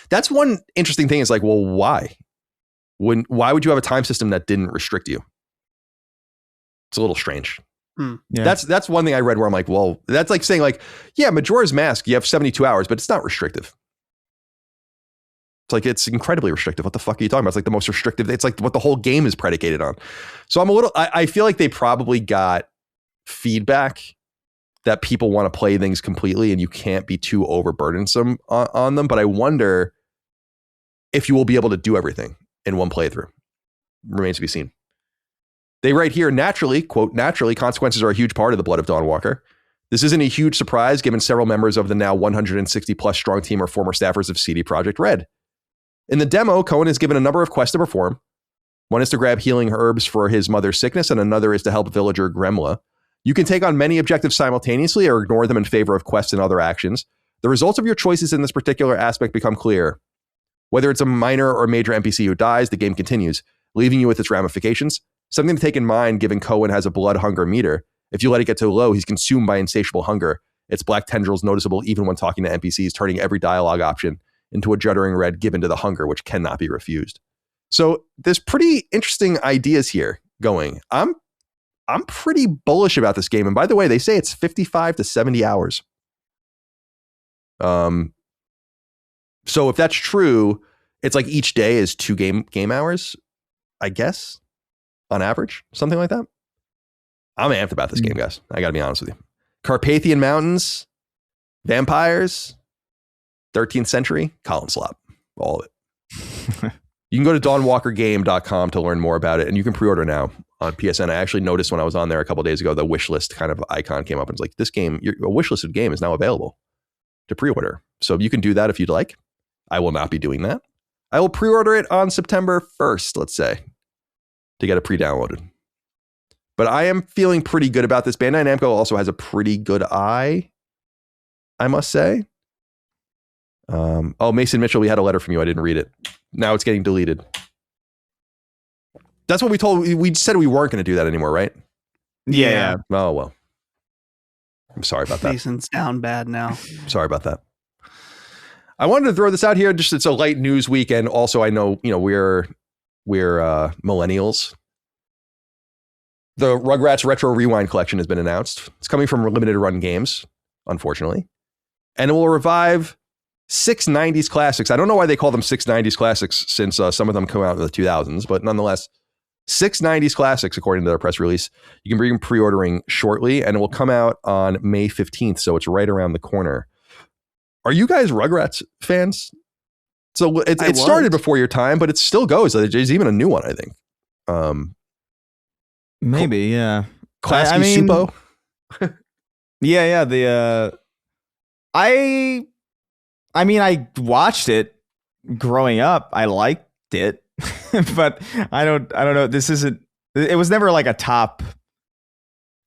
That's one interesting thing is like, well, why? Why would you have a time system that didn't restrict you? It's a little strange. Yeah. That's one thing I read where I'm like, well, that's like saying like, yeah, Majora's Mask, you have 72 hours, but it's not restrictive. It's like, it's incredibly restrictive. What the fuck are you talking about? It's like the most restrictive. It's like what the whole game is predicated on. So I feel like they probably got feedback that people want to play things completely and you can't be too overburdensome on them. But I wonder if you will be able to do everything in one playthrough. Remains to be seen. They write here, naturally, quote, naturally, consequences are a huge part of the Blood of Dawnwalker. This isn't a huge surprise given several members of the now 160 plus strong team are former staffers of CD Projekt Red. In the demo, Cohen is given a number of quests to perform. One is to grab healing herbs for his mother's sickness, and another is to help villager Gremla You can take on many objectives simultaneously or ignore them in favor of quests and other actions. The results of your choices in this particular aspect become clear. Whether it's a minor or major NPC who dies, the game continues, leaving you with its ramifications. Something to take in mind, given Colin has a blood hunger meter. If you let it get too low, he's consumed by insatiable hunger. Its black tendrils noticeable even when talking to NPCs, turning every dialogue option into a juddering red given to the hunger, which cannot be refused. So there's pretty interesting ideas here going. I'm pretty bullish about this game. And by the way, they say it's 55 to 70 hours. So if that's true, it's like each day is 2 game hours, I guess, on average, something like that. I'm amped about this game, guys. I got to be honest with you. Carpathian Mountains, vampires, 13th century, Colin slop, all of it. You can go to dawnwalkergame.com to learn more about it, and you can pre-order now on PSN. I actually noticed when I was on there a couple of days ago, the wish list kind of icon came up and it's like, this game, a wish listed game is now available to pre-order. So you can do that if you'd like. I will not be doing that. I will pre-order it on September 1st, let's say, to get it pre-downloaded. But I am feeling pretty good about this. Bandai Namco also has a pretty good eye, I must say. Mason Mitchell, we had a letter from you. I didn't read it. Now it's getting deleted. That's what we said we weren't going to do that anymore, right? Yeah. Oh, well. I'm sorry about that. Mason's down bad now. Sorry about that. I wanted to throw this out here. Just it's a light news weekend. Also, I know, we're millennials. The Rugrats Retro Rewind Collection has been announced. It's coming from Limited Run Games, unfortunately. And it will revive 6 90s classics. I don't know why they call them 6 90s classics since some of them come out in the 2000s, but nonetheless, 6 90s classics, according to their press release. You can begin pre-ordering shortly, and it will come out on May 15th, so it's right around the corner. Are you guys Rugrats fans? So it started before your time, but it still goes. There's even a new one, I think. Maybe, yeah. Klasky Supo? Yeah. I watched it growing up. I liked it, but I don't know. It was never like a top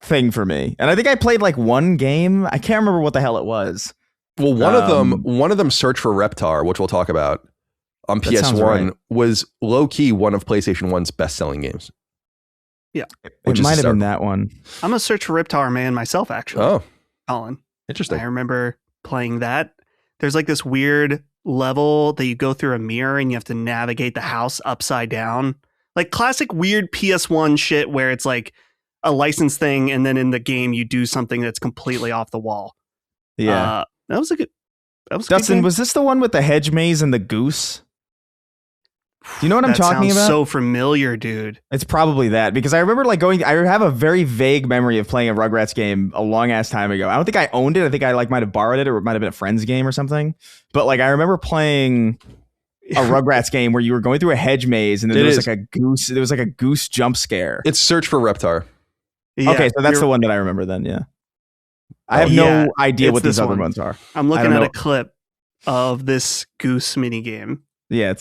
thing for me. And I think I played like one game. I can't remember what the hell it was. Well, one of them, Search for Reptar, which we'll talk about on PS1, was low key one of PlayStation 1's best selling games. Yeah. It might have been that one. I'm a Search for Reptar man myself, actually. Oh, Colin. Interesting. I remember playing that. There's like this weird level that you go through a mirror and you have to navigate the house upside down. Like classic weird PS1 shit where it's like a licensed thing and then in the game you do something that's completely off the wall. Yeah. That was a good Dustin, was this the one with the hedge maze and the goose? Do you know what I'm talking about? So familiar, dude. It's probably that, because I remember I have a very vague memory of playing a Rugrats game a long ass time ago. I don't think I owned it. I think I might have borrowed it, or it might have been a friend's game or something. But I remember playing a Rugrats game where you were going through a hedge maze and then there was like a goose jump scare. It's Search for Reptar. Yeah, okay, so that's the one that I remember then, yeah. I have no idea what these other ones are. I'm looking at a clip of this goose mini game. Yeah,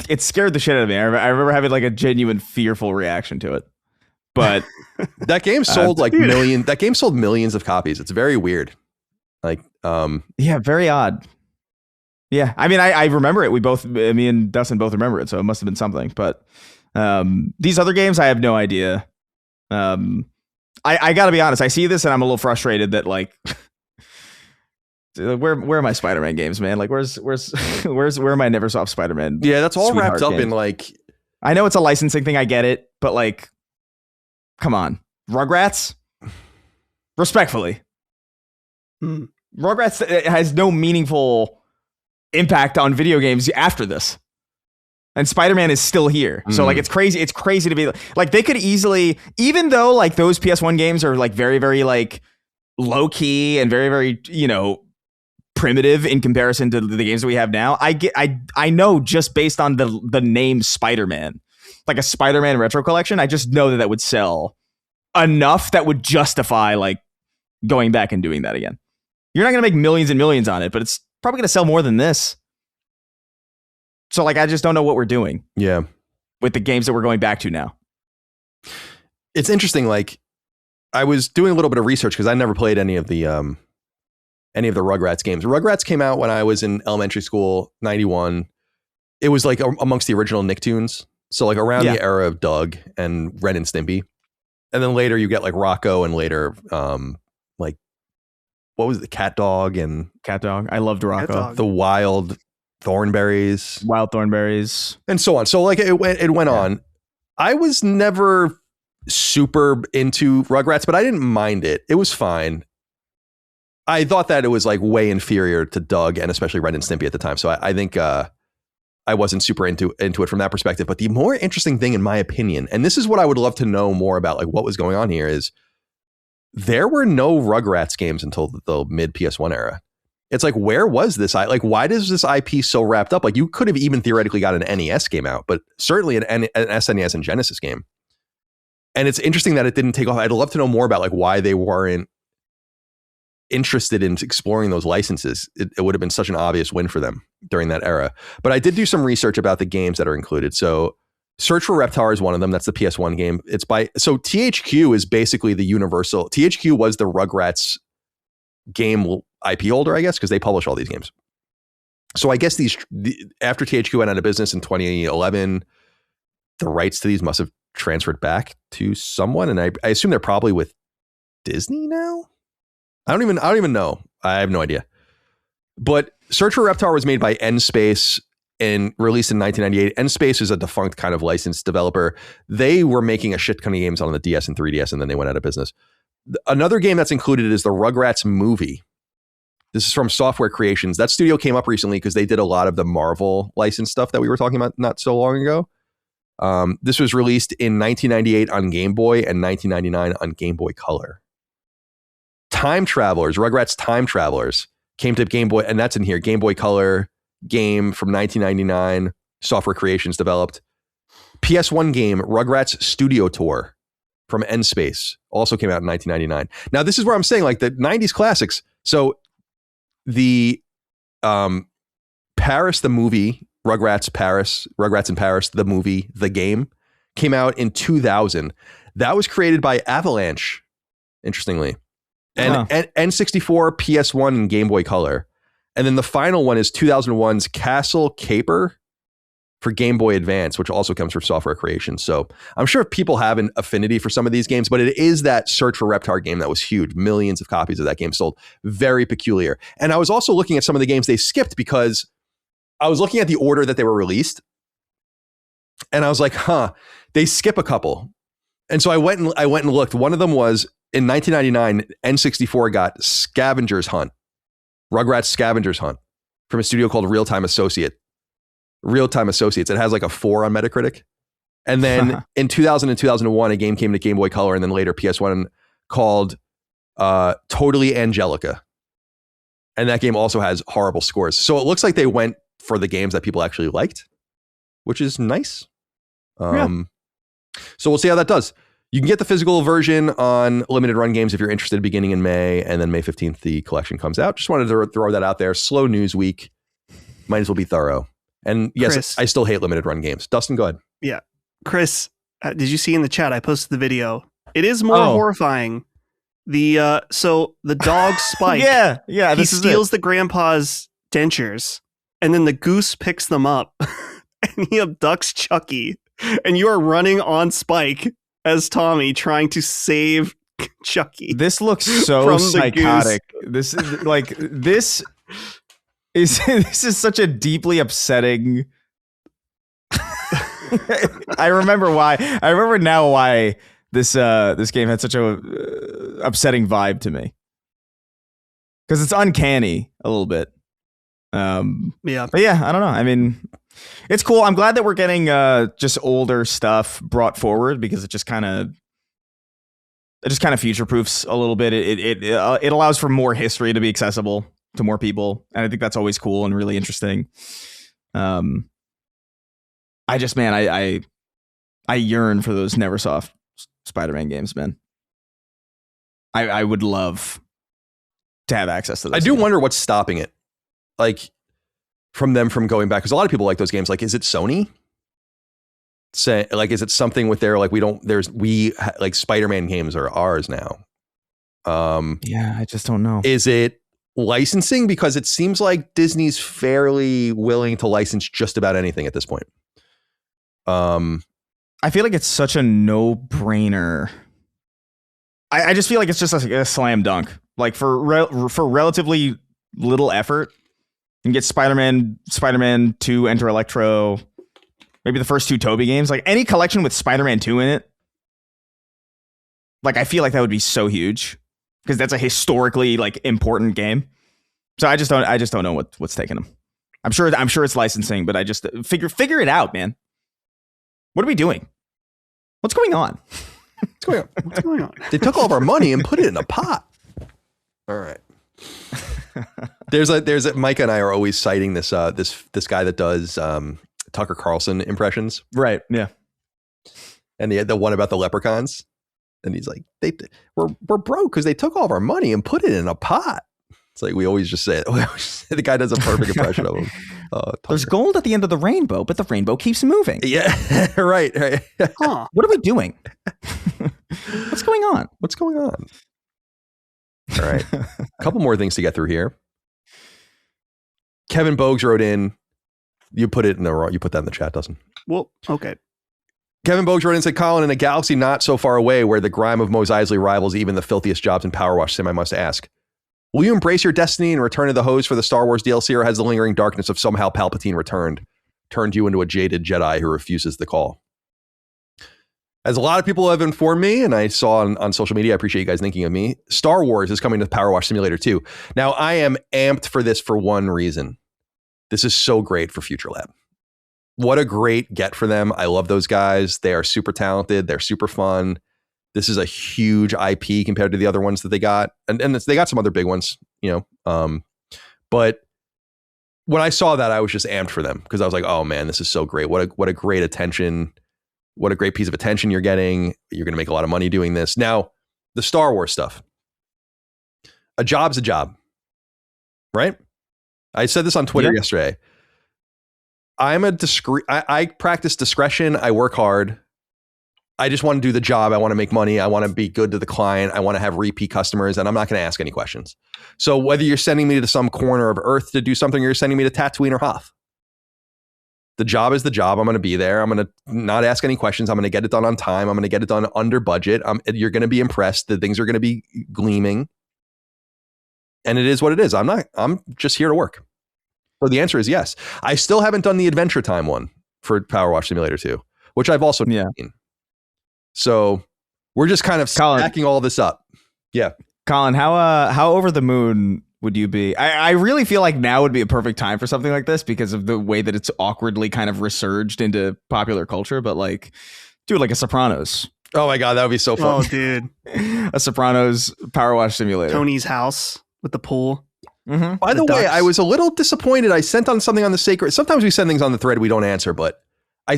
it scared the shit out of me. I remember having like a genuine fearful reaction to it. But that game sold That game sold millions of copies. It's very weird. Yeah, very odd. Yeah, I mean, I remember it. Me and Dustin both remember it, so it must have been something. But these other games, I have no idea. I got to be honest. I see this and I'm a little frustrated that where are my Spider-Man games, man? Where are my Neversoft Spider-Man? Yeah, that's all wrapped up in I know it's a licensing thing. I get it, but come on, Rugrats. Respectfully, Rugrats has no meaningful impact on video games after this. And Spider-Man is still here. So it's crazy. It's crazy to be they could easily, even though those PS1 games are very, very low key and very, very, primitive in comparison to the games that we have now. I know just based on the name Spider-Man, a Spider-Man retro collection, I just know that would sell enough that would justify going back and doing that again. You're not going to make millions and millions on it, but it's probably going to sell more than this. So I just don't know what we're doing. Yeah. With the games that we're going back to now. It's interesting. I was doing a little bit of research because I never played any of the Rugrats games. Rugrats came out when I was in elementary school, 91. It was like amongst the original Nicktoons. So like around the era of Doug and Ren and Stimpy. And then later you get like Rocco and later like what was it? Cat Dog and Cat Dog. I loved Rocco. The Wild Thornberries. And so on. So like it went on. I was never super into Rugrats, but I didn't mind it. It was fine. I thought that it was like way inferior to Doug and especially Ren and Stimpy at the time. So I think I wasn't super into it from that perspective. But the more interesting thing, in my opinion, and this is what I would love to know more about, like what was going on here, is there were no Rugrats games until the mid PS1 era. It's like, where was this? Why does this IP so wrapped up? Like you could have even theoretically got an NES game out, but certainly an SNES and Genesis game. And it's interesting that it didn't take off. I'd love to know more about like why they weren't interested in exploring those licenses. It would have been such an obvious win for them during that era. But I did do some research about the games that are included. So Search for Reptar is one of them. That's the PS1 game. So THQ is basically the universal. THQ was the Rugrats game IP holder, I guess, because they publish all these games. So I guess after THQ went out of business in 2011, the rights to these must have transferred back to someone. And I assume they're probably with Disney now. I don't even know. I have no idea. But Search for Reptar was made by N-Space and released in 1998. N-Space is a defunct kind of licensed developer. They were making a shit ton of games on the DS and 3DS, and then they went out of business. Another game that's included is the Rugrats movie. This is from Software Creations. That studio came up recently because they did a lot of the Marvel licensed stuff that we were talking about not so long ago. This was released in 1998 on Game Boy and 1999 on Game Boy Color. Time Travelers, Rugrats Time Travelers came to Game Boy, and that's in here. Game Boy Color game from 1999. Software Creations developed. PS1 game, Rugrats Studio Tour from N-Space, also came out in 1999. Now, this is where I'm saying like the 90s classics. So the Paris, the movie, Rugrats in Paris, the movie, the game, came out in 2000. That was created by Avalanche, interestingly. And N64, PS1, and Game Boy Color. And then the final one is 2001's Castle Caper for Game Boy Advance, which also comes from Software Creation. So I'm sure people have an affinity for some of these games, but it is that Search for Reptar game that was huge. Millions of copies of that game sold. Very peculiar. And I was also looking at some of the games they skipped because I was looking at the order that they were released. And I was like, they skip a couple. And so I went and looked. One of them was in 1999, N64 got Scavenger's Hunt, Rugrats Scavenger's Hunt from a studio called Real Time Associates. It has like a 4 on Metacritic. And then in 2000 and 2001, a game came to Game Boy Color and then later PS1 called Totally Angelica. And that game also has horrible scores. So it looks like they went for the games that people actually liked, which is nice. So we'll see how that does. You can get the physical version on limited run games if you're interested beginning in May, and then May 15th, the collection comes out. Just wanted to throw that out there. Slow news week. Might as well be thorough. And yes, Chris, I still hate limited run games. Dustin, go ahead. Yeah. Chris, did you see in the chat? I posted the video. It is more horrifying. So the dog Spike. yeah. He steals the grandpa's dentures, and then the goose picks them up, and he abducts Chucky, and you are running on Spike as Tommy trying to save Chucky. This looks so psychotic. This is such a deeply upsetting. I remember now why this game had such a upsetting vibe to me, because it's uncanny a little bit. But yeah, I don't know. I mean, it's cool. I'm glad that we're getting just older stuff brought forward, because it just kind of future proofs a little bit. It allows for more history to be accessible to more people, and I think that's always cool and really interesting. I yearn for those Neversoft Spider-Man games, man. I would love to have access to those. I do wonder what's stopping it, like from them from going back, because a lot of people like those games. Like, is it Sony? say, like, is it something with their, like, like Spider-Man games are ours now? Yeah, I just don't know. Is it licensing? Because it seems like Disney's fairly willing to license just about anything at this point. I feel like it's such a no-brainer. I just feel like it's just a slam dunk. Like for relatively little effort, you can get Spider-Man 2, Enter Electro, maybe the first 2 Tobey games. Like any collection with Spider-Man 2 in it. Like I feel like that would be so huge because that's a historically like important game. So I just don't know what's taking them. I'm sure it's licensing, but I just figure it out, man. What are we doing? What's going on? What's going on? They took all of our money and put it in a pot. All right. There's a Micah and I are always citing this guy that does Tucker Carlson impressions. Right. Yeah. And the one about the leprechauns. And he's like, we're broke because they took all of our money and put it in a pot. It's like we always just say it. The guy does a perfect impression of him. There's gold at the end of the rainbow, but the rainbow keeps moving. Yeah, right. Huh. What are we doing? What's going on? All right. A couple more things to get through here. Kevin Bogues wrote in. You put that in the chat, Dustin. Well, okay. Kevin Bogues wrote in and said, Colin, in a galaxy not so far away where the grime of Mos Eisley rivals even the filthiest jobs in Power Wash Sim, I must ask, will you embrace your destiny and return to the hose for the Star Wars DLC, or has the lingering darkness of somehow Palpatine turned you into a jaded Jedi who refuses the call? As a lot of people have informed me, and I saw on social media, I appreciate you guys thinking of me, Star Wars is coming to Power Wash Simulator 2. Now, I am amped for this for one reason. This is so great for Future Lab. What a great get for them. I love those guys. They are super talented. They're super fun. This is a huge IP compared to the other ones that they got. And they got some other big ones, but when I saw that, I was just amped for them because I was like, oh man, this is so great. What a great attention. What a great piece of attention you're getting. You're going to make a lot of money doing this. Now, the Star Wars stuff. A job's a job, right? I said this on Twitter yesterday. I practice discretion. I work hard. I just want to do the job. I want to make money. I want to be good to the client. I want to have repeat customers, and I'm not going to ask any questions. So whether you're sending me to some corner of Earth to do something, or you're sending me to Tatooine or Hoth, the job is the job. I'm going to be there. I'm going to not ask any questions. I'm going to get it done on time. I'm going to get it done under budget. You're going to be impressed. The things are going to be gleaming, and it is what it is. I'm just here to work. So the answer is yes. I still haven't done the Adventure Time one for Power Wash Simulator 2, which I've also seen. So we're just kind of stacking all this up. Yeah. Colin, how over the moon would you be? I really feel like now would be a perfect time for something like this because of the way that it's awkwardly kind of resurged into popular culture. But like, dude, like a Sopranos. Oh my God, that would be so fun. Oh, dude. A Sopranos Power Wash Simulator. Tony's house with the pool. Mm-hmm. By the way, I was a little disappointed. I sent on something on the Sacred. Sometimes we send things on the thread we don't answer, but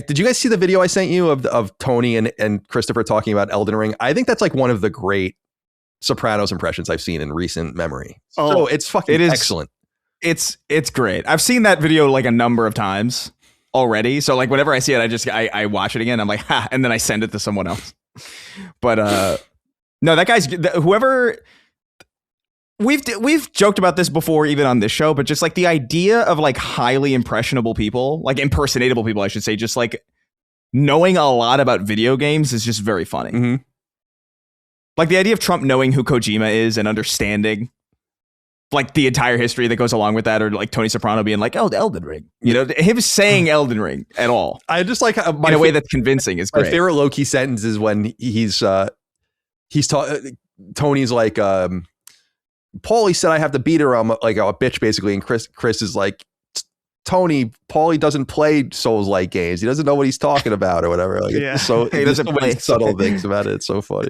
did you guys see the video I sent you of Tony and Christopher talking about Elden Ring? I think that's like one of the great Sopranos impressions I've seen in recent memory. So it's fucking excellent. It's great. I've seen that video like a number of times already. So like whenever I see it, I watch it again. I'm like, ha, and then I send it to someone else. But no, that guy's whoever. We've joked about this before, even on this show, but just like the idea of like highly impressionable people, like impersonatable people, I should say, just like knowing a lot about video games is just very funny. Mm-hmm. Like the idea of Trump knowing who Kojima is and understanding like the entire history that goes along with that, or like Tony Soprano being like, oh, the Elden Ring, him saying Elden Ring at all. I just like in a way that's convincing is great. My favorite low-key sentence is when Tony's like, Paulie said I have to beat her. I'm like a bitch, basically. And Chris is like, Tony, Paulie doesn't play Souls-like games. He doesn't know what he's talking about or whatever. Like, yeah. So he doesn't play subtle things about it. It's so funny.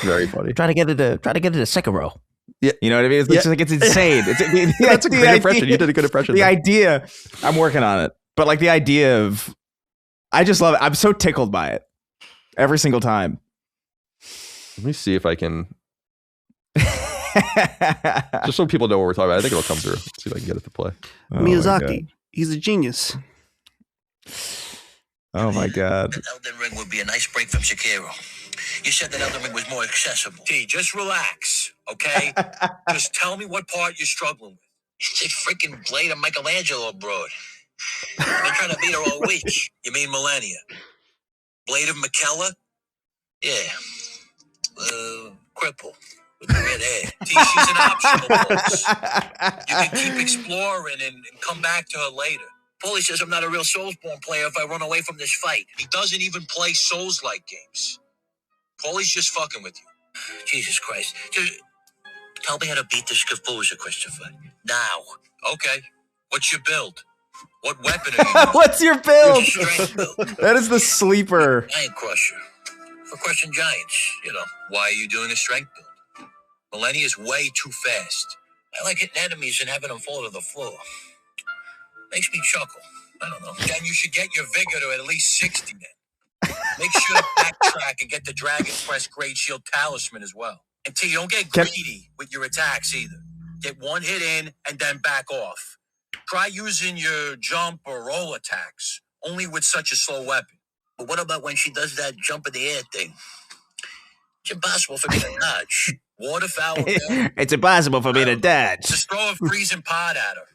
Very funny. Try to get it to Sekiro. Yeah, you know what I mean? It's just like it's insane. That's a great impression. You did a good impression. The idea, I'm working on it, but like the idea of, I just love it. I'm so tickled by it every single time. Let me see if I can. Just so people know what we're talking about. I think it'll come through. Let's see if I can get it to play. Miyazaki, he's a genius. Oh my God. That Elden Ring would be a nice break from Sekiro. You said that Elden Ring was more accessible. T, just relax, okay? Just tell me what part you're struggling with. It's a freaking Blade of Michelangelo abroad. I've been trying to beat her all week. You mean millennia? Blade of Michaela? Yeah. Cripple. With the red hair. T, she's an optional boss. You can keep exploring and come back to her later. Paulie says I'm not a real Soulsborne player if I run away from this fight. He doesn't even play Souls-like games. Paulie's just fucking with you. Jesus Christ. Just tell me how to beat this Kafuza, Christopher. Now. Okay. What's your build? What weapon are you using? What's your build? Your strength build. That is the sleeper. Giant Crusher. For crushing giants. Why are you doing a strength build? Millennia is way too fast. I like hitting enemies and having them fall to the floor. Makes me chuckle. I don't know. Then you should get your vigor to at least 60 then. Make sure to backtrack and get the Dragon Quest Great Shield Talisman as well. And T, don't get greedy with your attacks either. Get one hit in and then back off. Try using your jump or roll attacks, only with such a slow weapon. But what about when she does that jump in the air thing? It's impossible for me to dodge. Waterfowl. It's impossible for me to dodge. Just throw a freezing pod at her.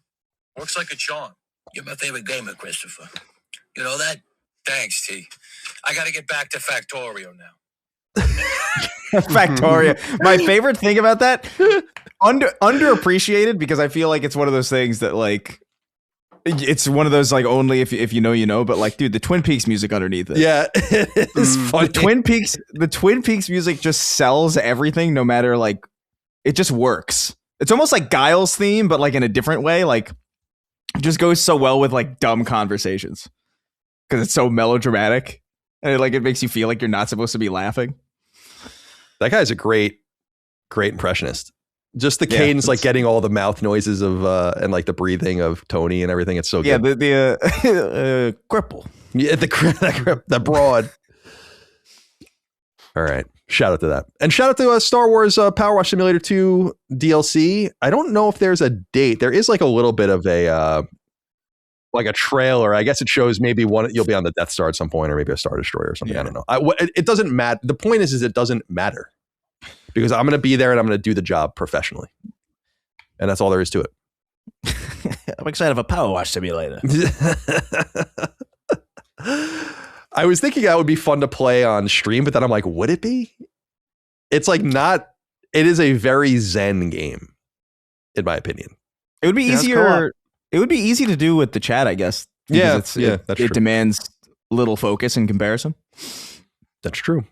Works like a charm. You're my favorite gamer, Christopher. You know that? Thanks, T. I gotta get back to Factorio now. Factorio. My favorite thing about that, underappreciated, because I feel like it's one of those things that, like, it's one of those, like, only if you know, you know, but, like, dude, the Twin Peaks music underneath it. Yeah, it's funny. The Twin Peaks music just sells everything, no matter, like, it just works. It's almost like Guile's theme, but, like, in a different way. Like, it just goes so well with, like, dumb conversations because it's so melodramatic, and it makes you feel like you're not supposed to be laughing. That guy's a great impressionist. Just the cadence, like getting all the mouth noises of and like the breathing of Tony and everything. It's so good. Yeah, the cripple. Yeah, the broad. All right. Shout out to that. And shout out to Star Wars Power Wash Simulator 2 DLC. I don't know if there's a date. There is like a little bit of a like a trailer. I guess it shows maybe you'll be on the Death Star at some point, or maybe a Star Destroyer or something. Yeah. I don't know. It doesn't matter. The point is it doesn't matter because I'm going to be there and I'm going to do the job professionally. And that's all there is to it. I'm excited for Power Wash Simulator. I was thinking that would be fun to play on stream, but then I'm like, would it be? It's like not. It is a very zen game, in my opinion. It would be easier. It would be easy to do with the chat, I guess. Yeah, that's true. It demands little focus in comparison. That's true.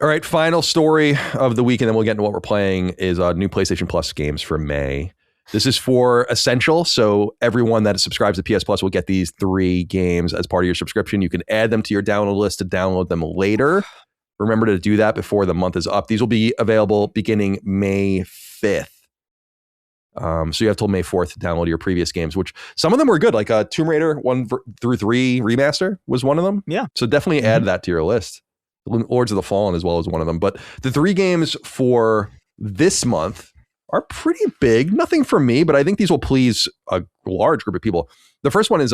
All right, final story of the week, and then we'll get into what we're playing, is new PlayStation Plus games for May. This is for Essential, so everyone that subscribes to PS Plus will get these 3 games as part of your subscription. You can add them to your download list to download them later. Remember to do that before the month is up. These will be available beginning May 5th. So you have till May 4th to download your previous games, which some of them were good, like Tomb Raider 1 through 3 remaster was one of them. Yeah. So definitely add that to your list. Lords of the Fallen as well as one of them. But the 3 games for this month are pretty big. Nothing for me, but I think these will please a large group of people. The first one is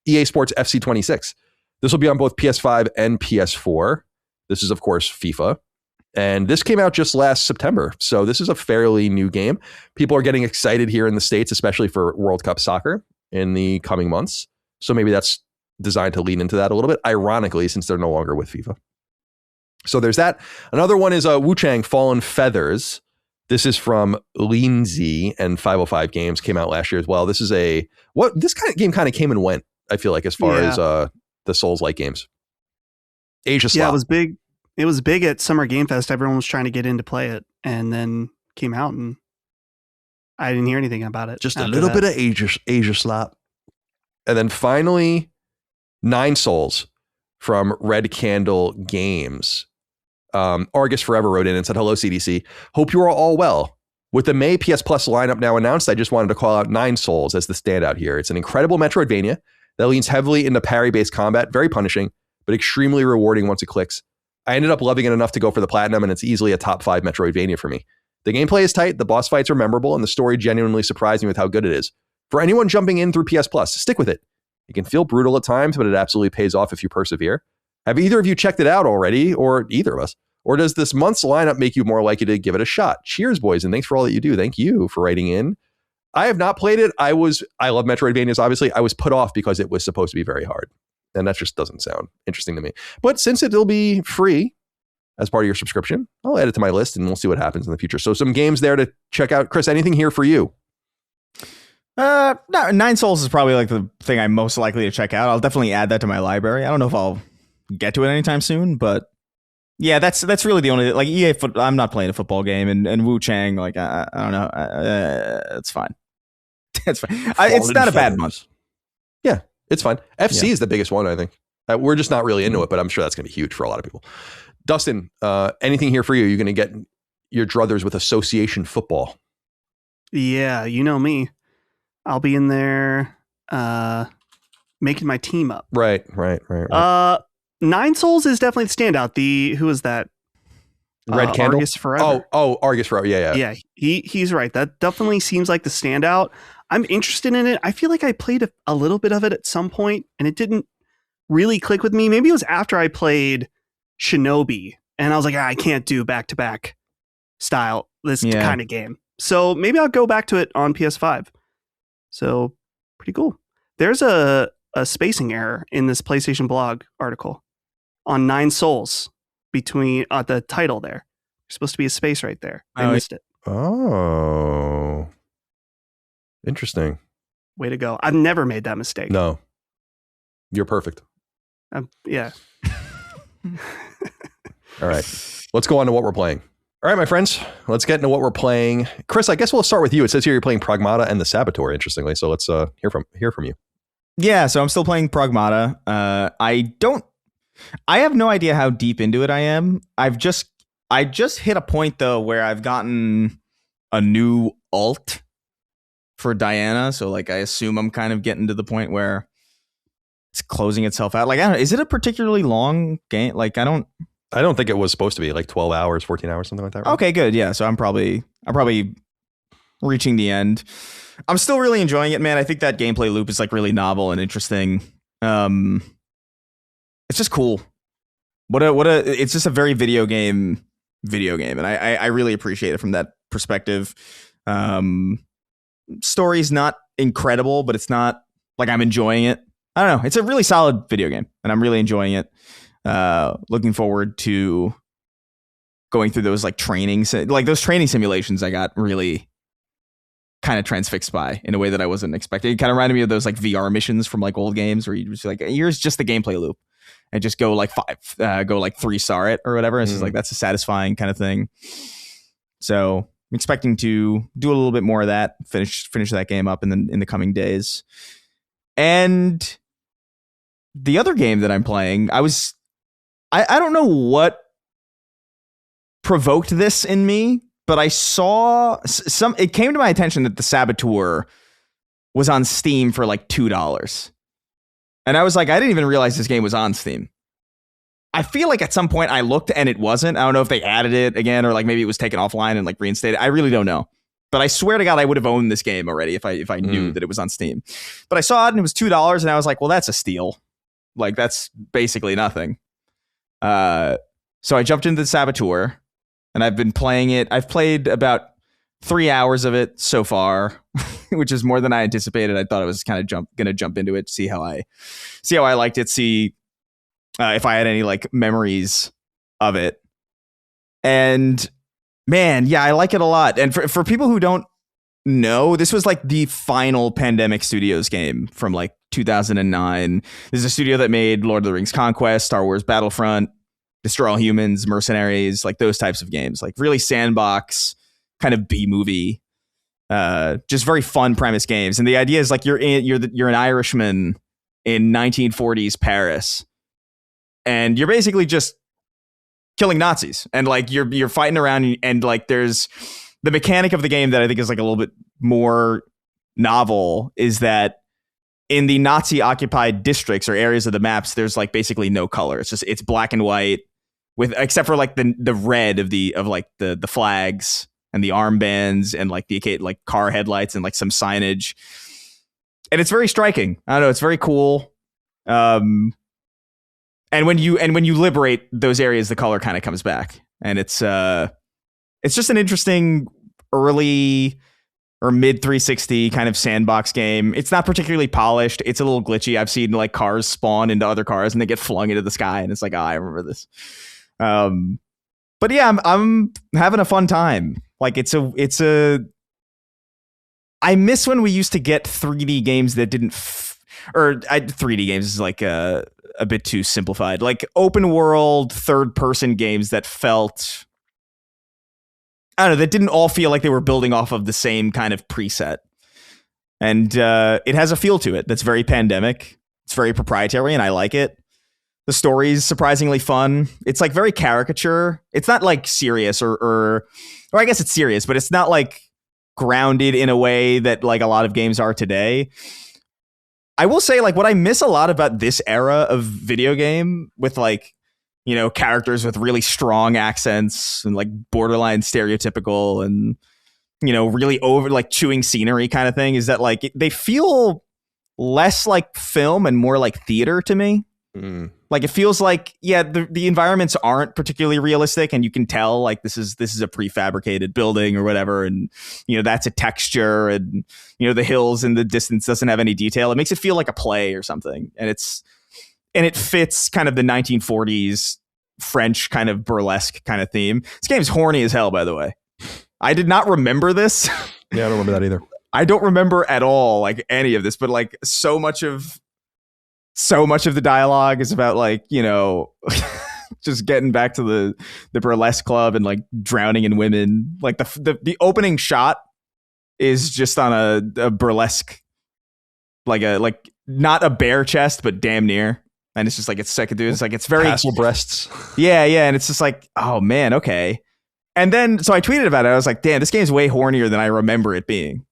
EA Sports FC 26. This will be on both PS5 and PS4. This is, of course, FIFA. And this came out just last September. So this is a fairly new game. People are getting excited here in the States, especially for World Cup soccer in the coming months. So maybe that's designed to lean into that a little bit, ironically, since they're no longer with FIFA. So there's that. Another one is Wu Chang Fallen Feathers. This is from Lindsay and 505 Games, came out last year as well. This is this kind of game kind of came and went, I feel like, as far as the Souls-like games. Asia Slot. Yeah, it was big. It was big at Summer Game Fest. Everyone was trying to get in to play it, and then came out, and I didn't hear anything about it. Just a little bit of Asia Slot. And then finally, 9 Souls from Red Candle Games. Argus Forever wrote in and said, hello, CDC. Hope you are all well. With the May PS Plus lineup now announced, I just wanted to call out 9 Souls as the standout here. It's an incredible Metroidvania that leans heavily into parry-based combat, very punishing, but extremely rewarding once it clicks. I ended up loving it enough to go for the platinum, and it's easily a top 5 Metroidvania for me. The gameplay is tight, the boss fights are memorable, and the story genuinely surprised me with how good it is. For anyone jumping in through PS Plus, stick with it. It can feel brutal at times, but it absolutely pays off if you persevere. Have either of you checked it out already, or either of us? Or does this month's lineup make you more likely to give it a shot? Cheers, boys, and thanks for all that you do. Thank you for writing in. I have not played it. I love Metroidvanias, obviously. I was put off because it was supposed to be very hard. And that just doesn't sound interesting to me. But since it'll be free as part of your subscription, I'll add it to my list and we'll see what happens in the future. So some games there to check out. Chris, anything here for you? No, Nine Souls is probably like the thing I'm most likely to check out. I'll definitely add that to my library. I don't know if I'll get to it anytime soon, but yeah, that's really the only, like, I'm not playing a football game, and Wu Chang, like, I don't know, it's fine. It's fine. It's not a bad month. Yeah, it's fine. FC is the biggest one, I think. We're just not really into it, but I'm sure that's going to be huge for a lot of people. Dustin, anything here for you? You're going to get your druthers with association football. Yeah, you know me. I'll be in there making my team up. Right. Nine Souls is definitely the standout. Who is that? Red Candle? Argus Forever. Oh, Argus Forever. Yeah. Yeah, he's right. That definitely seems like the standout. I'm interested in it. I feel like I played a little bit of it at some point, and it didn't really click with me. Maybe it was after I played Shinobi, and I was like, I can't do back-to-back style, this kind of game. So maybe I'll go back to it on PS5. So pretty cool. There's a spacing error in this PlayStation blog article on Nine Souls between the title there. There's supposed to be a space right there. I missed it. Oh, interesting. Way to go. I've never made that mistake. No, you're perfect. Yeah. All right. Let's go on to what we're playing. All right, my friends, let's get into what we're playing. Chris, I guess we'll start with you. It says here you're playing Pragmata and the Saboteur, interestingly. So let's hear from you. Yeah, so I'm still playing Pragmata. I have no idea how deep into it I am. I just hit a point though where I've gotten a new alt for Diana. So like I assume I'm kind of getting to the point where it's closing itself out. Like, I don't know, is it a particularly long game? Like, I don't think it was supposed to be like 12 hours, 14 hours, something like that. Right? Okay, good. Yeah. So I'm probably reaching the end. I'm still really enjoying it, man. I think that gameplay loop is like really novel and interesting. It's just cool. It's just a very video game. And I really appreciate it from that perspective. Story's not incredible, but it's not like I'm enjoying it. I don't know. It's a really solid video game and I'm really enjoying it. Looking forward to going through those like training simulations I got really kind of transfixed by in a way that I wasn't expecting. It kind of reminded me of those like VR missions from like old games where you just like, here's just the gameplay loop and just go like 3-star it or whatever. It's just like, that's a satisfying kind of thing. So I'm expecting to do a little bit more of that, finish that game up in the coming days. And the other game that I'm playing, I don't know what provoked this in me, but I saw it came to my attention that the Saboteur was on Steam for like $2. And I was like, I didn't even realize this game was on Steam. I feel like at some point I looked and it wasn't. I don't know if they added it again or like maybe it was taken offline and like reinstated. I really don't know. But I swear to God, I would have owned this game already if I knew that it was on Steam. But I saw it and it was $2 and I was like, well, that's a steal. Like, that's basically nothing. So I jumped into the Saboteur and I've been playing it. I've played about 3 hours of it so far, which is more than I anticipated. I thought I was kind of going to jump into it, see how I liked it, see if I had any like memories of it. And man, yeah, I like it a lot. And for people who don't know, this was like the final Pandemic Studios game from like 2009. This is a studio that made Lord of the Rings Conquest, Star Wars Battlefront, Destroy All Humans, Mercenaries, like those types of games, like really sandbox kind of B-movie, just very fun premise games. And the idea is like you're an Irishman in 1940s Paris, and you're basically just killing Nazis, and like you're fighting around, and like there's the mechanic of the game that I think is like a little bit more novel is that in the Nazi occupied districts or areas of the maps, there's like basically no color. It's black and white with, except for like the red of the flags and the armbands and like the car headlights and like some signage. and it's very striking. I don't know, it's very cool. And when you liberate those areas, the color kind of comes back, and it's just an interesting early or mid 360 kind of sandbox game. It's not particularly polished. It's a little glitchy. I've seen like cars spawn into other cars and they get flung into the sky, and it's like, I remember this. But yeah, I'm having a fun time. Like I miss when we used to get 3D games that didn't 3D games is like a bit too simplified. Like open world third person games that felt, I don't know, that didn't all feel like they were building off of the same kind of preset. And it has a feel to it that's very pandemic. It's very proprietary, and I like it. The story's surprisingly fun. It's like very caricature. It's not like serious or I guess it's serious, but it's not like grounded in a way that like a lot of games are today. I will say, like, what I miss a lot about this era of video game with like, you know, characters with really strong accents and like borderline stereotypical and, you know, really over like chewing scenery kind of thing is that like they feel less like film and more like theater to me. Like it feels like, yeah, the environments aren't particularly realistic, and you can tell like this is a prefabricated building or whatever, and you know that's a texture, and you know the hills in the distance doesn't have any detail. It makes it feel like a play or something, and it fits kind of the 1940s French kind of burlesque kind of theme. This game's horny as hell, by the way. I did not remember this. Yeah, I don't remember that either. I don't remember at all like any of this, but like so much of the dialogue is about like, you know, just getting back to the burlesque club and like drowning in women. Like the opening shot is just on a burlesque, like not a bare chest, but damn near. And it's just like, it's second dude. It's like, it's very tassel breasts. Yeah. And it's just like, oh man, okay. And then, so I tweeted about it. I was like, damn, this game's way hornier than I remember it being.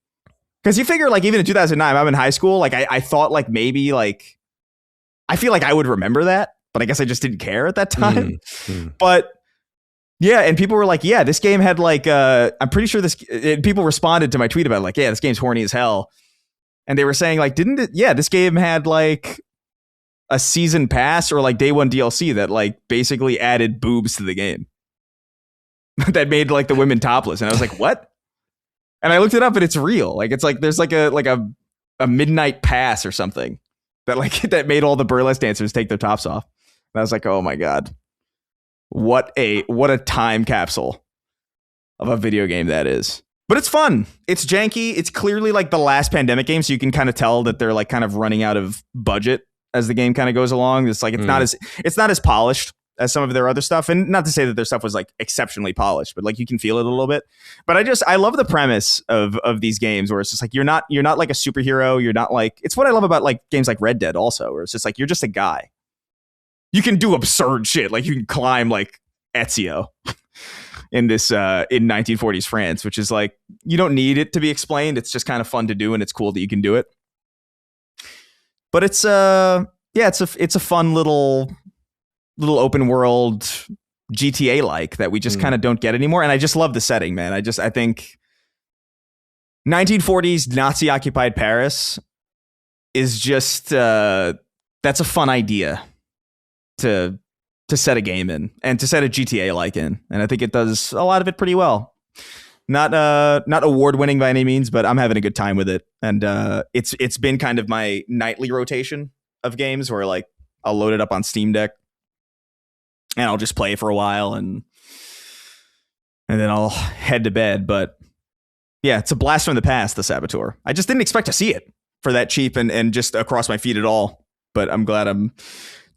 Because you figure like even in 2009, I'm in high school. Like I thought like maybe like, I feel like I would remember that, but I guess I just didn't care at that time. But yeah, and people were like, yeah, this game had like, I'm pretty sure people responded to my tweet about like, yeah, this game's horny as hell. And they were saying like, this game had like a season pass or like day one DLC that like basically added boobs to the game that made like the women topless. And I was like, what? And I looked it up and it's real. Like, it's like, there's like a midnight pass or something that made all the burlesque dancers take their tops off. And I was like, oh my God, what a time capsule of a video game that is. But it's fun. It's janky. It's clearly like the last pandemic game. So you can kind of tell that they're like kind of running out of budget as the game kind of goes along. It's like, it's not as polished as some of their other stuff. And not to say that their stuff was like exceptionally polished, but like you can feel it a little bit. But I love the premise of these games where it's just like, you're not like a superhero. You're not like, it's what I love about like games like Red Dead also, where it's just like, you're just a guy. You can do absurd shit. Like you can climb like Ezio in this, in 1940s France, which is like, you don't need it to be explained. It's just kind of fun to do. And it's cool that you can do it. But it's a fun little open world GTA like that we just kind of don't get anymore. And I just love the setting, man. I think 1940s Nazi occupied Paris is just, that's a fun idea to set a game in and to set a GTA like in. And I think it does a lot of it pretty well. Not award winning by any means, but I'm having a good time with it. And it's been kind of my nightly rotation of games where like I'll load it up on Steam Deck and I'll just play for a while and then I'll head to bed. But yeah, it's a blast from the past, the Saboteur. I just didn't expect to see it for that cheap and just across my feed at all. But I'm glad I'm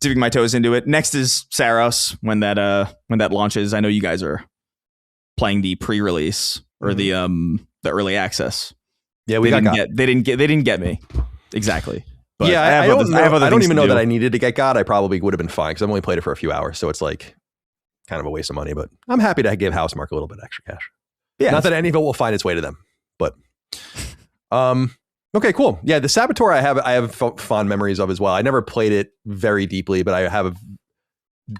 dipping my toes into it. Next is Saros when that launches. I know you guys are playing the pre-release or the early access. Yeah, they didn't get me exactly. But yeah, I don't even know that I needed to get God. I probably would have been fine because I've only played it for a few hours, so it's like kind of a waste of money. But I'm happy to give Housemarque a little bit extra cash. Yeah, not that any of it will find its way to them, but okay, cool. Yeah, the Saboteur I have fond memories of as well. I never played it very deeply, but I have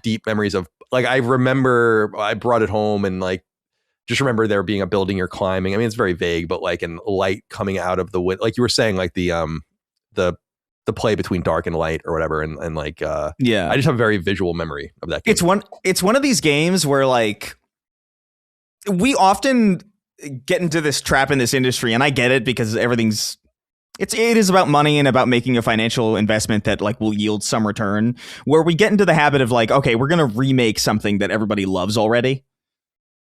deep memories of like I remember I brought it home and like just remember there being a building you're climbing. I mean, it's very vague, but like and light coming out of the wind, like you were saying, like the the play between dark and light or whatever, and like Yeah. I just have a very visual memory of that game. It's one of these games where like we often get into this trap in this industry, and I get it because it is about money and about making a financial investment that like will yield some return, where we get into the habit of like, okay, we're going to remake something that everybody loves already.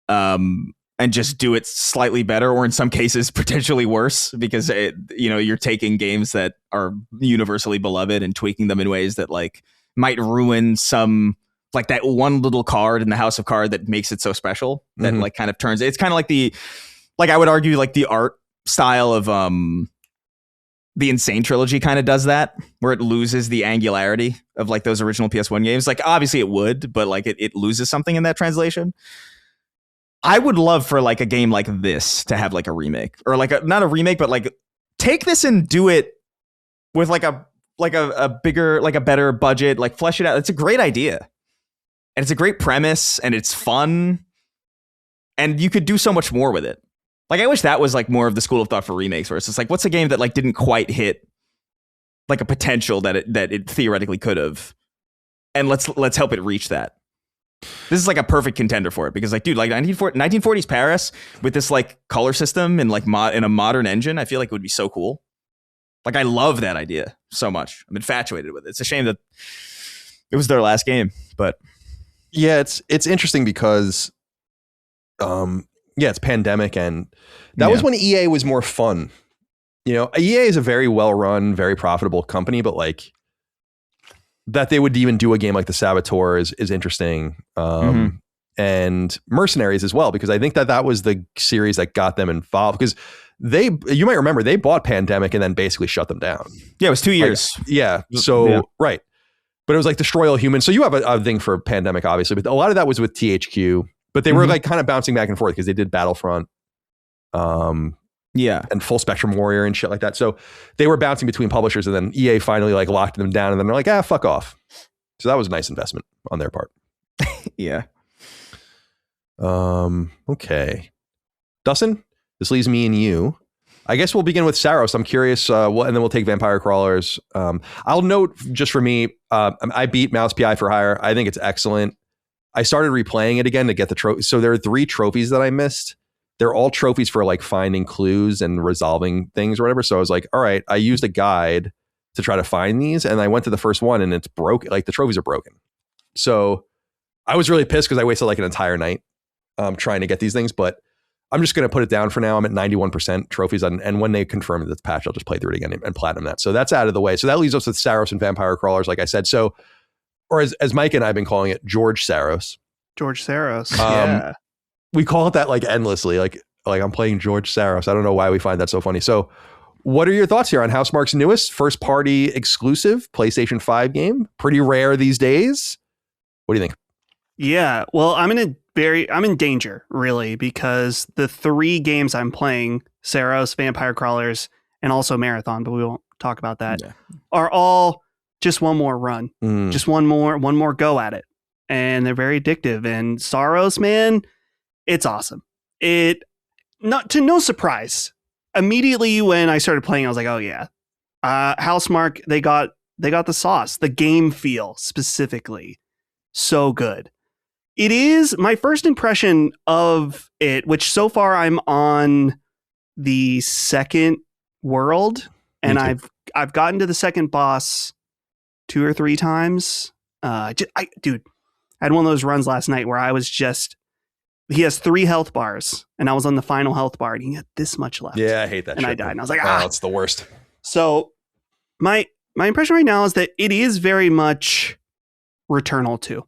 And just do it slightly better, or in some cases potentially worse, because you're taking games that are universally beloved and tweaking them in ways that like might ruin some, like that one little card in the House of Card that makes it so special that like kind of turns. It's kind of like I would argue like the art style of the Insane trilogy kind of does that, where it loses the angularity of like those original PS1 games. Like obviously it would, but like it loses something in that translation. I would love for like a game like this to have like a remake, or like not a remake, but like take this and do it with like a bigger, like a better budget, like flesh it out. It's a great idea, and it's a great premise, and it's fun, and you could do so much more with it. Like I wish that was like more of the school of thought for remakes, where it's just like, what's a game that like didn't quite hit like a potential that it theoretically could have, and let's help it reach that. This is like a perfect contender for it, because like, dude, like 1940s Paris with this like color system and like in a modern engine, I feel like it would be so cool. Like I love that idea so much. I'm infatuated with it. It's a shame that it was their last game, but yeah, it's interesting because it's pandemic, and that was when EA was more fun. You know, EA is a very well run, very profitable company, but like that they would even do a game like the Saboteur is interesting. And Mercenaries as well, because I think that was the series that got them involved, because you might remember they bought Pandemic and then basically shut them down. Yeah, it was 2 years. Right. But it was like Destroy All Humans. So you have a thing for Pandemic, obviously, but a lot of that was with THQ, but they were like kind of bouncing back and forth because they did Battlefront. And Full Spectrum Warrior and shit like that. So they were bouncing between publishers, and then EA finally like locked them down, and then they're like, fuck off. So that was a nice investment on their part. Yeah. Okay. Dustin, this leaves me and you. I guess we'll begin with Saros. I'm curious, and then we'll take Vampire Crawlers. I'll note just for me, I beat Mouse PI for Hire. I think it's excellent. I started replaying it again to get the trophy. So there are 3 trophies that I missed. They're all trophies for like finding clues and resolving things or whatever. So I was like, all right, I used a guide to try to find these, and I went to the first one and it's broken. Like the trophies are broken. So I was really pissed because I wasted like an entire night trying to get these things, but I'm just going to put it down for now. I'm at 91% trophies, and when they confirm that it's patched, I'll just play through it again and platinum that. So that's out of the way. So that leaves us with Saros and Vampire Crawlers, like I said. So, or as Mike and I have been calling it, George Saros. George Saros. Yeah. We call it that like endlessly, like I'm playing George Saros. I don't know why we find that so funny. So what are your thoughts here on Housemarque's newest first party exclusive PlayStation 5 game? Pretty rare these days. What do you think? Yeah, well, I'm in danger, really, because the 3 games I'm playing, Saros, Vampire Crawlers, and also Marathon, but we won't talk about that, are all just one more run. Just one more go at it. And they're very addictive. And Saros, man, it's awesome. No surprise. Immediately when I started playing, I was like, oh yeah. Housemarque, they got the sauce, the game feel specifically. So good. It is my first impression of it, which so far I'm on the second world, and I've gotten to the second boss 2 or 3 times. Dude, I had one of those runs last night where I was just, he has 3 health bars, and I was on the final health bar, and he had this much left. Yeah, I hate that. And I died, and I was like, it's the worst. So my impression right now is that it is very much Returnal 2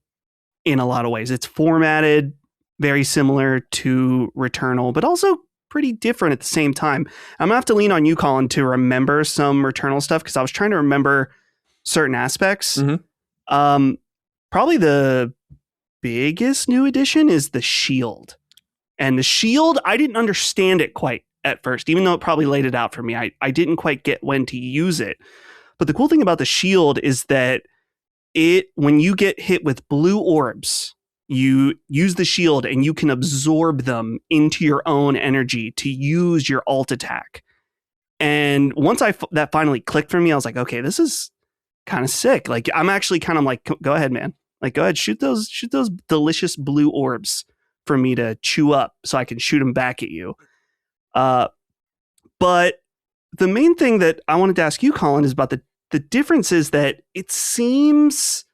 in a lot of ways. It's formatted very similar to Returnal, but also pretty different at the same time. I'm gonna have to lean on you, Colin, to remember some Returnal stuff, because I was trying to remember certain aspects. Probably the biggest new addition is the shield. And the shield, I didn't understand it quite at first, even though it probably laid it out for me. I didn't quite get when to use it. But the cool thing about the shield is that when you get hit with blue orbs, you use the shield and you can absorb them into your own energy to use your alt attack. And once that finally clicked for me, I was like, okay, this is kind of sick. Like, I'm actually kind of like, go ahead, man. Like, go ahead, shoot those delicious blue orbs for me to chew up so I can shoot them back at you. But the main thing that I wanted to ask you, Colin, is about the difference is that it seems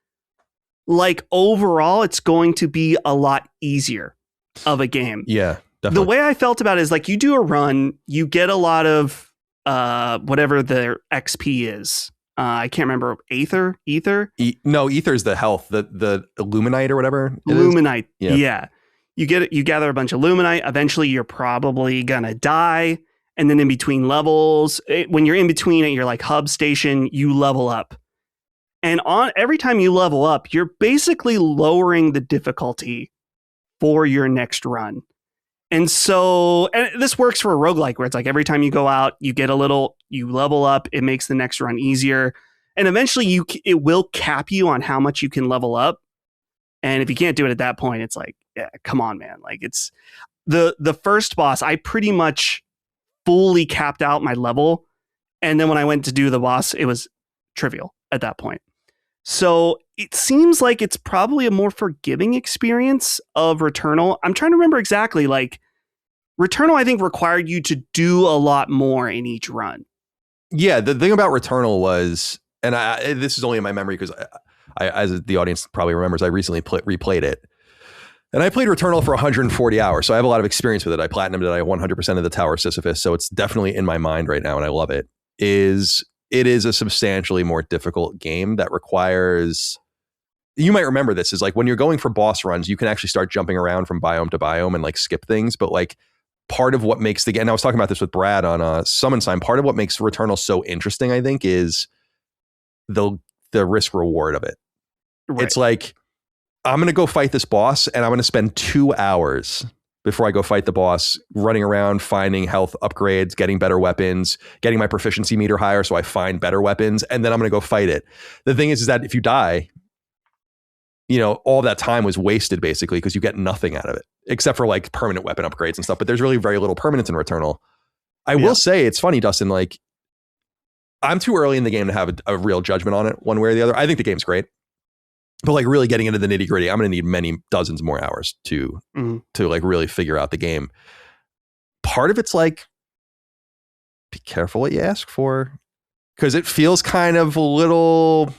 like overall it's going to be a lot easier of a game. Yeah, definitely. The way I felt about it is like you do a run, you get a lot of whatever their XP is. I can't remember. Ether? No, ether is the health, the Illuminite or whatever. Illuminite. Yeah. You gather a bunch of Illuminite. Eventually you're probably gonna die. And then in between levels, when you're in between at your like hub station, you level up. And every time you level up, you're basically lowering the difficulty for your next run. And so, and this works for a roguelike where it's like every time you go out, you get a little, you level up, it makes the next run easier. And eventually it will cap you on how much you can level up. And if you can't do it at that point, it's like, yeah, come on, man. Like it's the first boss, I pretty much fully capped out my level. And then when I went to do the boss, it was trivial at that point. So it seems like it's probably a more forgiving experience of Returnal. I'm trying to remember exactly, like Returnal, I think required you to do a lot more in each run. Yeah, the thing about Returnal was, and this is only in my memory because I, as the audience probably remembers, I recently replayed it. And I played Returnal for 140 hours, so I have a lot of experience with it. I platinumed it. I have 100% of the Tower of Sisyphus, so it's definitely in my mind right now, and I love it. It is a substantially more difficult game that requires, you might remember this, is like when you're going for boss runs, you can actually start jumping around from biome to biome and like skip things. But like part of what makes the game, and I was talking about this with Brad on Summon Sign, part of what makes Returnal so interesting, I think, is the risk reward of it. Right. It's like, I'm going to go fight this boss and I'm going to spend 2 hours before I go fight the boss, running around, finding health upgrades, getting better weapons, getting my proficiency meter higher so I find better weapons, and then I'm going to go fight it. The thing is that if you die, you know, all that time was wasted basically because you get nothing out of it except for like permanent weapon upgrades and stuff. But there's really very little permanence in Returnal. I will say it's funny, Dustin, like I'm too early in the game to have a real judgment on it one way or the other. I think the game's great. But like really getting into the nitty gritty, I'm going to need many dozens more hours to like really figure out the game. Part of it's like, be careful what you ask for, because it feels kind of a little.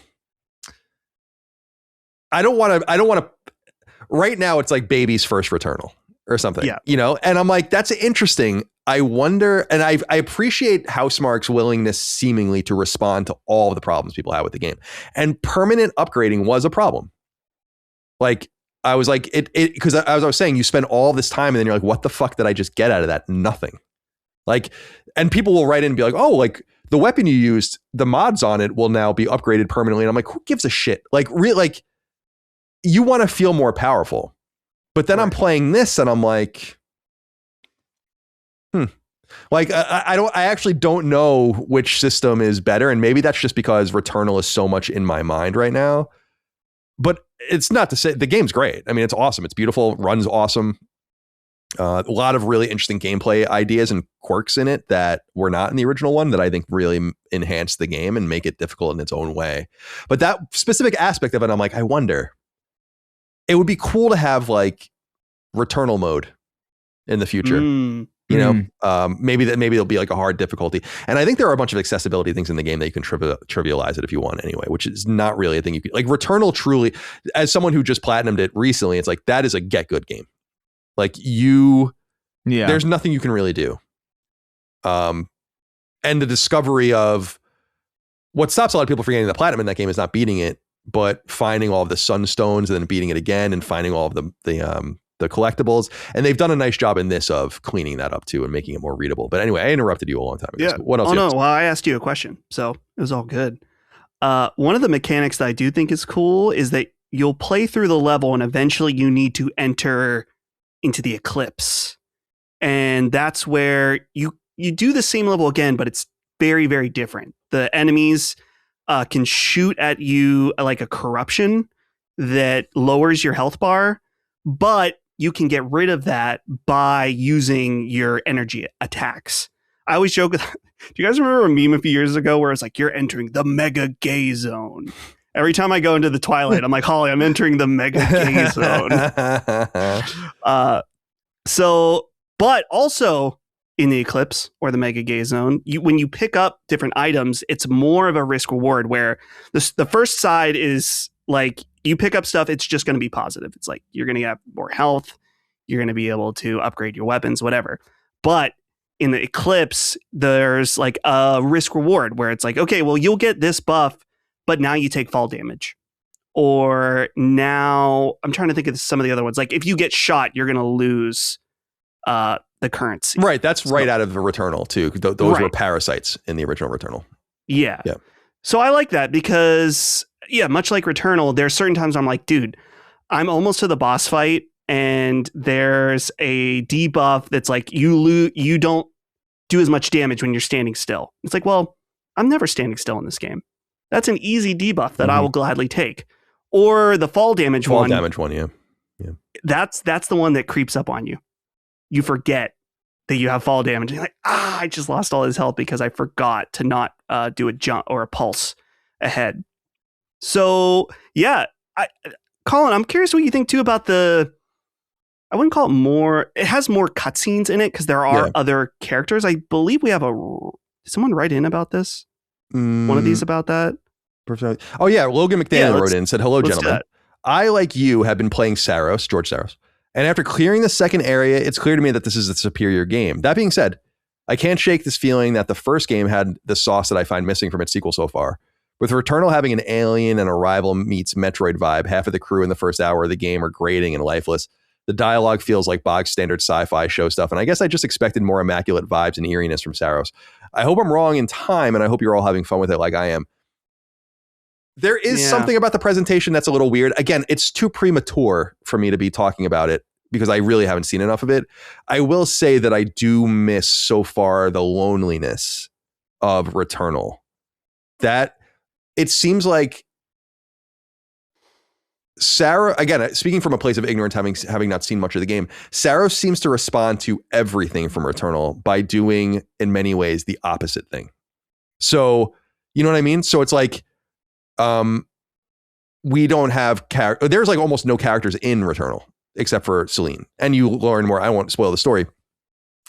I don't want to. Right now, it's like baby's first Returnal or something, you know. And I'm like, that's interesting. I wonder, and I appreciate Housemarque's willingness seemingly to respond to all of the problems people have with the game. And permanent upgrading was a problem. Like, I was like, because as I was saying, you spend all this time and then you're like, what the fuck did I just get out of that? Nothing. Like, and people will write in and be like, oh, like the weapon you used, the mods on it will now be upgraded permanently. And I'm like, who gives a shit? Like, like you want to feel more powerful. But then I'm playing this and I'm like, like I actually don't know which system is better, and maybe that's just because Returnal is so much in my mind right now. But it's not to say the game's great. I mean, it's awesome. It's beautiful. Runs awesome. A lot of really interesting gameplay ideas and quirks in it that were not in the original one that I think really enhance the game and make it difficult in its own way. But that specific aspect of it, I'm like, I wonder. It would be cool to have like Returnal mode in the future. You know, maybe there'll be like a hard difficulty. And I think there are a bunch of accessibility things in the game that you can trivialize it if you want anyway, which is not really a thing you can, like Returnal truly, as someone who just platinumed it recently, it's like, that is a get good game. Like there's nothing you can really do. And the discovery of what stops a lot of people from getting the platinum in that game is not beating it, but finding all of the sunstones and then beating it again and finding all of the collectibles. And they've done a nice job in this of cleaning that up too and making it more readable. But anyway, I interrupted you a long time ago. Yeah. So what else? Oh no, well, I asked you a question, so it was all good. One of the mechanics that I do think is cool is that you'll play through the level and eventually you need to enter into the eclipse. And that's where you do the same level again, but it's very, very different. The enemies can shoot at you like a corruption that lowers your health bar, but you can get rid of that by using your energy attacks. I always joke with Do you guys remember a meme a few years ago where it's like, you're entering the mega gay zone? Every time I go into the Twilight, I'm like, Holly, I'm entering the mega gay zone. But also in the Eclipse or the mega gay zone, when you pick up different items, it's more of a risk reward where the first side is like, you pick up stuff, it's just going to be positive. It's like, you're going to have more health. You're going to be able to upgrade your weapons, whatever. But in the Eclipse, there's like a risk reward where it's like, okay, well, you'll get this buff, but now you take fall damage. Or now, I'm trying to think of some of the other ones. Like if you get shot, you're going to lose the currency. Right. That's right out of the Returnal too. Those were parasites in the original Returnal. Yeah. So I like that because, much like Returnal, there's certain times I'm like, dude, I'm almost to the boss fight. And there's a debuff that's like you don't do as much damage when you're standing still. It's like, well, I'm never standing still in this game. That's an easy debuff that I will gladly take. Or the fall damage one. Yeah. That's the one that creeps up on you. You forget that you have fall damage. You're like, I just lost all his health because I forgot to not do a jump or a pulse ahead. So yeah, Colin, I'm curious what you think too about I wouldn't call it more. It has more cutscenes in it because there are other characters. I believe we have did someone write in about this? One of these about that? Oh yeah, Logan McDaniel wrote in and said, "Hello, gentlemen. I, like you, have been playing George Saros. And after clearing the second area, it's clear to me that this is a superior game. That being said, I can't shake this feeling that the first game had the sauce that I find missing from its sequel so far. With Returnal having an Alien and Arrival meets Metroid vibe, half of the crew in the first hour of the game are grating and lifeless. The dialogue feels like bog standard sci-fi show stuff, and I guess I just expected more immaculate vibes and eeriness from Saros. I hope I'm wrong in time, and I hope you're all having fun with it like I am. There is something about the presentation that's a little weird. Again, it's too premature for me to be talking about it because I really haven't seen enough of it. I will say that I do miss so far the loneliness of Returnal. That it seems like Sarah, again, speaking from a place of ignorance, having not seen much of the game, Saros seems to respond to everything from Returnal by doing, in many ways, the opposite thing. So, you know what I mean? So it's like, we don't have there's like almost no characters in Returnal except for Celine, and you learn more. I won't spoil the story,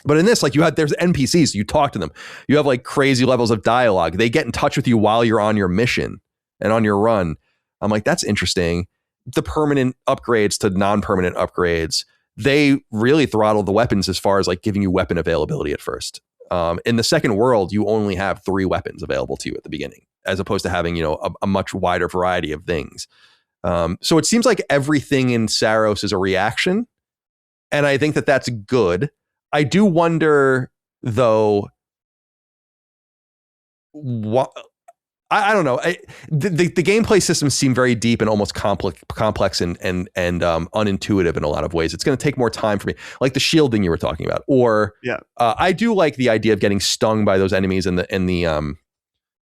but in this, like there's NPCs. You talk to them. You have like crazy levels of dialogue. They get in touch with you while you're on your mission and on your run. I'm like, that's interesting. The permanent upgrades to non-permanent upgrades, they really throttle the weapons as far as like giving you weapon availability at first. In the second world, you only have 3 weapons available to you at the beginning, as opposed to having, a much wider variety of things. So it seems like everything in Saros is a reaction. And I think that that's good. I do wonder, though, what I don't know. The gameplay systems seem very deep and almost complex and unintuitive in a lot of ways. It's going to take more time for me, like the shielding you were talking about. Or I do like the idea of getting stung by those enemies in the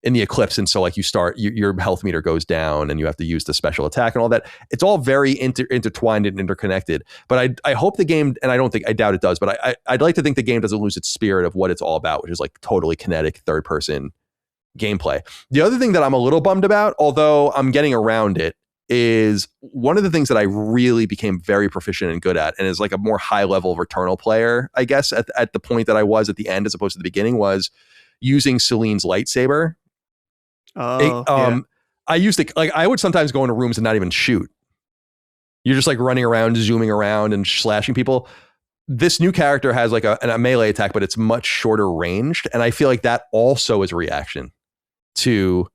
Eclipse, and so like your health meter goes down, and you have to use the special attack and all that. It's all very intertwined and interconnected. But I hope the game, and I doubt it does, but I'd like to think the game doesn't lose its spirit of what it's all about, which is like totally kinetic third person gameplay. The other thing that I'm a little bummed about, although I'm getting around it, is one of the things that I really became very proficient and good at, and is like a more high level Returnal player, I guess, at the point that I was at the end as opposed to the beginning, was using Celine's lightsaber. I used to, like, I would sometimes go into rooms and not even shoot. You're just like running around, zooming around and slashing people. This new character has like a melee attack, but it's much shorter ranged. And I feel like that also is a reaction to,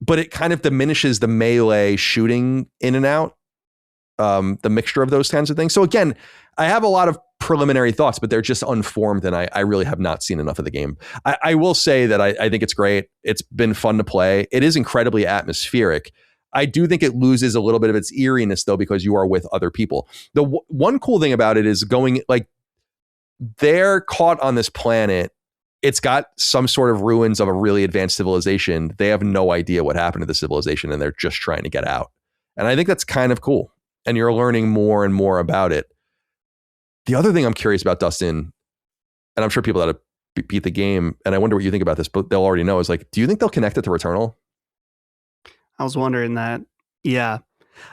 but it kind of diminishes the melee shooting in and out, the mixture of those kinds of things. So again, I have a lot of preliminary thoughts, but they're just unformed, and I really have not seen enough of the game. I will say that I think it's great. It's been fun to play. It is incredibly atmospheric. I do think it loses a little bit of its eeriness, though, because you are with other people. The one cool thing about it is going, like, they're caught on this planet. It's got some sort of ruins of a really advanced civilization. They have no idea what happened to the civilization, and they're just trying to get out. And I think that's kind of cool. And you're learning more and more about it. The other thing I'm curious about, Dustin, and I'm sure people that have beat the game, and I wonder what you think about this, but they'll already know, is like, do you think they'll connect it to Returnal? I was wondering that. Yeah.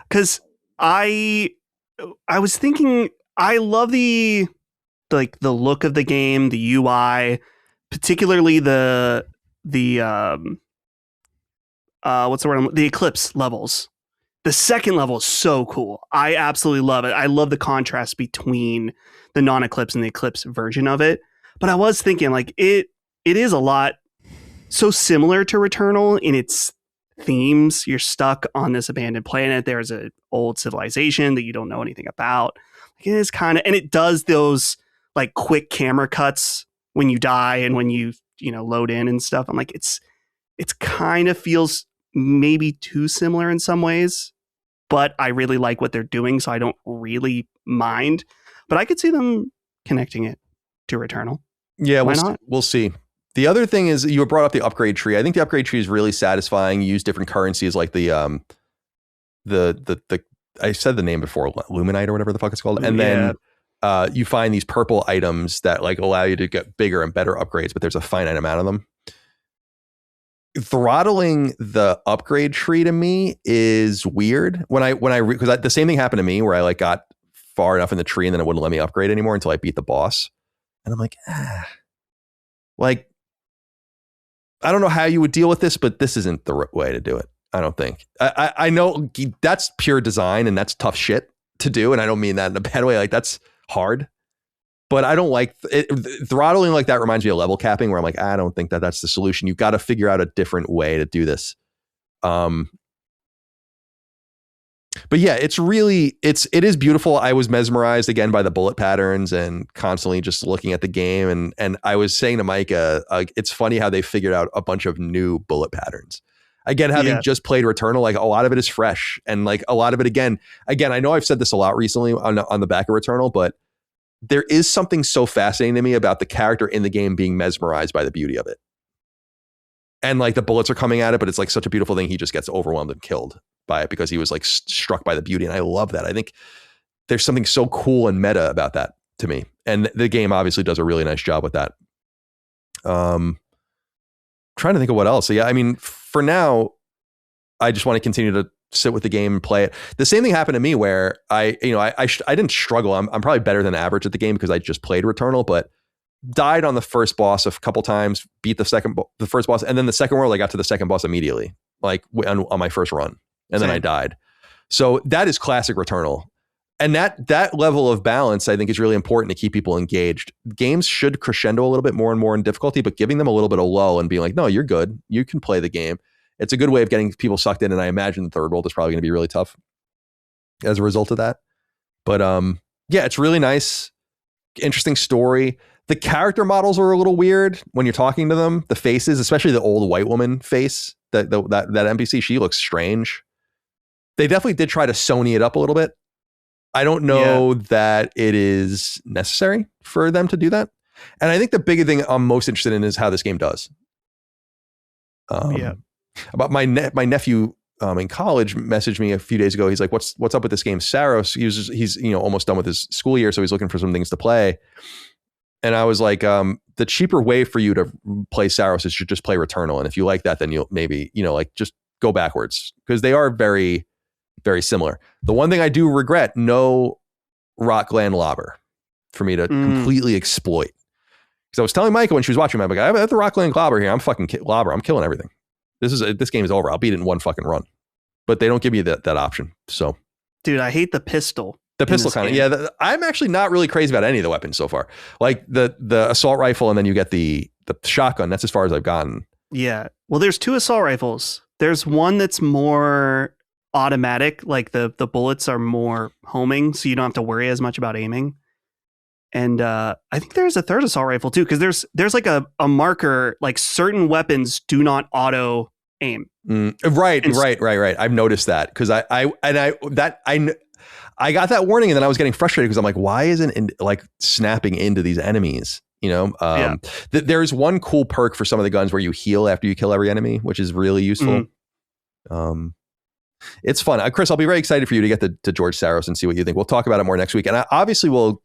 Because I was thinking, I love the look of the game, the UI, particularly the what's the word? The Eclipse levels. The second level is so cool. I absolutely love it. I love the contrast between the non-Eclipse and the Eclipse version of it. But I was thinking, like, it is a lot so similar to Returnal in its themes. You're stuck on this abandoned planet. There's an old civilization that you don't know anything about. Like, it is kind of, and it does those like quick camera cuts when you die and when you load in and stuff. I'm like, it's kind of feels maybe too similar in some ways, but I really like what they're doing, so I don't really mind. But I could see them connecting it to Returnal. Yeah, why not? We'll see. The other thing is, you brought up the upgrade tree. I think the upgrade tree is really satisfying. You use different currencies, like the I said the name before, Luminite or whatever the fuck it's called, and then you find these purple items that like allow you to get bigger and better upgrades, but there's a finite amount of them. Throttling the upgrade tree to me is weird. Because the same thing happened to me where I like got far enough in the tree and then it wouldn't let me upgrade anymore until I beat the boss, and I'm like, like, I don't know how you would deal with this, but this isn't the way to do it. I don't think. I know that's pure design and that's tough shit to do, and I don't mean that in a bad way. Like, that's hard, but I don't like it. Throttling like that reminds me of level capping, where I'm like, I don't think that that's the solution. You've got to figure out a different way to do this. But yeah, it is beautiful. I was mesmerized again by the bullet patterns and constantly just looking at the game. And I was saying to Micah, it's funny how they figured out a bunch of new bullet patterns. Again, having just played Returnal, like a lot of it is fresh, and like a lot of it again, I know I've said this a lot recently on the back of Returnal, but there is something so fascinating to me about the character in the game being mesmerized by the beauty of it. And like the bullets are coming at it, but it's like such a beautiful thing. He just gets overwhelmed and killed by it because he was like struck by the beauty. And I love that. I think there's something so cool and meta about that to me. And the game obviously does a really nice job with that. Trying to think of what else. So yeah, I mean, for now, I just want to continue to sit with the game and play it. The same thing happened to me where I didn't struggle. I'm probably better than average at the game because I just played Returnal, but died on the first boss a couple times, beat the first boss, and then the second world I got to the second boss immediately, like on my first run, and then I died. So that is classic Returnal. And that level of balance, I think, is really important to keep people engaged. Games should crescendo a little bit more and more in difficulty, but giving them a little bit of lull and being like, no, you're good. You can play the game. It's a good way of getting people sucked in. And I imagine the third world is probably going to be really tough as a result of that. But yeah, it's really nice. Interesting story. The character models are a little weird when you're talking to them. The faces, especially the old white woman face, that NPC, she looks strange. They definitely did try to Sony it up a little bit. I don't know that it is necessary for them to do that. And I think the big thing I'm most interested in is how this game does. About my nephew in college messaged me a few days ago. He's like, what's up with this game, Saros? He's almost done with his school year, so he's looking for some things to play. And I was like, the cheaper way for you to play Saros is to just play Returnal. And if you like that, then you'll maybe, like just go backwards, because they are very, very similar. The one thing I do regret, no Rockland Lobber for me to completely exploit. Because I was telling Micah when she was watching, I'm like, I have the Rockland Lobber here. I'm fucking Lobber. I'm killing everything. This game is over. I'll beat it in one fucking run. But they don't give you that option. So, dude, I hate the pistol. The pistol kind of, yeah. I'm actually not really crazy about any of the weapons so far. Like the assault rifle, and then you get the shotgun. That's as far as I've gotten. Yeah. Well, there's two assault rifles. There's one that's more automatic, like the bullets are more homing, so you don't have to worry as much about aiming. And I think there's a third assault rifle too, because there's like a marker, like certain weapons do not auto aim. Right. I've noticed that, because I got that warning, and then I was getting frustrated because I'm like, why isn't it like snapping into these enemies? There's one cool perk for some of the guns where you heal after you kill every enemy, which is really useful. It's fun. Chris, I'll be very excited for you to get to George Saros and see what you think. We'll talk about it more next week, and obviously we'll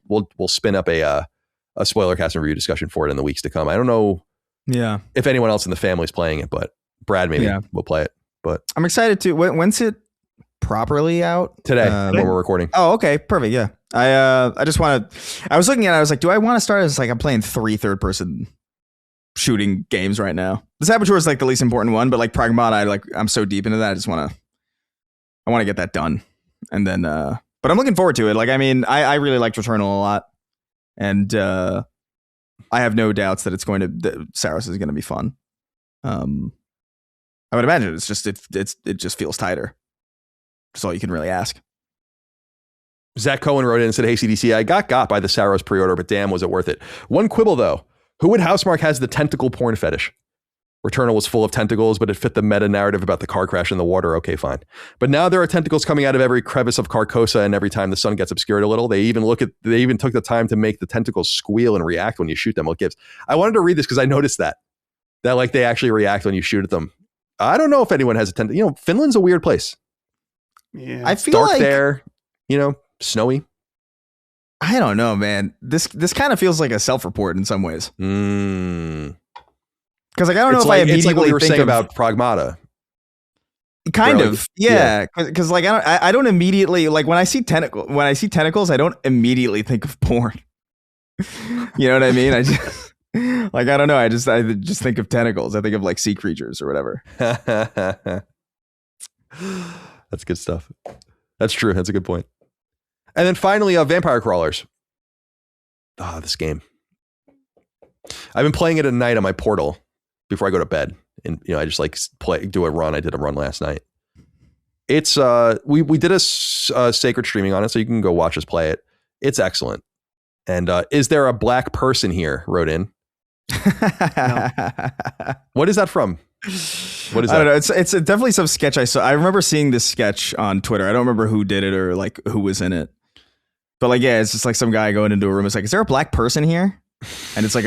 spin up a a spoiler cast and review discussion for it in the weeks to come. I don't know if anyone else in the family is playing it, but Brad maybe will play it. But I'm excited to. When's it properly out? Today, when we're recording. Oh, okay, perfect. Yeah, I just want to. I was looking at it. I was like, do I want to start as like I'm playing 3 third-person shooting games right now? The Saboteur is like the least important one, but like Pragmata, I'm so deep into that. I want to get that done, and then. But I'm looking forward to it. Like, I mean, I really liked Returnal a lot, and I have no doubts that Saros is going to be fun. I would imagine it's just it just feels tighter. That's all you can really ask. Zach Cohen wrote in and said, "Hey CDC, I got by the Saros pre-order, but damn, was it worth it? One quibble though: who would housemark has the tentacle porn fetish? Returnal was full of tentacles, but it fit the meta narrative about the car crash in the water. Okay, fine. But now there are tentacles coming out of every crevice of Carcosa, and every time the sun gets obscured a little, they even took the time to make the tentacles squeal and react when you shoot them. What gives? I wanted to read this because I noticed that like they actually react when you shoot at them. I don't know if anyone has a tentacle. You know, Finland's a weird place. Yeah, I feel dark like there. You know, snowy. I don't know, man. This kind of feels like a self-report in some ways. Because like I don't know if I immediately it's like what we were think saying of, about Pragmata. kind Like, of, yeah. Because like I don't immediately like when I see tentacles, I don't immediately think of porn. You know what I mean? I just like I don't know. I just think of tentacles. I think of like sea creatures or whatever. That's good stuff. That's true. That's a good point. And then finally, Vampire Crawlers. This game. I've been playing it at night on my Portal before I go to bed, and I just like do a run. I did a run last night. It's we did a sacred streaming on it, so you can go watch us play it. It's excellent. And is there a black person here? Wrote in. No. What is that from? What is that? I don't know. It's definitely some sketch I saw. I remember seeing this sketch on Twitter. I don't remember who did it or like who was in it. But like, yeah, it's just like some guy going into a room. It's like, is there a black person here? And it's like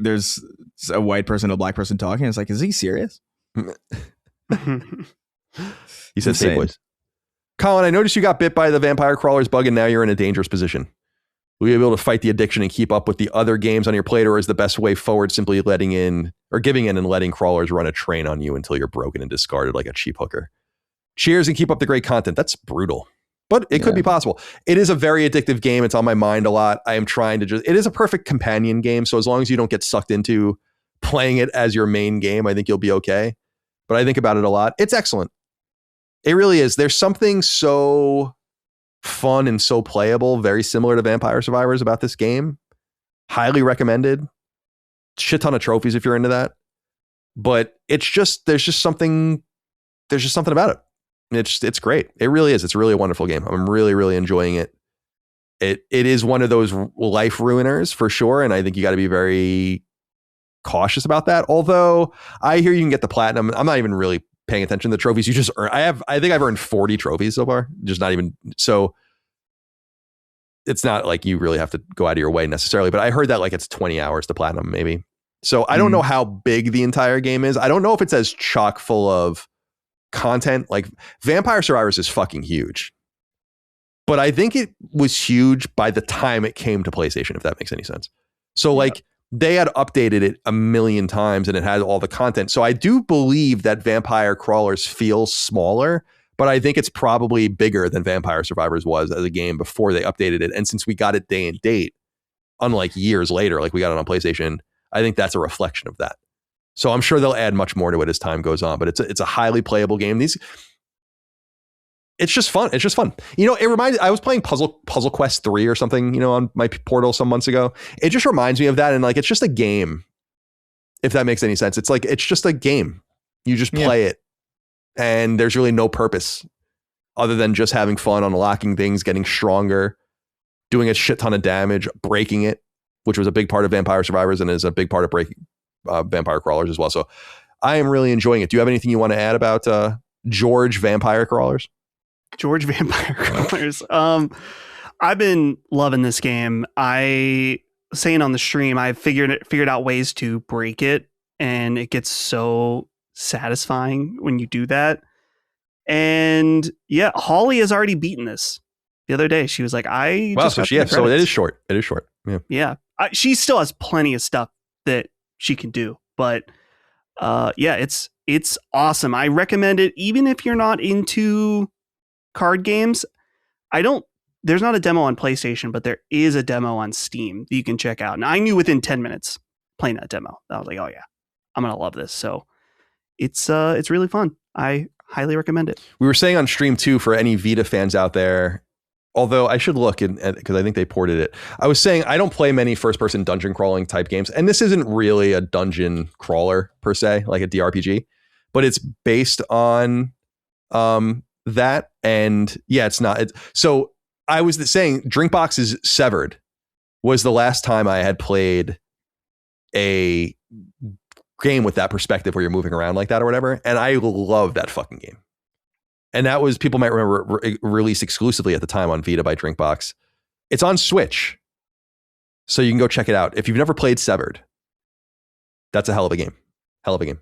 there's a white person, a black person talking. It's like, is he serious? He says, "Hey boys, Colin, I noticed you got bit by the vampire crawlers bug, and now you're in a dangerous position. Will you be able to fight the addiction and keep up with the other games on your plate, or is the best way forward simply giving in and letting crawlers run a train on you until you're broken and discarded like a cheap hooker? Cheers and keep up the great content." That's brutal. But it could be possible. It is a very addictive game. It's on my mind a lot. I am trying to it is a perfect companion game. So as long as you don't get sucked into playing it as your main game, I think you'll be okay. But I think about it a lot. It's excellent. It really is. There's something so fun and so playable, very similar to Vampire Survivors about this game. Highly recommended. Shit ton of trophies if you're into that. But there's just something about it. It's great. It really is. It's a really wonderful game. I'm really, really enjoying it. It is one of those life ruiners for sure. And I think you got to be very cautious about that. Although I hear you can get the platinum. I'm not even really paying attention to the trophies you just earn. I think I've earned 40 trophies so far. Just not even. So it's not like you really have to go out of your way necessarily. But I heard that like it's 20 hours to platinum maybe. So I don't know how big the entire game is. I don't know if it's as chock full of content. Like Vampire Survivors is fucking huge, but I think it was huge by the time it came to PlayStation, if that makes any sense. So like they had updated it a million times and it had all the content. So I do believe that Vampire Crawlers feels smaller, but I think it's probably bigger than Vampire Survivors was as a game before they updated it. And since we got it day and date, unlike years later, like we got it on PlayStation, I think that's a reflection of that. So I'm sure they'll add much more to it as time goes on, but it's a highly playable game. It's just fun. It's just fun. It reminds. I was playing Puzzle Quest 3 or something, on my Portal some months ago. It just reminds me of that, and like it's just a game. If that makes any sense, it's just a game. You just play it, and there's really no purpose other than just having fun, unlocking things, getting stronger, doing a shit ton of damage, breaking it, which was a big part of Vampire Survivors and is a big part of breaking Vampire Crawlers as well. So I am really enjoying it. Do you have anything you want to add about George Vampire Crawlers? George Vampire Crawlers. I've been loving this game. I was saying on the stream, I figured out ways to break it, and it gets so satisfying when you do that. And yeah, Holly has already beaten this. the other day. She was like, "I Wow, just so got she to yeah, the so it credits." is short. It is short. Yeah. Yeah, she still has plenty of stuff that she can do, but yeah, it's awesome. I recommend it, even if you're not into card games. There's not a demo on PlayStation, but there is a demo on Steam that you can check out. And I knew within 10 minutes playing that demo, I was like, oh yeah, I'm gonna love this. So it's really fun. I highly recommend it. We were saying on stream too, for any Vita fans out there, although I should look because I think they ported it. I was saying I don't play many first person dungeon crawling type games, and this isn't really a dungeon crawler per se, like a DRPG, but it's based on that. And yeah, it's not. So I was saying Drinkbox's Severed was the last time I had played a game with that perspective where you're moving around like that or whatever. And I love that fucking game. And that was, people might remember, released exclusively at the time on Vita by Drinkbox. It's on Switch, so you can go check it out. If you've never played Severed, that's a hell of a game. Hell of a game.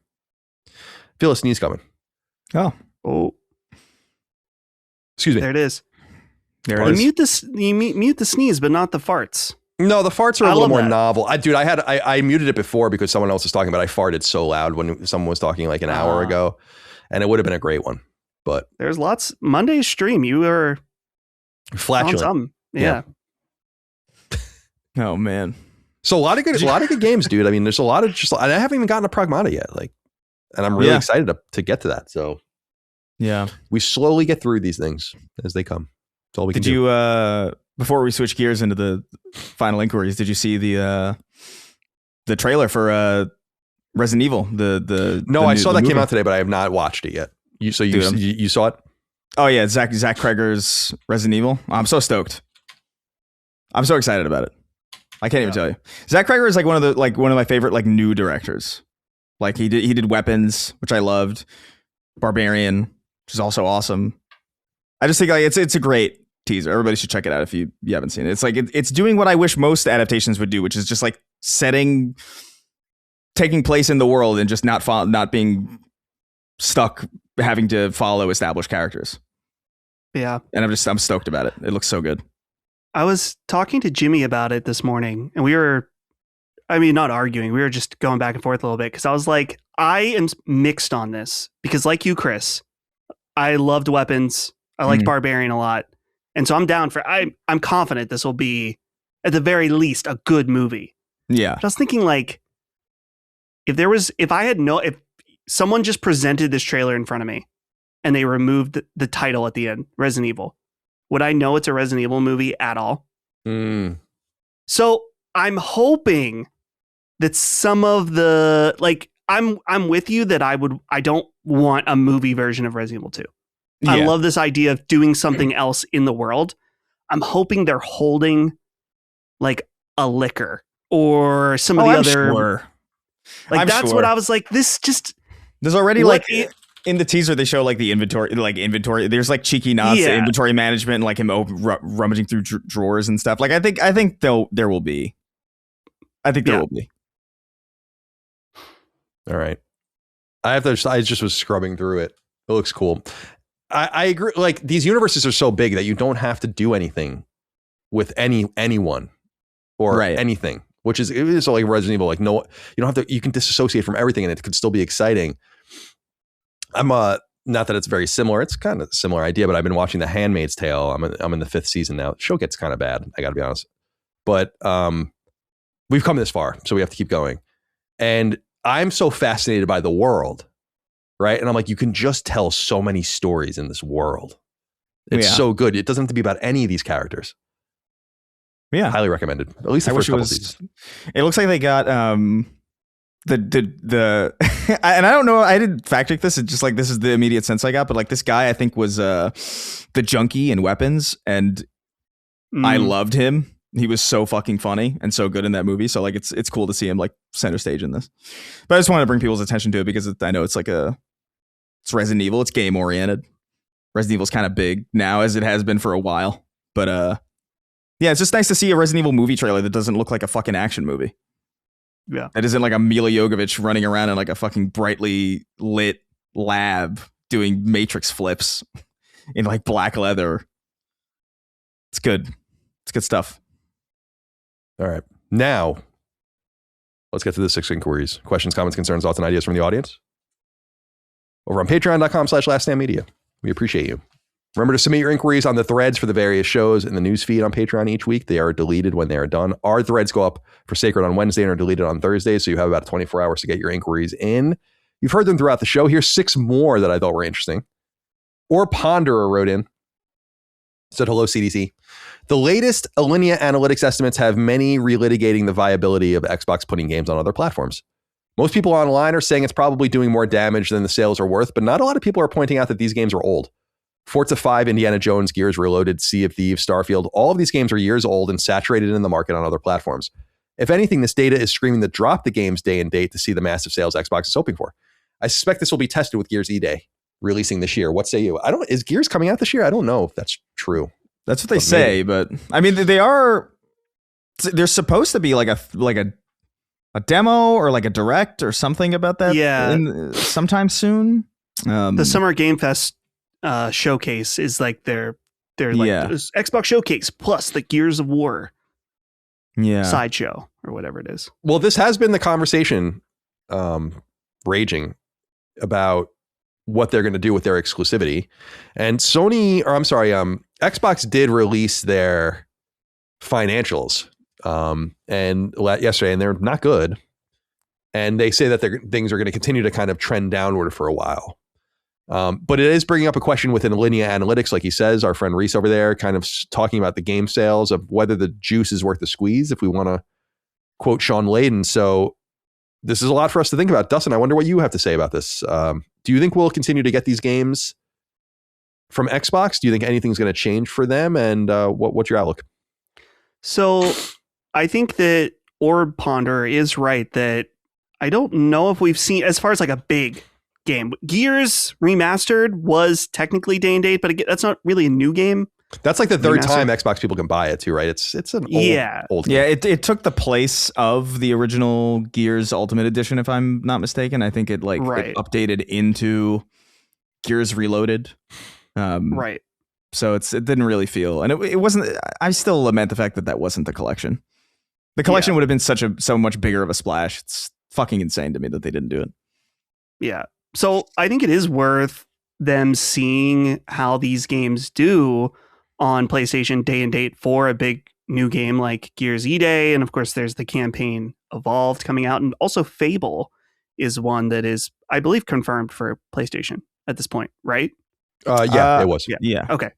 Feel a sneeze coming. Oh, Excuse me. there it is. There You it is. mute the sneeze, but not the farts. No, the farts are I a little love more that. novel. I muted it before because someone else was talking, but I farted so loud when someone was talking like an hour ago, and it would have been a great one. But There's lots. Monday's stream, you were on flatulent. something. Yeah. Oh man. So a lot of good games, dude. I mean, there's a lot of and I haven't even gotten to Pragmata yet. Like, and I'm really excited to get to that. So Yeah. we slowly get through these things as they come. That's all we can Did do. you before we switch gears into the final inquiries, did you see the trailer for Resident Evil? I saw that came out today, but I have not watched it yet. You saw it? Oh yeah, Zach Kreger's Resident Evil. I'm so stoked. I'm so excited about it. I can't even tell you. Zach Kreger is like one of my favorite like new directors. Like he did Weapons, which I loved. Barbarian, which is also awesome. I just think like it's a great teaser. Everybody should check it out if you haven't seen it. It's like it's doing what I wish most adaptations would do, which is just like taking place in the world and just not being stuck having to follow established characters. Yeah. And I'm stoked about it. It looks so good. I was talking to Jimmy about it this morning, and we were, not arguing. We were just going back and forth a little bit, because I was like, I am mixed on this, because like you, Chris, I loved Weapons. I liked Barbarian a lot. And so I'm down for, I'm confident this will be, at the very least, a good movie. Yeah. But I was thinking, like, if someone just presented this trailer in front of me and they removed the title at the end, Resident Evil, would I know it's a Resident Evil movie at all? So I'm hoping that some of the, like, I'm with you that I don't want a movie version of Resident Evil 2. Yeah. I love this idea of doing something else in the world. I'm hoping they're holding like a liquor or some of the other. Sure. Like I'm that's sure. what I was like. This just There's already What like in the teaser they show like the inventory. There's like cheeky nods to inventory management and like him rummaging through drawers and stuff. Like I think there will be. I think there will be. All right. I just was scrubbing through it. It looks cool. I agree. Like, these universes are so big that you don't have to do anything with anyone or anything, which is, it is like Resident Evil. Like, no, you don't have to, you can disassociate from everything and it could still be exciting. I'm not that it's very similar. It's kind of a similar idea, but I've been watching The Handmaid's Tale. I'm in the 5th season now. The show gets kind of bad, I gotta be honest. But we've come this far, so we have to keep going. And I'm so fascinated by the world, right? And I'm like, you can just tell so many stories in this world. It's so good. It doesn't have to be about any of these characters. Yeah. Highly recommended. At least the first couple seasons. It looks like they got the and I don't know, I didn't fact check this. It's just like, this is the immediate sense I got, but like this guy I think was the junkie in Weapons, and I loved him. He was so fucking funny and so good in that movie. So like it's cool to see him like center stage in this. But I just wanted to bring people's attention to it because I know it's like it's Resident Evil. It's game oriented. Resident Evil's kind of big now, as it has been for a while. But yeah, it's just nice to see a Resident Evil movie trailer that doesn't look like a fucking action movie. Yeah. That isn't like a Mila Jovovich running around in like a fucking brightly lit lab doing Matrix flips in like black leather. It's good. It's good stuff. All right. Now, let's get to the 6 inquiries. Questions, comments, concerns, thoughts, and ideas from the audience. Over on patreon.com/laststandmedia. We appreciate you. Remember to submit your inquiries on the threads for the various shows in the news feed on Patreon each week. They are deleted when they are done. Our threads go up for Sacred on Wednesday and are deleted on Thursday, so you have about 24 hours to get your inquiries in. You've heard them throughout the show. Here's 6 more that I thought were interesting. Or Ponderer wrote in, said, hello, CDC. The latest Alinea analytics estimates have many relitigating the viability of Xbox putting games on other platforms. Most people online are saying it's probably doing more damage than the sales are worth, but not a lot of people are pointing out that these games are old. Forza 5, Indiana Jones, Gears Reloaded, Sea of Thieves, Starfield, all of these games are years old and saturated in the market on other platforms. If anything, this data is screaming to drop the game's day and date to see the massive sales Xbox is hoping for. I suspect this will be tested with Gears E-Day releasing this year. What say you? Is Gears coming out this year? I don't know if that's true. That's what they say, but I mean, they're supposed to be like a demo or like a direct or something about that. Yeah. Sometime soon. The Summer Game Fest showcase is like their Xbox showcase plus the Gears of War sideshow or whatever it is. Well, this has been the conversation raging about what they're going to do with their exclusivity. And Xbox did release their financials yesterday, and they're not good. And they say that things are going to continue to kind of trend downward for a while. But it is bringing up a question within Alinea Analytics, like he says, our friend Reese over there, kind of talking about the game sales of whether the juice is worth the squeeze, if we want to quote Sean Layden. So this is a lot for us to think about. Dustin, I wonder what you have to say about this. Do you think we'll continue to get these games from Xbox? Do you think anything's going to change for them? And what's your outlook? So I think that Orb Ponder is right that I don't know if we've seen, as far as like a big game, Gears Remastered was technically day and date, but that's not really a new game. That's like the third time Xbox people can buy it too, right? It's an old game. Yeah, it took the place of the original Gears Ultimate Edition, if I'm not mistaken. I think it it updated into Gears Reloaded. Right. So it didn't really feel, and it wasn't. I still lament the fact that wasn't the collection. The collection would have been so much bigger of a splash. It's fucking insane to me that they didn't do it. Yeah. So I think it is worth them seeing how these games do on PlayStation day and date for a big new game like Gears E-Day. And of course, there's the campaign Evolved coming out. And also Fable is one that is, I believe, confirmed for PlayStation at this point, right? It was. Yeah. Okay.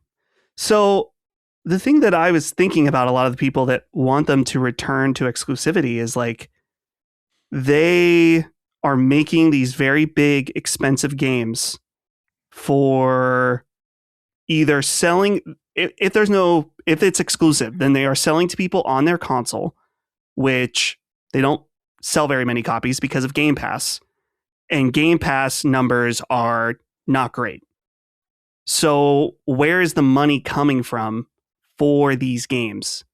So the thing that I was thinking about a lot of the people that want them to return to exclusivity is like they are making these very big, expensive games for either selling. If it's exclusive, then they are selling to people on their console, which they don't sell very many copies because of Game Pass, and Game Pass numbers are not great. So where is the money coming from for these games?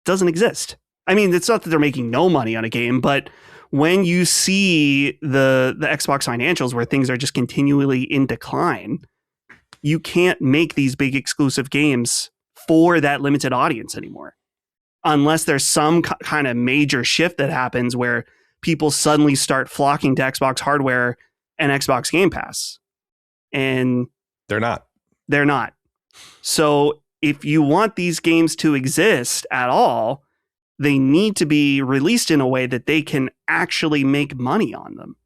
Doesn't exist. I mean, it's not that they're making no money on a game, but when you see the Xbox financials where things are just continually in decline, you can't make these big exclusive games for that limited audience anymore. Unless there's some kind of major shift that happens where people suddenly start flocking to Xbox hardware and Xbox Game Pass. And they're not. So if you want these games to exist at all, they need to be released in a way that they can actually make money on them.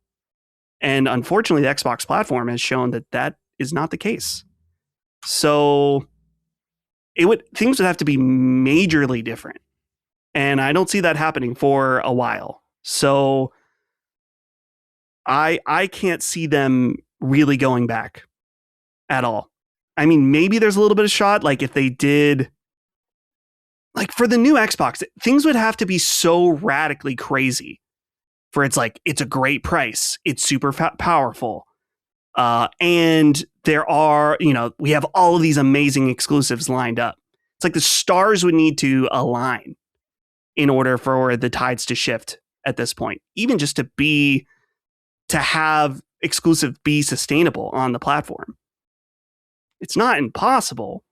And unfortunately, the Xbox platform has shown that is not the case. So things would have to be majorly different. And I don't see that happening for a while. So I can't see them really going back at all. I mean, maybe there's a little bit of shot, like if they did, like for the new Xbox, things would have to be so radically crazy for it's a great price. It's super powerful. And there are, we have all of these amazing exclusives lined up. It's like the stars would need to align in order for the tides to shift at this point, even just to have exclusive be sustainable on the platform. It's not impossible,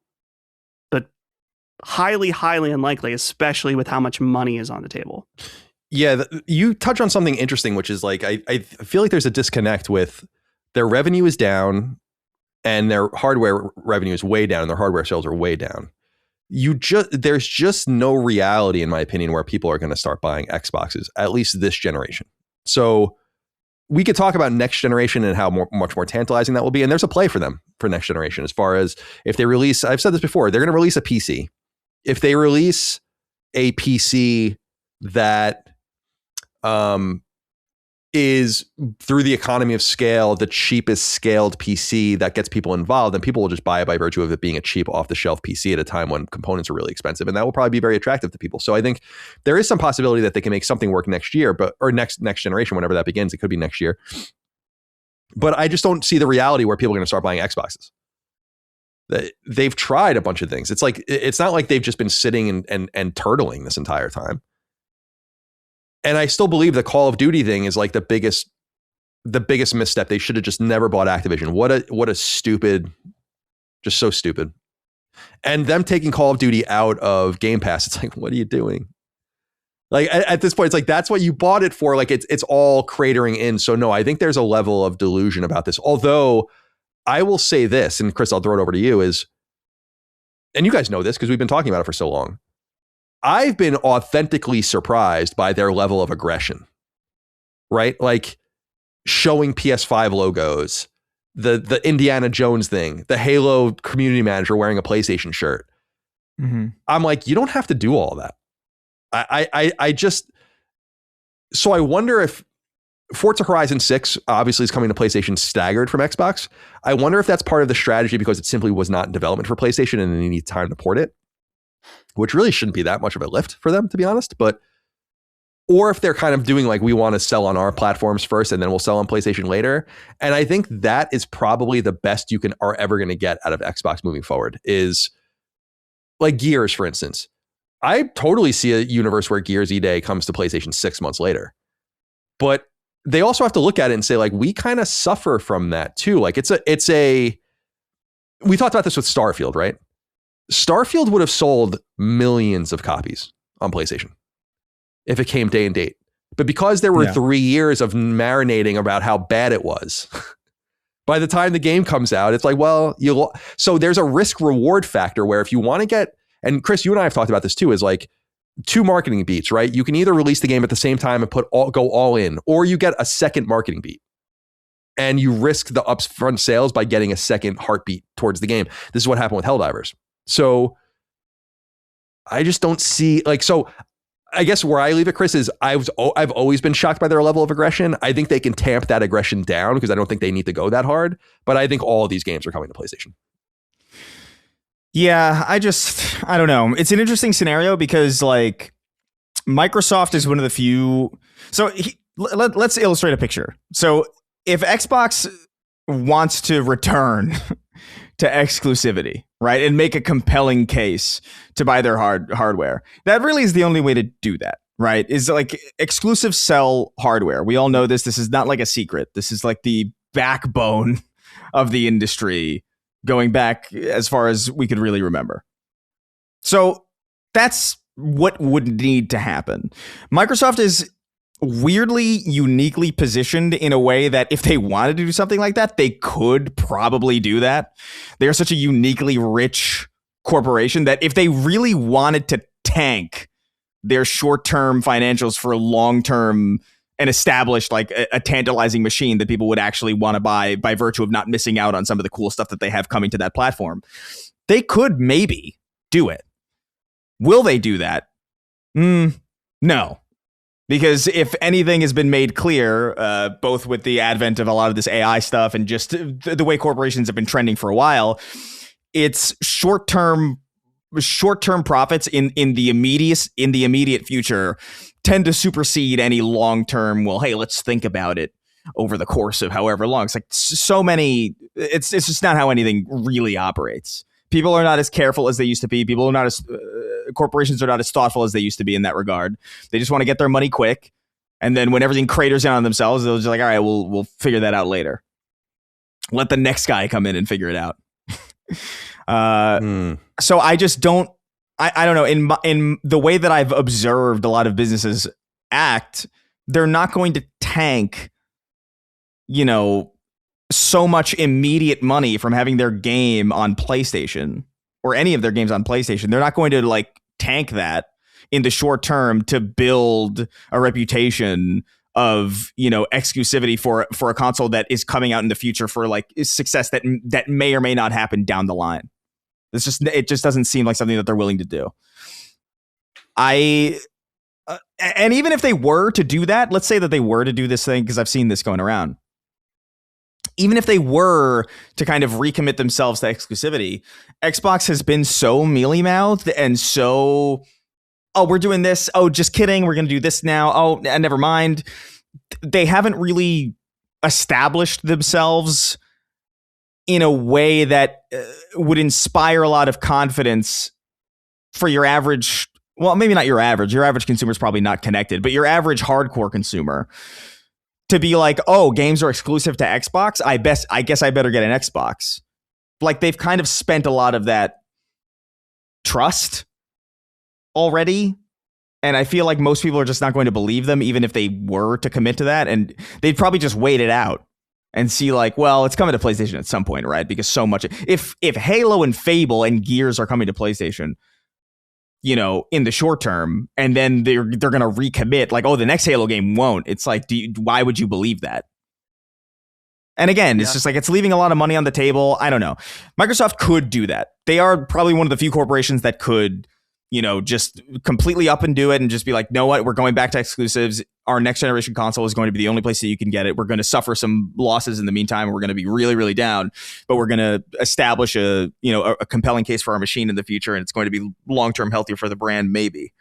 but highly, highly unlikely, especially with how much money is on the table. Yeah, you touch on something interesting, which is like I feel like there's a disconnect with their revenue is down and their hardware revenue is way down and their hardware sales are way down. There's just no reality, in my opinion, where people are going to start buying Xboxes, at least this generation. So we could talk about next generation and how much more tantalizing that will be. And there's a play for them for next generation, as far as if they release, I've said this before, they're going to release a PC. If they release a PC that is, through the economy of scale, the cheapest scaled PC that gets people involved, then people will just buy it by virtue of it being a cheap off-the-shelf PC at a time when components are really expensive, and that will probably be very attractive to people. So I think there is some possibility that they can make something work next year, or next generation, whenever that begins. It could be next year, but I just don't see the reality where people are going to start buying Xboxes. They've tried a bunch of things. It's like, it's not like they've just been sitting and turtling this entire time. And I still believe the Call of Duty thing is like the biggest misstep. They should have just never bought Activision. What a stupid, just so stupid. And them taking Call of Duty out of Game Pass, it's like, what are you doing? Like at this point, it's like, that's what you bought it for. Like it's all cratering in. So no, I think there's a level of delusion about this. Although I will say this, and Chris, I'll throw it over to you, is, and you guys know this because we've been talking about it for so long, I've been authentically surprised by their level of aggression, right? Like showing PS5 logos, the Indiana Jones thing, the Halo community manager wearing a PlayStation shirt. Mm-hmm. I'm like, you don't have to do all that. I just, so I wonder if Forza Horizon 6 obviously is coming to PlayStation staggered from Xbox. I wonder if that's part of the strategy because it simply was not in development for PlayStation and they need time to port it, which really shouldn't be that much of a lift for them, to be honest. But, or if they're kind of doing like, we want to sell on our platforms first and then we'll sell on PlayStation later. And I think that is probably the best you are ever going to get out of Xbox moving forward, is like Gears, for instance. I totally see a universe where Gears E-Day comes to PlayStation 6 months later. But they also have to look at it and say, like, we kind of suffer from that too. Like we talked about this with Starfield, right? Starfield would have sold millions of copies on PlayStation if it came day and date. But because there were 3 years of marinating about how bad it was, by the time the game comes out, it's like, well, so there's a risk reward factor where if you want to get, and Chris, you and I have talked about this too, is like 2 marketing beats, right? You can either release the game at the same time and go all in, or you get a second marketing beat and you risk the upfront sales by getting a second heartbeat towards the game. This is what happened with Helldivers. So I just don't see, like, so I guess where I leave it, Chris, is I've always been shocked by their level of aggression. I think they can tamp that aggression down because I don't think they need to go that hard. But I think all of these games are coming to PlayStation. Yeah, I don't know. It's an interesting scenario because like Microsoft is one of the few. So let's illustrate a picture. So if Xbox wants to return to exclusivity, right, and make a compelling case to buy their hardware, that really is the only way to do that, right? Is like exclusive sell hardware. We all know this. This is not like a secret. This is like the backbone of the industry, going back as far as we could really remember. So that's what would need to happen. Microsoft is weirdly uniquely positioned in a way that if they wanted to do something like that, they could probably do that. They're such a uniquely rich corporation that if they really wanted to tank their short-term financials for long-term and established like a tantalizing machine that people would actually want to buy by virtue of not missing out on some of the cool stuff that they have coming to that platform, they could maybe do it. Will they do that? No. Because if anything has been made clear, both with the advent of a lot of this AI stuff and just the way corporations have been trending for a while, it's short-term profits in the immediate future tend to supersede any long-term, well, hey, let's think about it over the course of however long. It's like so many, it's just not how anything really operates. People are not as careful as they used to be. People are not as, corporations are not as thoughtful as they used to be in that regard. They just want to get their money quick. And then when everything craters down on themselves, they'll just like, all right, we'll figure that out later. Let the next guy come in and figure it out. So I I don't know, in the way that I've observed a lot of businesses act, they're not going to tank, you know, so much immediate money from having their game on PlayStation or any of their games on PlayStation. They're not going to like tank that in the short term to build a reputation of, you know, exclusivity for a console that is coming out in the future for like success that may or may not happen down the line. It just doesn't seem like something that they're willing to do. And even if they were to do that, let's say that they were to do this thing, because I've seen this going around. Even if they were to kind of recommit themselves to exclusivity, Xbox has been so mealy-mouthed and so, oh, we're doing this. Oh, just kidding. We're going to do this now. Oh, never mind. They haven't really established themselves in a way that would inspire a lot of confidence for your average, well, maybe not your average. Your average consumer is probably not connected, but your average hardcore consumer to be like, oh, games are exclusive to Xbox. I guess I better get an Xbox. Like they've kind of spent a lot of that trust already. And I feel like most people are just not going to believe them, even if they were to commit to that. And they'd probably just wait it out and see like, well, it's coming to PlayStation at some point, right? Because so much, if Halo and Fable and Gears are coming to PlayStation, you know, in the short term, and then they're going to recommit like, oh, the next Halo game won't. It's like, why would you believe that? And again, it's just like, it's leaving a lot of money on the table. I don't know. Microsoft could do that. They are probably one of the few corporations that could, you know, just completely up and do it and just be like, know what, we're going back to exclusives. Our next generation console is going to be the only place that you can get it. We're going to suffer some losses in the meantime. We're going to be really, really down, but we're going to establish a compelling case for our machine in the future. And it's going to be long-term healthier for the brand, maybe.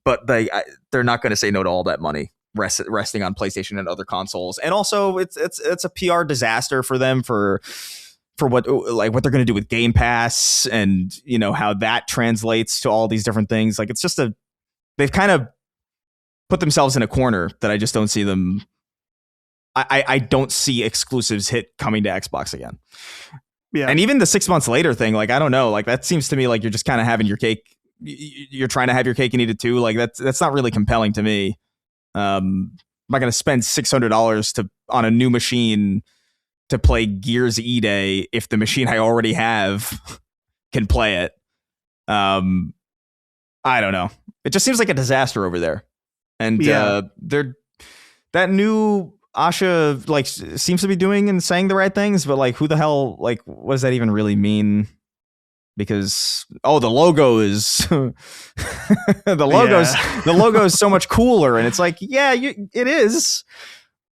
But they're not going to say no to all that money resting on PlayStation and other consoles. And also it's a PR disaster for them for what they're going to do with Game Pass and, you know, how that translates to all these different things. Like it's just they've kind of put themselves in a corner that I just don't see them. I don't see exclusives coming to Xbox again. Yeah. And even the 6 months later thing, like, I don't know, like that seems to me like you're just kind of having your cake. You're trying to have your cake and eat it too. Like that's not really compelling to me. I'm not going to spend $600 on a new machine to play Gears E-Day if the machine I already have can play it. I don't know. It just seems like a disaster over there. And that new Asha like seems to be doing and saying the right things, but like who the hell, like what does that even really mean? Because the logo is the logo is so much cooler, and it's like, yeah, it is.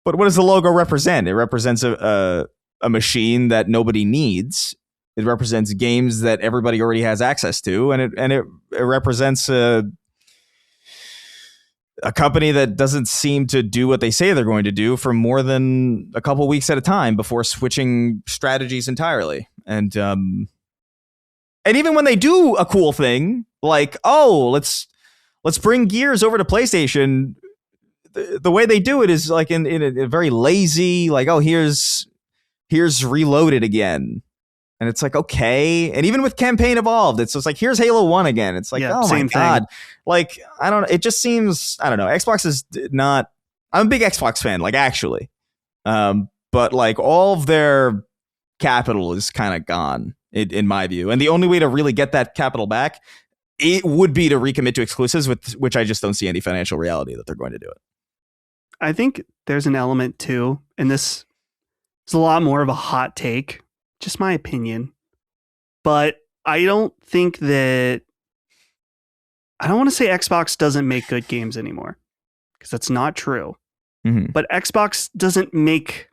But what does the logo represent? It represents a machine that nobody needs. It represents games that everybody already has access to, and it represents a company that doesn't seem to do what they say they're going to do for more than a couple weeks at a time before switching strategies entirely. And even when they do a cool thing, like, oh, let's bring Gears over to PlayStation, the way they do it is like in a very lazy, like, oh, here's Reloaded again. And it's like, okay. And even with Campaign Evolved, it's just like, here's Halo 1 again. It's like, oh my God. Like, I don't know. It just seems, I don't know. Xbox is not, I'm a big Xbox fan, like actually. But like all of their capital is kind of gone in my view. And the only way to really get that capital back, it would be to recommit to exclusives, with which I just don't see any financial reality that they're going to do it. I think there's an element too, and this is a lot more of a hot take, just my opinion, but I don't think that, I don't want to say Xbox doesn't make good games anymore, because that's not true. Mm-hmm. But Xbox doesn't make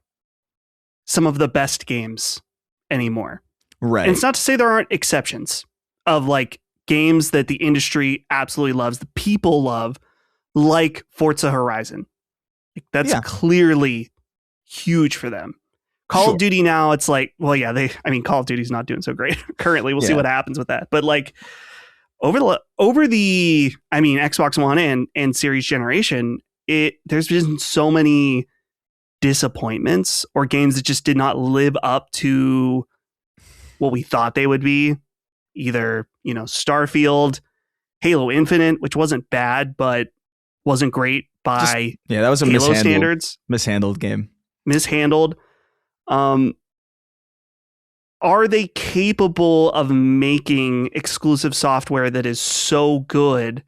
some of the best games anymore. Right. And it's not to say there aren't exceptions of like games that the industry absolutely loves, the people love, like Forza Horizon. Like, that's clearly huge for them. Call of Duty now, it's like, well, yeah, Call of Duty's not doing so great currently. We'll see what happens with that. But like over the Xbox One and Series generation, there's been so many disappointments or games that just did not live up to what we thought they would be. Either, Starfield Halo Infinite, which wasn't bad, but wasn't great by that was a Halo standards. mishandled game. Mishandled. Are they capable of making exclusive software that is so good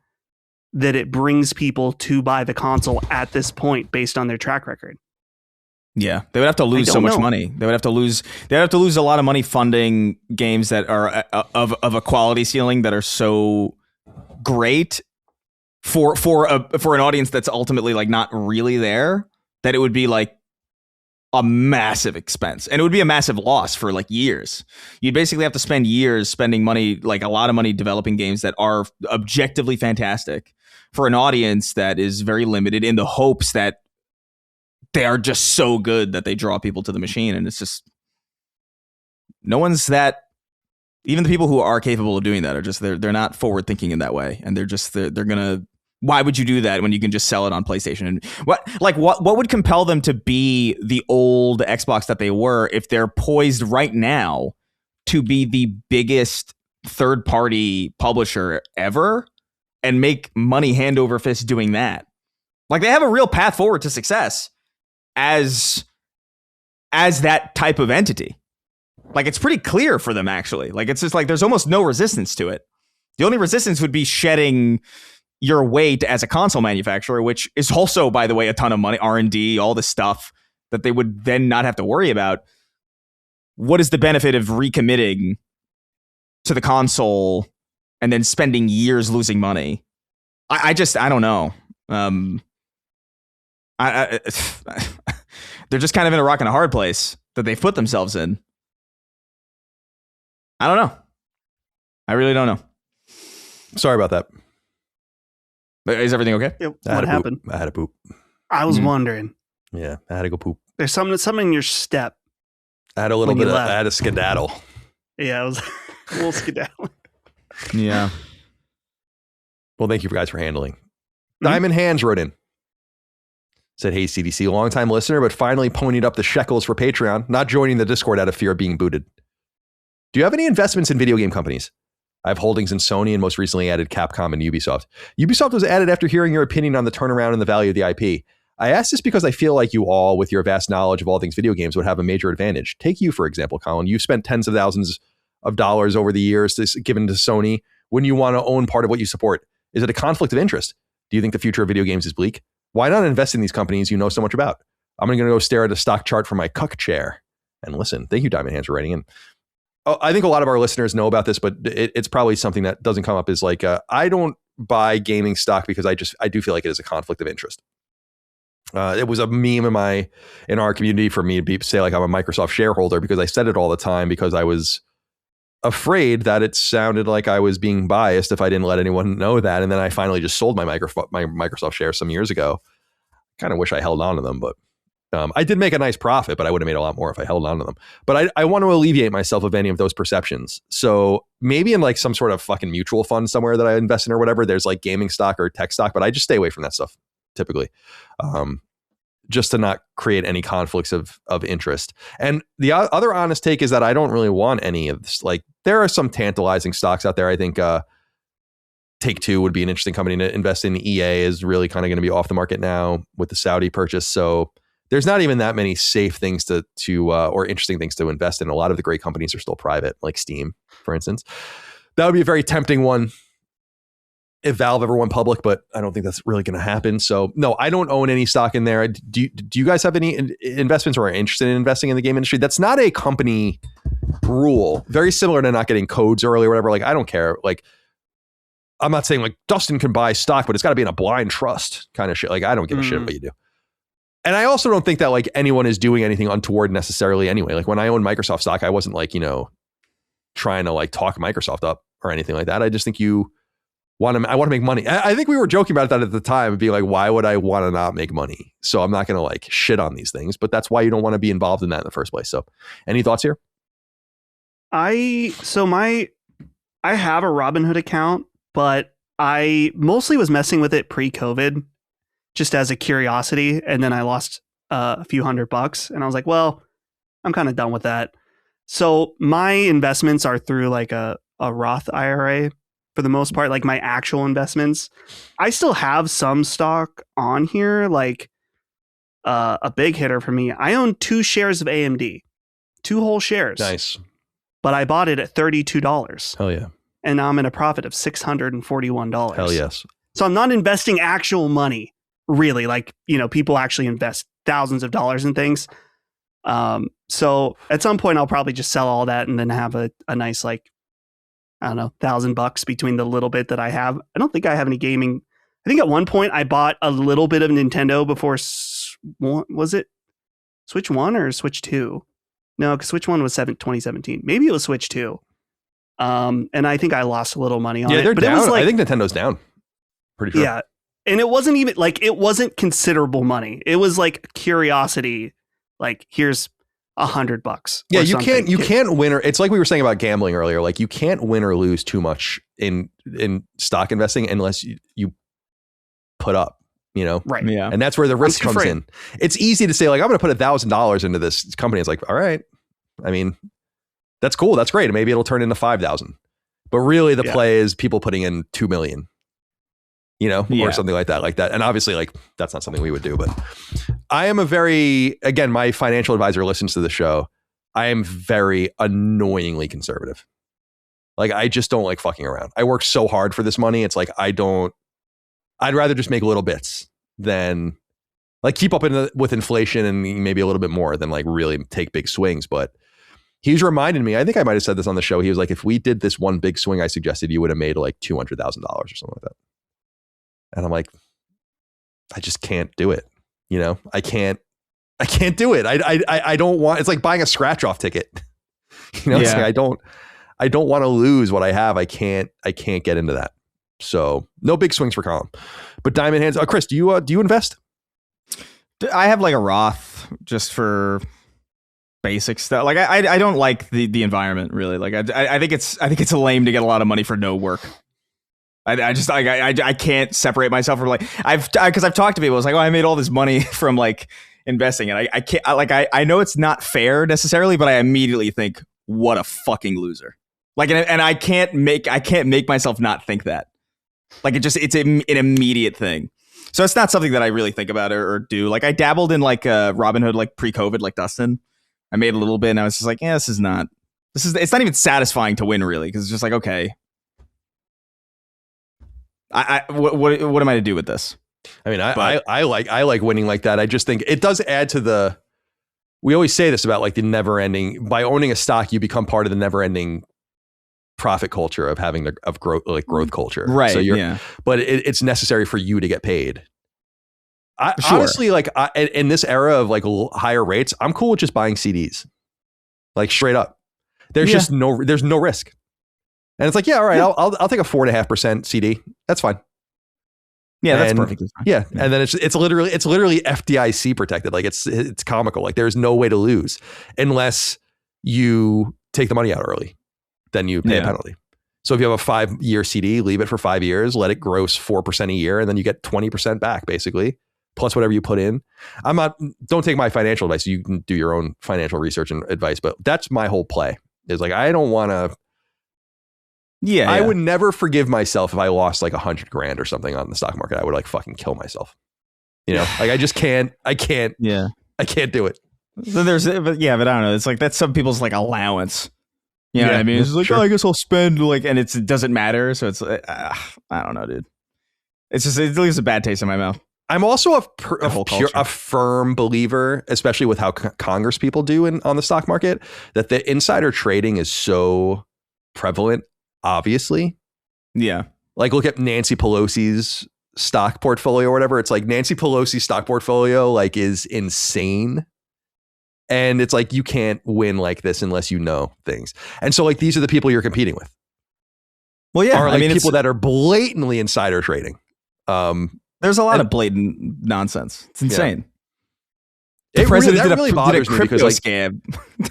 that it brings people to buy the console at this point based on their track record? Yeah, they would have to lose so much money. They would have to lose a lot of money funding games that are of a quality ceiling that are so great for an audience that's ultimately like not really there, that it would be like a massive expense, and it would be a massive loss for like years. You'd basically have to spend years spending money, like a lot of money, developing games that are objectively fantastic for an audience that is very limited, in the hopes that they are just so good that they draw people to the machine. And it's just, no one's that, even the people who are capable of doing that are just, they're not forward thinking in that way. And they're gonna, why would you do that when you can just sell it on PlayStation? And what would compel them to be the old Xbox that they were, if they're poised right now to be the biggest third party publisher ever and make money hand over fist doing that? Like, they have a real path forward to success as that type of entity. Like, it's pretty clear for them, actually. Like, it's just like there's almost no resistance to it. The only resistance would be shedding your weight as a console manufacturer, which is also, by the way, a ton of money, R&D, all this stuff that they would then not have to worry about. What is the benefit of recommitting to the console and then spending years losing money? I don't know. They're just kind of in a rock and a hard place that they've put themselves in. I don't know. I really don't know. Sorry about that. Is everything okay? Yeah, what happened? I had a poop. I was wondering. Yeah, I had to go poop. There's something in your step. I had a little bit. I had a skedaddle. Yeah, it was a little skedaddle. Yeah. Well, thank you guys for handling. Diamond Hands wrote in. Said, hey, CDC, longtime listener, but finally ponied up the shekels for Patreon, not joining the Discord out of fear of being booted. Do you have any investments in video game companies? I have holdings in Sony and most recently added Capcom and Ubisoft. Ubisoft was added after hearing your opinion on the turnaround and the value of the IP. I ask this because I feel like you all, with your vast knowledge of all things video games, would have a major advantage. Take you, for example, Colin. You've spent tens of thousands of dollars over the years given to Sony. When you want to own part of what you support, is it a conflict of interest? Do you think the future of video games is bleak? Why not invest in these companies you know so much about? I'm going to go stare at a stock chart from my cuck chair and listen. Thank you, Diamond Hands, for writing in. Oh, I think a lot of our listeners know about this, but it's probably something that doesn't come up, is like, I don't buy gaming stock because I do feel like it is a conflict of interest. It was a meme in our community for me to say like I'm a Microsoft shareholder, because I said it all the time because I was afraid that it sounded like I was being biased if I didn't let anyone know that. And then I finally just sold my Microsoft shares some years ago. Kind of wish I held on to them, but I did make a nice profit, but I would have made a lot more if I held on to them. But I want to alleviate myself of any of those perceptions. So maybe in like some sort of fucking mutual fund somewhere that I invest in or whatever, there's like gaming stock or tech stock, but I just stay away from that stuff typically. Just to not create any conflicts of interest. And the other honest take is that I don't really want any of this. Like, there are some tantalizing stocks out there. I think Take-Two would be an interesting company to invest in. EA is really kind of going to be off the market now with the Saudi purchase. So there's not even that many safe things to or interesting things to invest in. A lot of the great companies are still private, like Steam, for instance. That would be a very tempting one if Valve ever went public, but I don't think that's really going to happen. So no, I don't own any stock in there. Do you guys have any investments or are interested in investing in the game industry? That's not a company rule. Very similar to not getting codes early or whatever. Like, I don't care. Like, I'm not saying like Dustin can buy stock, but it's got to be in a blind trust kind of shit. Like, I don't give a shit what you do. And I also don't think that like anyone is doing anything untoward necessarily anyway. Like, when I owned Microsoft stock, I wasn't like, trying to like talk Microsoft up or anything like that. I just think I want to make money. I think we were joking about that at the time and being like, why would I want to not make money? So I'm not going to like shit on these things, but that's why you don't want to be involved in that in the first place. So any thoughts here? I have a Robinhood account, but I mostly was messing with it pre-COVID just as a curiosity. And then I lost a few $100 and I was like, well, I'm kind of done with that. So my investments are through like a Roth IRA. for the most part, like my actual investments. I still have some stock on here, like a big hitter for me. I own 2 shares of AMD, 2 whole shares. Nice. But I bought it at $32. Hell yeah. And now I'm in a profit of $641. Hell yes. So I'm not investing actual money, really. Like, you know, people actually invest thousands of dollars in things. So at some point I'll probably just sell all that and then have a nice, like, I don't know, $1,000 between the little bit that I have. I don't think I have any gaming. I think at one point I bought a little bit of Nintendo before, was it Switch 1 or Switch 2? No, because Switch 1 was 2017. Maybe it was Switch 2. And I think I lost a little money on it. Yeah, they're but down. It was like, I think Nintendo's down. Pretty sure. Yeah. And it wasn't even like, it wasn't considerable money. It was like curiosity. Like, here's $100. Yeah, you can't win, or it's like we were saying about gambling earlier. Like, you can't win or lose too much in stock investing unless you put up, you know? Right. Yeah. And that's where the risk comes in. It's easy to say, like, I'm going to put $1,000 into this company. It's like, all right. I mean, that's cool. That's great. Maybe it'll turn into 5,000. But really the play is people putting in 2 million, you know, or something like that. And obviously, like, that's not something we would do, but I am again, my financial advisor listens to the show. I am very annoyingly conservative. Like, I just don't like fucking around. I work so hard for this money. It's like, I'd rather just make little bits than like keep up with inflation and maybe a little bit more than like really take big swings. But he's reminded me, I think I might've said this on the show. He was like, if we did this one big swing I suggested, you would have made like $200,000 or something like that. And I'm like, I just can't do it. You know, I can't do it. I don't want, it's like buying a scratch off ticket. You know, it's like, I don't want to lose what I have. I can't get into that. So no big swings for Colin, but diamond hands. Chris, do you invest? I have like a Roth just for basic stuff. Like I don't like the environment really. Like I think it's lame to get a lot of money for no work. I can't separate myself from like because I've talked to people. It's like, oh, I made all this money from like investing, and I can't I know it's not fair necessarily, but I immediately think, what a fucking loser. Like, and I can't make myself not think that. Like, it's an immediate thing. So it's not something that I really think about or do. Like, I dabbled in like Robinhood like pre-COVID, like Dustin. I made a little bit, and I was just like, yeah, it's not even satisfying to win really, because it's just like, okay. What am I to do with this? I mean, I like winning like that. I just think it does add to we always say this about like the never ending, by owning a stock, you become part of the never ending profit culture of having growth culture. Right. So but it's necessary for you to get paid. Honestly, like in this era of like higher rates, I'm cool with just buying CDs, like straight up. There's just there's no risk. And it's like, yeah, all right, I'll take a 4.5% CD. That's fine. Yeah, that's perfectly fine. Yeah, and then it's literally FDIC protected. Like it's comical. Like there's no way to lose unless you take the money out early. Then you pay a penalty. So if you have a 5-year CD, leave it for 5 years, let it gross 4% a year, and then you get 20% back basically, plus whatever you put in. Don't take my financial advice. You can do your own financial research and advice, but that's my whole play. Is like, I don't want to. Yeah, I would never forgive myself if I lost like $100,000 or something on the stock market. I would like fucking kill myself. You know, like I just can't. I can't. Yeah, I can't do it. Then but I don't know. It's like that's some people's like allowance. You know what I mean? It's like, oh, I guess I'll spend like, and it doesn't matter. So it's I don't know, dude. It's just, it leaves a bad taste in my mouth. I'm also a firm believer, especially with how Congress people do on the stock market, that the insider trading is so prevalent. Obviously. Yeah. Like look at Nancy Pelosi's stock portfolio or whatever. It's like Nancy Pelosi's stock portfolio like is insane. And it's like, you can't win like this unless you know things. And so like, these are the people you're competing with. Well, yeah. Are like people that are blatantly insider trading. There's a lot of blatant nonsense. It's insane. Yeah. The president did a crypto scam.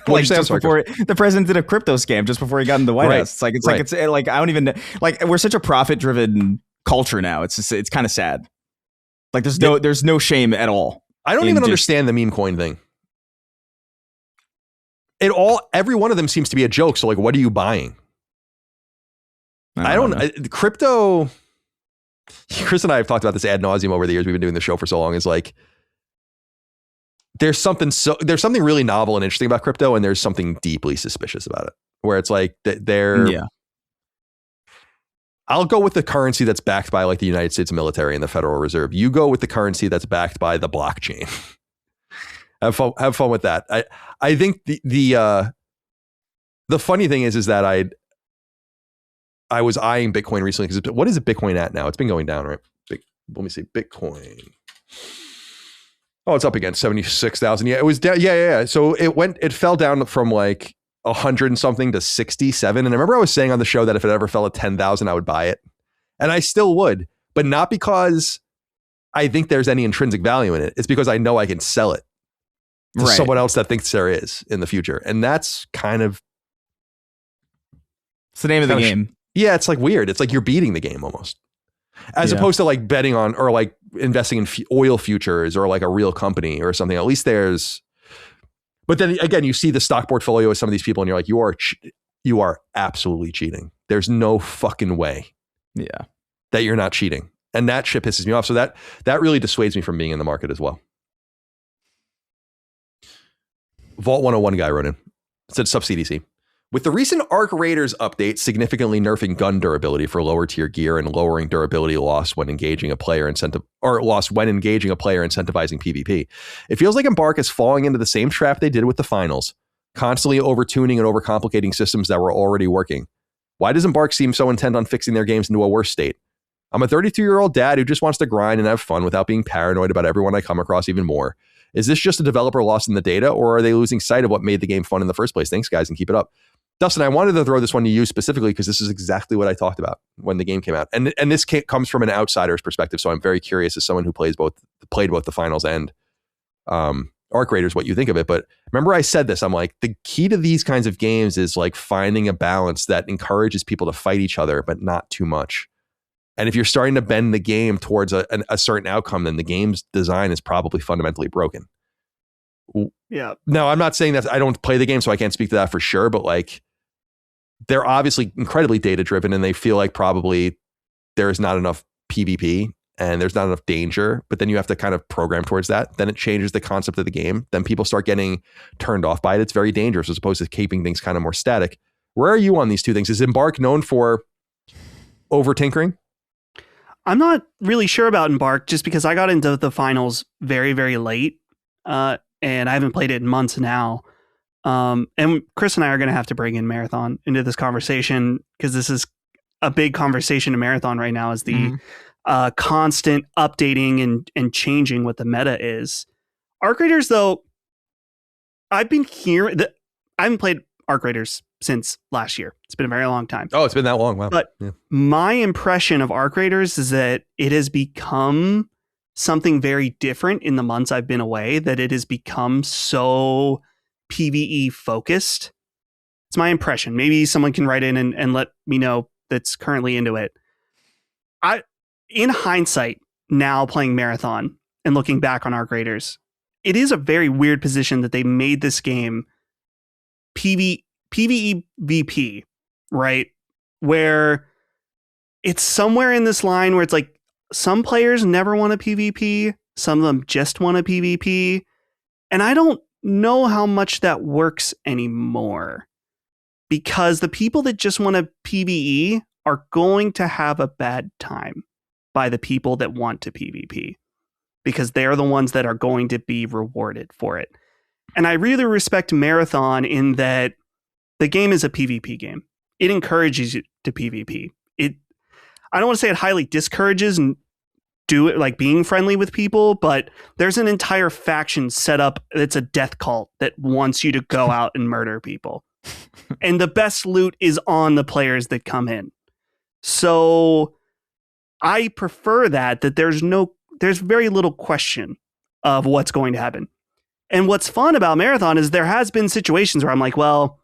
Like just before, the president did a crypto scam just before he got in the White House. It's like I don't even like. We're such a profit driven culture now. It's kind of sad. Like there's no shame at all. I don't even understand the meme coin thing. Every one of them seems to be a joke. So like, what are you buying? I don't crypto. Chris and I have talked about this ad nauseum over the years. We've been doing the show for so long. Is like there's something really novel and interesting about crypto, and there's something deeply suspicious about it. Where it's like they're I'll go with the currency that's backed by like the United States military and the Federal Reserve. You go with the currency that's backed by the blockchain. Have fun with that. I think the funny thing is that I was eyeing Bitcoin recently because what is it Bitcoin at now? It's been going down, right? Let me see. Bitcoin. Oh, it's up again, 76,000. Yeah, it was down. Yeah. So it fell down from like 100 and something to 67. And I remember I was saying on the show that if it ever fell at 10,000, I would buy it. And I still would, but not because I think there's any intrinsic value in it. It's because I know I can sell it to someone else that thinks there is in the future. And that's kind of, it's the name of the game. Yeah, it's like weird. It's like you're beating the game almost. As opposed to like betting on or like investing in oil futures or like a real company or something. At least there's, but then again, you see the stock portfolio of some of these people and you're like, you are absolutely cheating. There's no fucking way that you're not cheating. And that shit pisses me off. So that really dissuades me from being in the market as well. Vault 101 guy wrote in. It said, "Sup CDC. With the recent Arc Raiders update significantly nerfing gun durability for lower tier gear and lowering durability loss when engaging a player incentivizing PvP, it feels like Embark is falling into the same trap they did with the finals, constantly overtuning and overcomplicating systems that were already working. Why does Embark seem so intent on fixing their games into a worse state? I'm a 32-year-old dad who just wants to grind and have fun without being paranoid about everyone I come across even more. Is this just a developer lost in the data, or are they losing sight of what made the game fun in the first place? Thanks, guys, and keep it up." Dustin, I wanted to throw this one to you specifically because this is exactly what I talked about when the game came out. And this comes from an outsider's perspective, so I'm very curious as someone who played both the finals and Arc Raiders what you think of it. But remember I said this, I'm like, the key to these kinds of games is like finding a balance that encourages people to fight each other, but not too much. And if you're starting to bend the game towards a certain outcome, then the game's design is probably fundamentally broken. Yeah. Now, I'm not saying that I don't play the game, so I can't speak to that for sure, but like they're obviously incredibly data driven and they feel like probably there is not enough PvP and there's not enough danger, but then you have to kind of program towards that. Then it changes the concept of the game. Then people start getting turned off by it. It's very dangerous as opposed to keeping things kind of more static. Where are you on these two things? Is Embark known for over tinkering? I'm not really sure about Embark just because I got into the finals very, very late. And I haven't played it in months now. And Chris and I are going to have to bring in Marathon into this conversation because this is a big conversation in Marathon right now is the constant updating and changing what the meta is. Arc Raiders, though, I've been hearing that I haven't played Arc Raiders since last year. It's been a very long time. Oh, it's been that long. Wow. But my impression of Arc Raiders is that it has become something very different in the months I've been away, that it has become so PvE focused. It's my impression. Maybe someone can write in and let me know that's currently into it. In hindsight, now playing Marathon and looking back on Arc Raiders, it is a very weird position that they made this game PvE VP, right? Where it's somewhere in this line where it's like, some players never want a PvP. Some of them just want a PvP. And I don't know how much that works anymore. Because the people that just want a PvE are going to have a bad time by the people that want to PvP. Because they're the ones that are going to be rewarded for it. And I really respect Marathon in that the game is a PvP game. It encourages you to PvP. I don't want to say it highly discourages and do it like being friendly with people, but there's an entire faction set up that's a death cult that wants you to go out and murder people. And the best loot is on the players that come in. So I prefer that there's very little question of what's going to happen. And what's fun about Marathon is there has been situations where I'm like, well,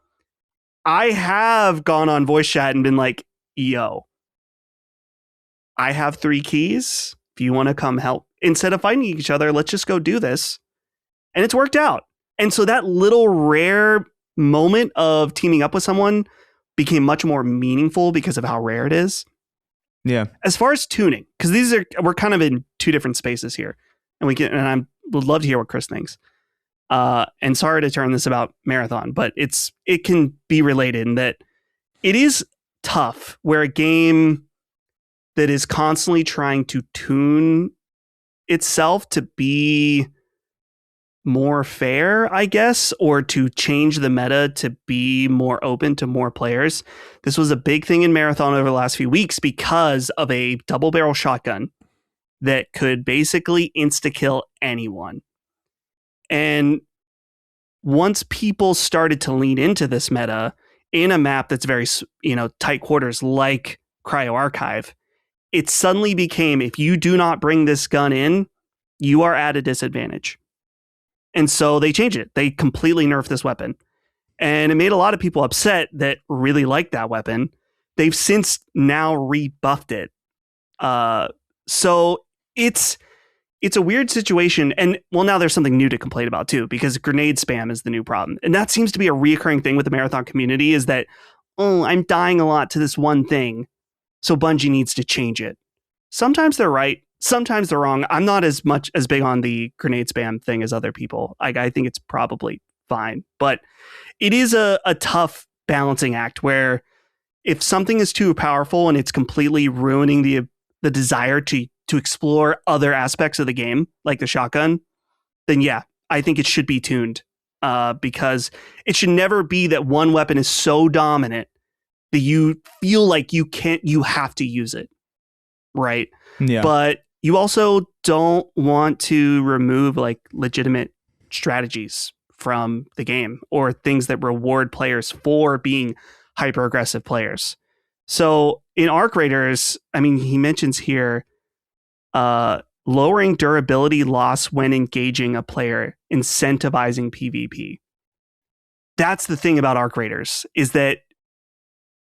I have gone on voice chat and been like, yo, I have 3 keys. If you want to come help, instead of fighting each other, let's just go do this. And it's worked out. And so that little rare moment of teaming up with someone became much more meaningful because of how rare it is. Yeah. As far as tuning, because we're kind of in two different spaces here, and I would love to hear what Chris thinks. And sorry to turn this about Marathon, but it can be related in that it is tough where a game that is constantly trying to tune itself to be more fair, I guess, or to change the meta to be more open to more players. This was a big thing in Marathon over the last few weeks because of a double barrel shotgun that could basically insta-kill anyone. And once people started to lean into this meta in a map that's very, tight quarters like Cryo Archive, it suddenly became, if you do not bring this gun in, you are at a disadvantage. And so they changed it. They completely nerfed this weapon. And it made a lot of people upset that really liked that weapon. They've since now rebuffed it. So it's a weird situation. And well, now there's something new to complain about too, because grenade spam is the new problem. And that seems to be a reoccurring thing with the Marathon community is that, I'm dying a lot to this one thing. So Bungie needs to change it. Sometimes they're right. Sometimes they're wrong. I'm not as big on the grenade spam thing as other people. I think it's probably fine, but it is a tough balancing act where if something is too powerful and it's completely ruining the desire to explore other aspects of the game, like the shotgun, then yeah, I think it should be tuned because it should never be that one weapon is so dominant that you feel like you have to use it. Right. Yeah. But you also don't want to remove like legitimate strategies from the game or things that reward players for being hyper aggressive players. So in Arc Raiders, I mean, he mentions here lowering durability loss when engaging a player, incentivizing PvP. That's the thing about Arc Raiders is that,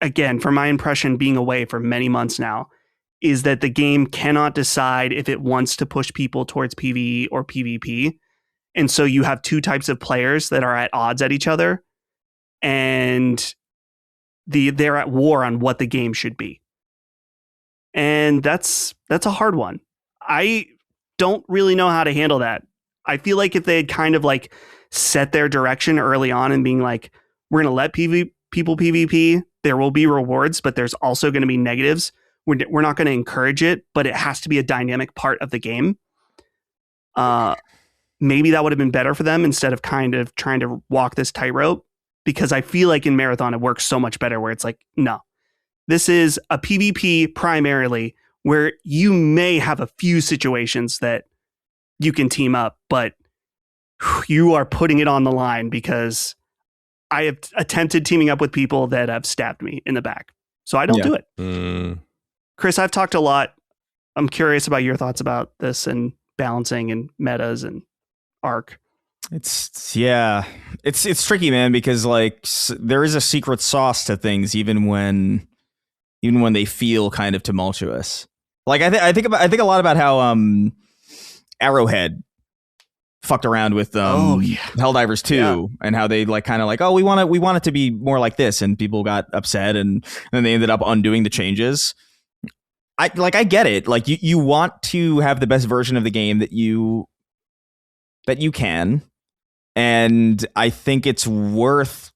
again, from my impression being away for many months now, is that the game cannot decide if it wants to push people towards PvE or PvP. And so you have two types of players that are at odds at each other. And they're at war on what the game should be. And that's a hard one. I don't really know how to handle that. I feel like if they had kind of like set their direction early on and being like, we're going to let people PvP, there will be rewards, but there's also going to be negatives. We're not going to encourage it, but it has to be a dynamic part of the game. Maybe that would have been better for them instead of kind of trying to walk this tightrope, because I feel like in Marathon, it works so much better where it's like, no, this is a PvP primarily where you may have a few situations that you can team up, but you are putting it on the line because I have attempted teaming up with people that have stabbed me in the back. So I don't do it. Chris, I've talked a lot. I'm curious about your thoughts about this and balancing and metas and Arc. It's tricky, man, because like there is a secret sauce to things, even when they feel kind of tumultuous. Like I think a lot about how Arrowhead fucked around with Helldivers 2 and how they like kind of like, oh, we want it to be more like this, and people got upset and then they ended up undoing the changes. I get it. Like you want to have the best version of the game that you can. And I think it's worth,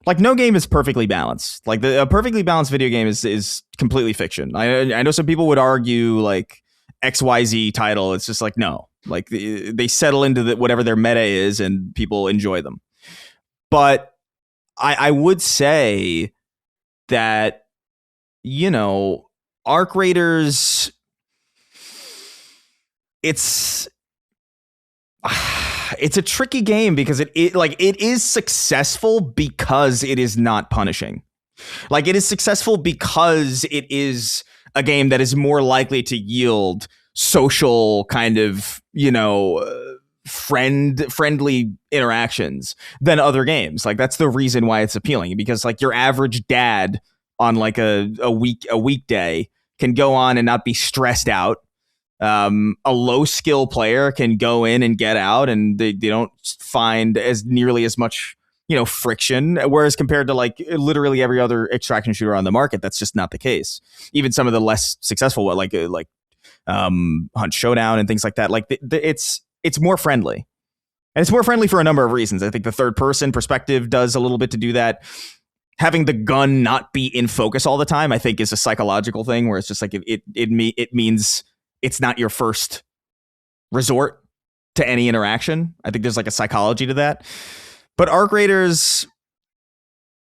like, no game is perfectly balanced. Like a perfectly balanced video game is completely fiction. I know some people would argue like XYZ title. It's just like, no, like they settle into whatever their meta is and people enjoy them. But I would say that, Arc Raiders, it's a tricky game because it is successful because it is not punishing. Like it is successful because it is a game that is more likely to yield social kind of, friendly interactions than other games. Like that's the reason why it's appealing, because like your average dad on like a weekday can go on and not be stressed out. A low skill player can go in and get out, and they don't find as nearly as much friction, whereas compared to like literally every other extraction shooter on the market, that's just not the case. Even some of the less successful, like Hunt Showdown and things like that, like it's more friendly. And it's more friendly for a number of reasons. I think the third person perspective does a little bit to do that. Having the gun not be in focus all the time, I think, is a psychological thing where it's just like it means it's not your first resort to any interaction. I think there's like a psychology to that. But Arc Raiders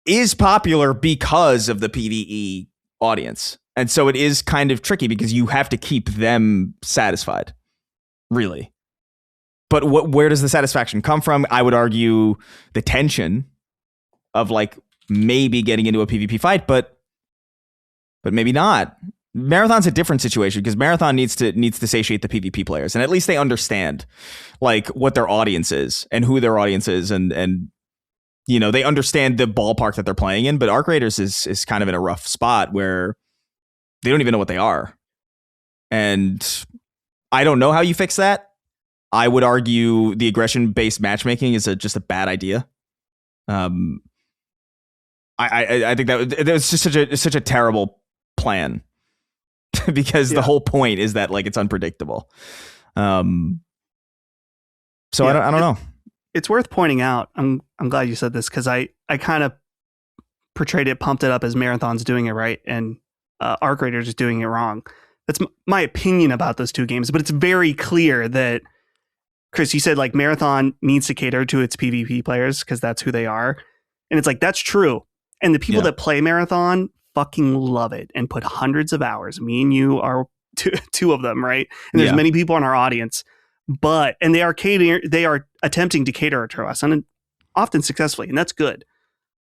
is popular because of the PvE audience. And so it is kind of tricky because you have to keep them satisfied, really. But where does the satisfaction come from? I would argue the tension of like maybe getting into a PvP fight, but maybe not. Marathon's a different situation because Marathon needs to satiate the PvP players, and at least they understand like what their audience is and who their audience is, and they understand the ballpark that they're playing in. But Arc Raiders is kind of in a rough spot where they don't even know what they are, and I don't know how you fix that. I would argue the aggression-based matchmaking is just a bad idea. I think that was just such a terrible plan because the whole point is that like it's unpredictable. So I don't know. It's worth pointing out. I'm glad you said this because I kind of portrayed it, pumped it up as Marathon's doing it right and Arc Raiders is doing it wrong. That's my opinion about those two games, but it's very clear that. Chris, you said like Marathon needs to cater to its PvP players because that's who they are. And it's like, that's true. And the people that play Marathon fucking love it and put hundreds of hours. Me and you are two of them, right? And there's many people in our audience, and they are attempting to cater to us and often successfully. And that's good.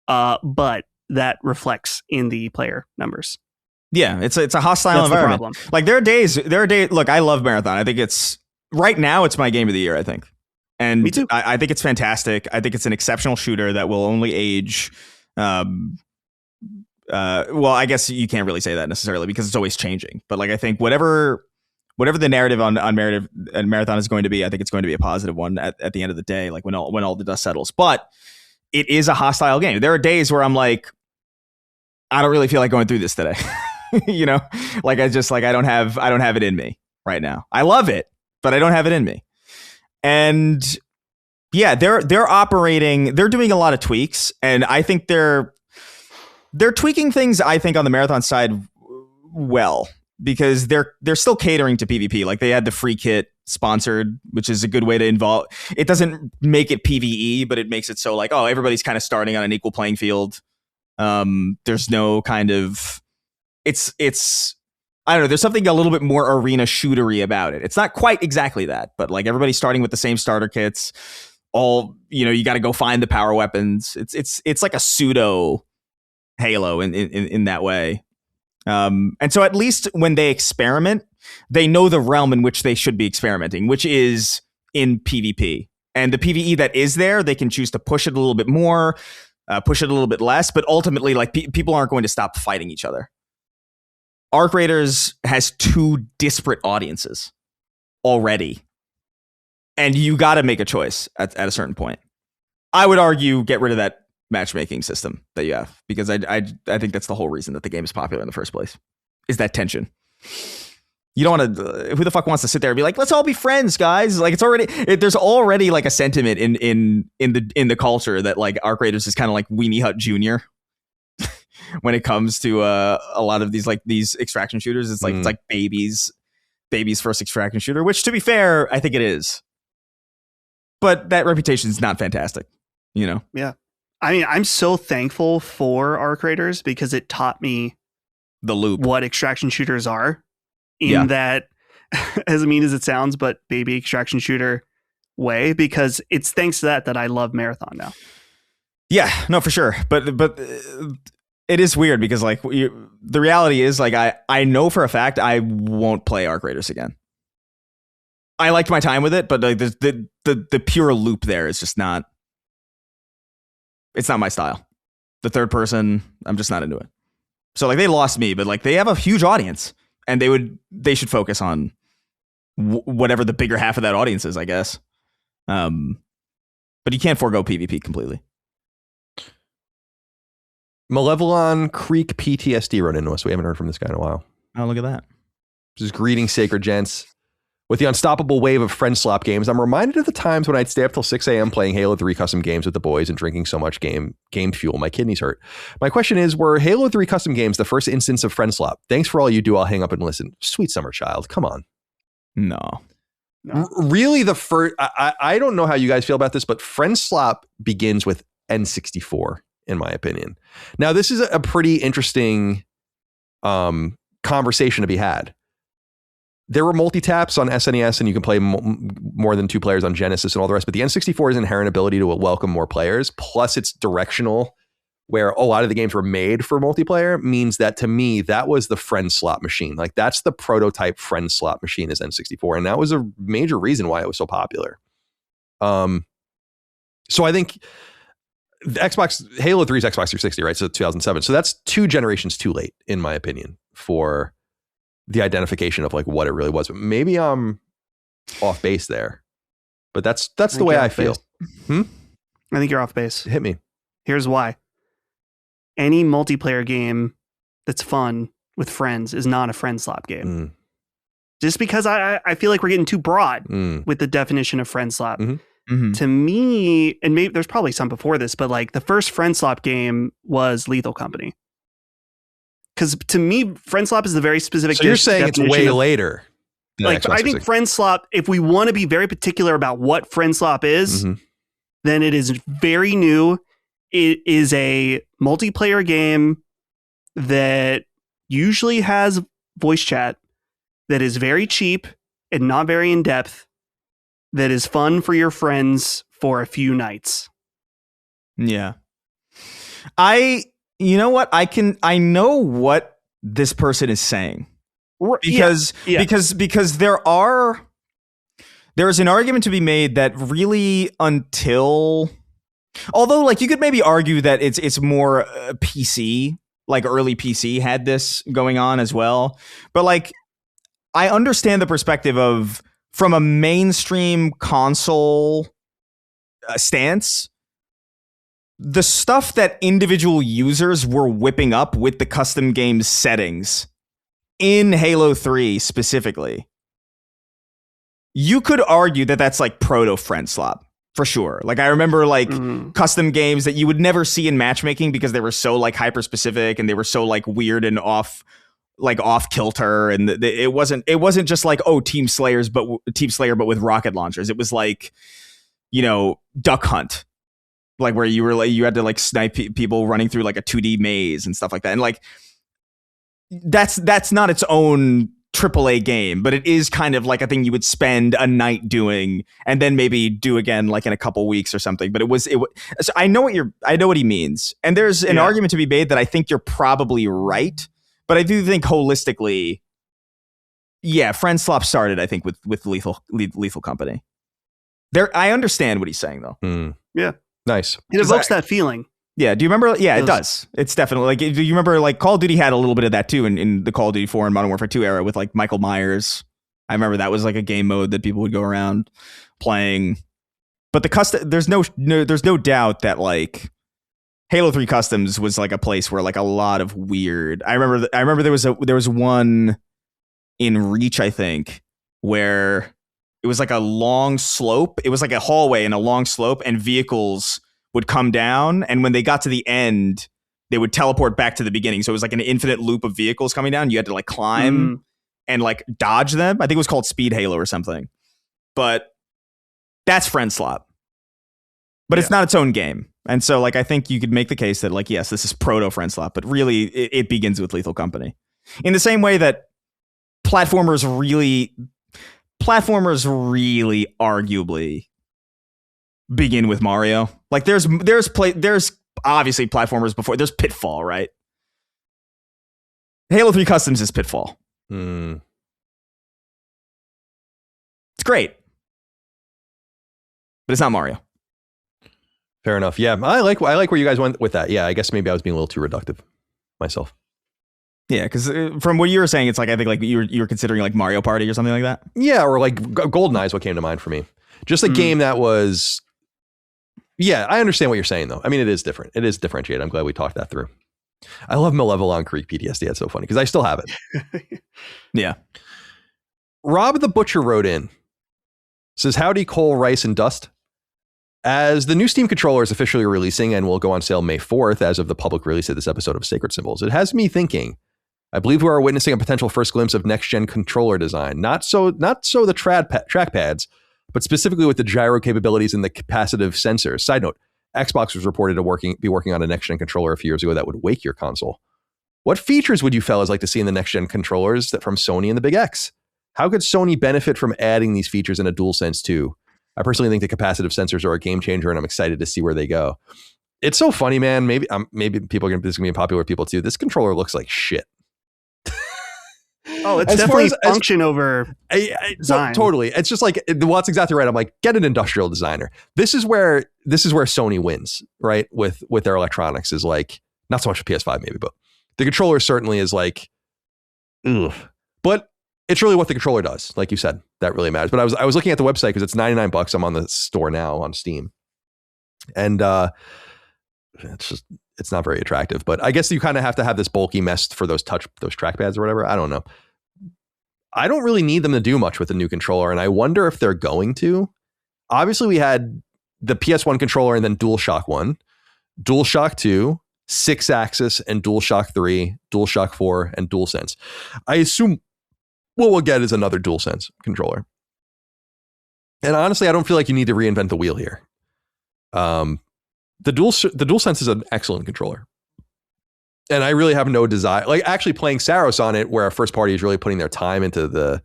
But that reflects in the player numbers. Yeah, it's a hostile environment. Problem. Like there are days, look, I love Marathon. I think right now, it's my game of the year, I think. And me too. I think it's fantastic. I think it's an exceptional shooter that will only age. Well, I guess you can't really say that necessarily because it's always changing. But like, I think whatever the narrative on Marathon is going to be, I think it's going to be a positive one at the end of the day, like when all the dust settles. But it is a hostile game. There are days where I'm like, I don't really feel like going through this today. Like I don't have it in me right now. I love it, but I don't have it in me. And yeah, they're doing a lot of tweaks, and I think they're tweaking things, I think, on the Marathon side well, because they're still catering to PvP. Like they had the free kit sponsored, which is a good way to involve. It doesn't make it PvE, but it makes it so like, oh, everybody's kind of starting on an equal playing field. There's no kind of it's I don't know. There's something a little bit more arena shootery about it. It's not quite exactly that, but like everybody's starting with the same starter kits. All you got to go find the power weapons. It's like a pseudo Halo in that way. And so at least when they experiment, they know the realm in which they should be experimenting, which is in PvP. And the PvE that is there, they can choose to push it a little bit more, push it a little bit less, but ultimately, like people aren't going to stop fighting each other. Arc Raiders has two disparate audiences already, and you got to make a choice at a certain point. I would argue get rid of that matchmaking system that you have, because I think that's the whole reason that the game is popular in the first place, is that tension. You don't want to. Who the fuck wants to sit there and be like, let's all be friends, guys? Like there's already like a sentiment in the culture that like Arc Raiders is kind of like Weenie Hut Jr. when it comes to a lot of these extraction shooters. It's like it's like baby's first extraction shooter, which, to be fair, I think it is. But that reputation is not fantastic, Yeah. I mean, I'm so thankful for Arc Raiders because it taught me the loop, what extraction shooters are in that, as mean as it sounds, but baby extraction shooter way, because it's thanks to that I love Marathon now. Yeah, no, for sure. But it is weird because like the reality is like I know for a fact I won't play Arc Raiders again. I liked my time with it, but like the pure loop there is just not. It's not my style. The third person, I'm just not into it. So like they lost me, but like they have a huge audience, and they should focus on whatever the bigger half of that audience is, I guess. But you can't forego PvP completely. Malevelon Creek PTSD wrote into us. We haven't heard from this guy in a while. Oh, look at that. This is greeting sacred gents. With the unstoppable wave of Friendslop games, I'm reminded of the times when I'd stay up till 6 a.m. playing Halo 3 custom games with the boys and drinking so much game fuel. My kidneys hurt. My question is, were Halo 3 custom games the first instance of Friendslop? Thanks for all you do. I'll hang up and listen. Sweet summer child. Come on. No. Really, the first... I don't know how you guys feel about this, but Friendslop begins with N64, in my opinion. Now, this is a pretty interesting conversation to be had. There were multi-taps on SNES, and you can play more than 2 players on Genesis and all the rest. But the N64's inherent ability to welcome more players, plus it's directional, where a lot of the games were made for multiplayer, means that to me, that was the Friendslop machine. Like that's the prototype Friendslop machine is N64. And that was a major reason why it was so popular. So I think the Halo 3 is Xbox 360, right? So 2007. So that's 2 generations too late, in my opinion, for the identification of like what it really was. But maybe I'm off base there, but that's the way I feel. I think you're off base. Hit me. Here's why. Any multiplayer game that's fun with friends is not a Friendslop game. Just because I feel like we're getting too broad with the definition of Friendslop. To me, and maybe there's probably some before this, but like the first Friendslop game was Lethal Company. Because to me, Friendslop is the very specific. So you're saying it's way later. Like I think Friendslop, if we want to be very particular about what Friendslop is, then it is very new. It is a multiplayer game that usually has voice chat, that is very cheap and not very in depth, that is fun for your friends for a few nights. Yeah. You know what? I know what this person is saying. Because there is an argument to be made that really although like you could maybe argue that it's more PC, like early PC had this going on as well. But like I understand the perspective of from a mainstream console stance, the stuff that individual users were whipping up with the custom game settings in Halo 3 specifically, you could argue that that's like proto Friendslop for sure. Like I remember like custom games that you would never see in matchmaking because they were so like hyper specific and they were so like weird and off kilter, and it wasn't just like Team Slayer but with rocket launchers. It was like, you know, Duck Hunt, like where you had to like snipe people running through like a 2D maze and stuff like that. And like that's not its own AAA game, but it is kind of like a thing you would spend a night doing and then maybe do again like in a couple weeks or something. But so I know what he means, and there's an argument to be made that I think you're probably right, but I do think holistically, Friendslop started I think with Lethal Company. I understand what he's saying though. Yeah, nice. It evokes that feeling. Yeah, do you remember? Yeah, it does. It's definitely like, do you remember like Call of Duty had a little bit of that too in the Call of Duty 4 and Modern Warfare 2 era with like Michael Myers. I remember that was like a game mode that people would go around playing. But there's no doubt that like Halo 3 Customs was like a place where like a lot of weird. I remember there was one in Reach, I think, where it was like a long slope. It was like a hallway and a long slope, and vehicles would come down, and when they got to the end, they would teleport back to the beginning. So it was like an infinite loop of vehicles coming down. You had to like climb and like dodge them. I think it was called Speed Halo or something. But that's Friendslop. But it's not its own game. And so like I think you could make the case that like, yes, this is proto Friendslop, but really it begins with Lethal Company. In the same way that platformers really arguably begin with Mario. Like there's obviously platformers before. There's Pitfall, right? Halo 3 Customs is Pitfall. It's great, but it's not Mario. Fair enough. Yeah, I like where you guys went with that. Yeah, I guess maybe I was being a little too reductive myself. Yeah, because from what you were saying, it's like I think like you were considering like Mario Party or something like that. Yeah, or like GoldenEye is what came to mind for me. Just a game that was. Yeah, I understand what you're saying though. I mean, it is different. It is differentiated. I'm glad we talked that through. I love Malevelon Creek PTSD. That's so funny because I still have it. Yeah. Rob the Butcher wrote in, says, howdy, Cole, Rice, and Dust. As the new Steam controller is officially releasing and will go on sale May 4th as of the public release of this episode of Sacred Symbols, it has me thinking, I believe we are witnessing a potential first glimpse of next-gen controller design. Not so the trackpads, but specifically with the gyro capabilities and the capacitive sensors. Side note, Xbox was reported to be working on a next-gen controller a few years ago that would wake your console. What features would you fellas like to see in the next-gen controllers from Sony and the Big X? How could Sony benefit from adding these features in a DualSense 2? I personally think the capacitive sensors are a game changer, and I'm excited to see where they go. It's so funny, man. Maybe people are going to be popular with people too. This controller looks like shit. Oh, it's definitely function over design. Totally. It's just like, well, that's exactly right. I'm like, get an industrial designer. This is where Sony wins, right? With their electronics is like, not so much PS5 maybe, but the controller certainly is like, ugh. But it's really what the controller does. Like you said, that really matters. But I was looking at the website because it's $99. I'm on the store now on Steam. And it's not very attractive, but I guess you kind of have to have this bulky mess for those trackpads or whatever. I don't know. I don't really need them to do much with the new controller, and I wonder if they're going to. Obviously, we had the PS1 controller and then DualShock 1, DualShock 2, 6-axis, and DualShock 3, DualShock 4, and DualSense. I assume what we'll get is another DualSense controller. And honestly, I don't feel like you need to reinvent the wheel here. The DualSense is an excellent controller. And I really have no desire, like actually playing Saros on it, where a first party is really putting their time into the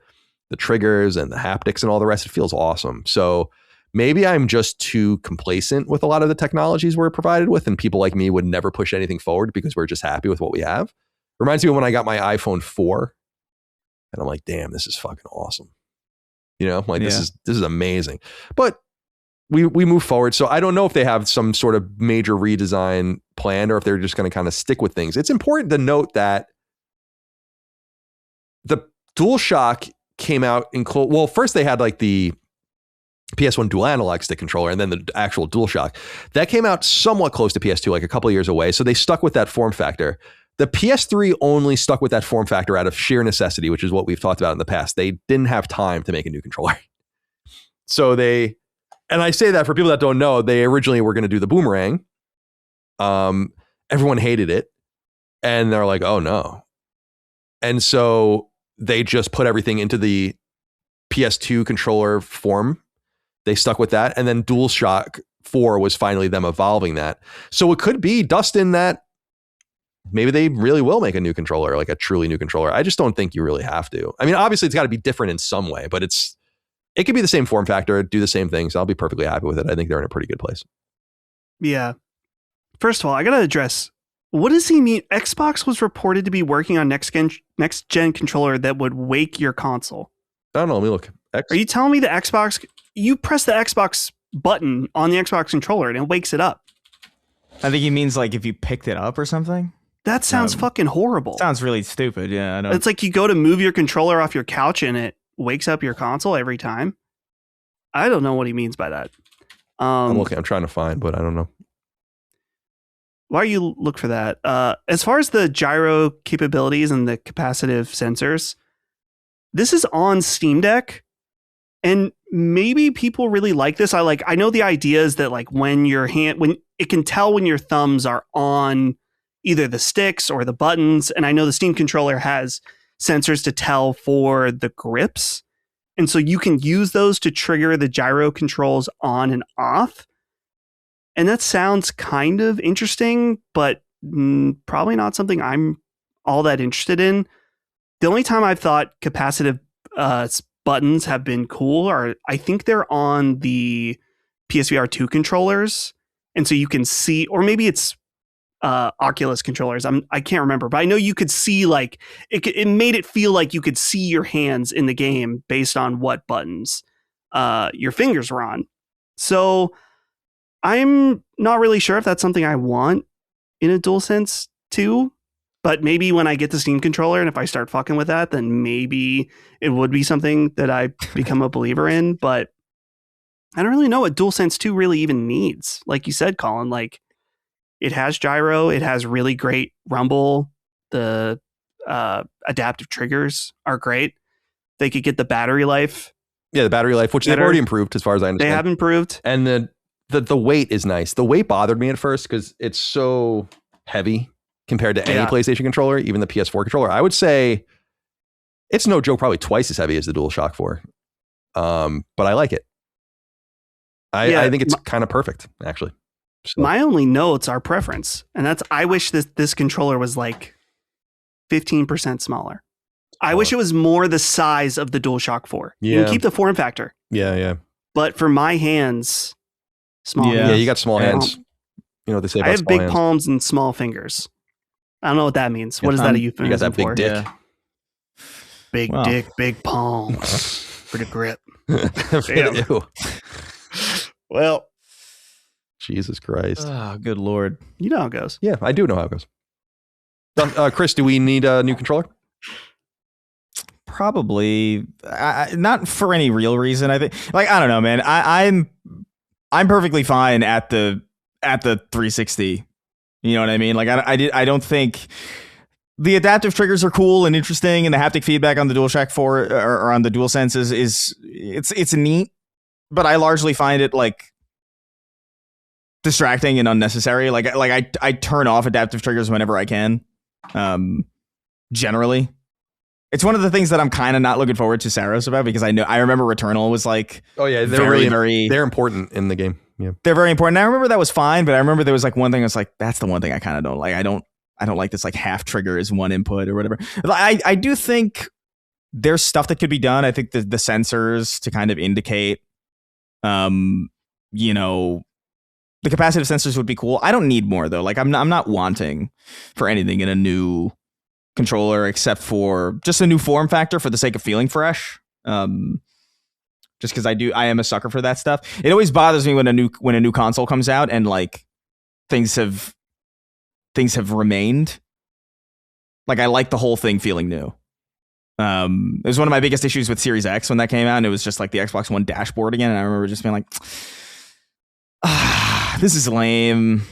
triggers and the haptics and all the rest. It feels awesome. So maybe I'm just too complacent with a lot of the technologies we're provided with, and people like me would never push anything forward because we're just happy with what we have. Reminds me of when I got my iPhone 4 and I'm like, damn, this is fucking awesome. You know, like this is amazing. But we move forward. So I don't know if they have some sort of major redesign planned or if they're just going to kind of stick with things. It's important to note that the DualShock came out well, first they had like the PS1 dual analog stick controller and then the actual DualShock. That came out somewhat close to PS2, like a couple of years away. So they stuck with that form factor. The PS3 only stuck with that form factor out of sheer necessity, which is what we've talked about in the past. They didn't have time to make a new controller. So and I say that for people that don't know, they originally were going to do the Boomerang. Everyone hated it. And they're like, oh no. And so they just put everything into the PS2 controller form. They stuck with that. And then DualShock 4 was finally them evolving that. So it could be, Dustin, that maybe they really will make a new controller, like a truly new controller. I just don't think you really have to. I mean, obviously it's got to be different in some way, but it could be the same form factor, do the same things. I'll be perfectly happy with it. I think they're in a pretty good place. Yeah. First of all, I got to address, what does he mean? Xbox was reported to be working on next gen controller that would wake your console. I don't know. Let me look. Are you telling me the Xbox, you press the Xbox button on the Xbox controller and it wakes it up? I think he means like if you picked it up or something. That sounds fucking horrible. Sounds really stupid. Yeah, I know. It's like you go to move your controller off your couch and it wakes up your console every time. I don't know what he means by that. I'm looking. I'm trying to find, but I don't know. While you look for that, as far as the gyro capabilities and the capacitive sensors, this is on Steam Deck, and maybe people really like this. I know the idea is that like when it can tell when your thumbs are on either the sticks or the buttons, and I know the Steam controller has sensors to tell for the grips. And so you can use those to trigger the gyro controls on and off. And that sounds kind of interesting, but probably not something I'm all that interested in. The only time I've thought capacitive buttons have been cool are, I think they're on the PSVR 2 controllers. And so you can see, or maybe it's Oculus controllers. I can't remember, but I know you could see like it made it feel like you could see your hands in the game based on what buttons your fingers were on. So I'm not really sure if that's something I want in a DualSense 2, but maybe when I get the Steam controller and if I start fucking with that, then maybe it would be something that I become a believer in. But I don't really know what DualSense 2 really even needs. Like you said, Colin, like It has gyro. It has really great rumble. The adaptive triggers are great. They could get the battery life. Yeah, the battery life, which they've Better. already improved as far as I understand. They have improved. And the weight is nice. The weight bothered me at first because it's so heavy compared to any PlayStation controller, even the PS4 controller. I would say it's no joke, probably twice as heavy as the DualShock 4. But I like it. I think it's kind of perfect, actually. So. My only notes are preference, and that's I wish this controller was like 15% smaller. I wish it was more the size of the DualShock 4. Yeah. You can keep the form factor. Yeah. But for my hands, small. Yeah, you got small hands. You know what they say about I have small big hands. palms and small fingers. I don't know what that means. What is that a euphemism You got that big for? dick. Yeah. Big dick, big palms for the grip. Damn. Ew. Well, Jesus Christ. Oh, good Lord. you know how it goes. Yeah, I do know how it goes. Chris, do we need a new controller? Probably not for any real reason. I think, like, I don't know, man. I'm perfectly fine at the 360. You know what I mean? Like, I don't think the adaptive triggers are cool and interesting, and the haptic feedback on the DualShock 4 or on the DualSense is it's neat, but I largely find it like distracting and unnecessary. Like I turn off adaptive triggers whenever I can. Generally, it's one of the things that I'm kind of not looking forward to Saros about, because I remember Returnal was like, oh yeah, they're important in the game. Yeah, they're very important. I remember that was fine, but I remember there was like one thing I was like, that's the one thing I kind of don't like. I don't like this like half trigger is one input or whatever. I do think there's stuff that could be done. I think the sensors to kind of indicate, you know, the capacitive sensors would be cool. I don't need more though. Like I'm not wanting for anything in a new controller except for just a new form factor for the sake of feeling fresh. Just because I am a sucker for that stuff. It always bothers me when a new console comes out and like things have remained. Like I like the whole thing feeling new. It was one of my biggest issues with Series X when that came out, and it was just like the Xbox One dashboard again. And I remember just being like, this is lame.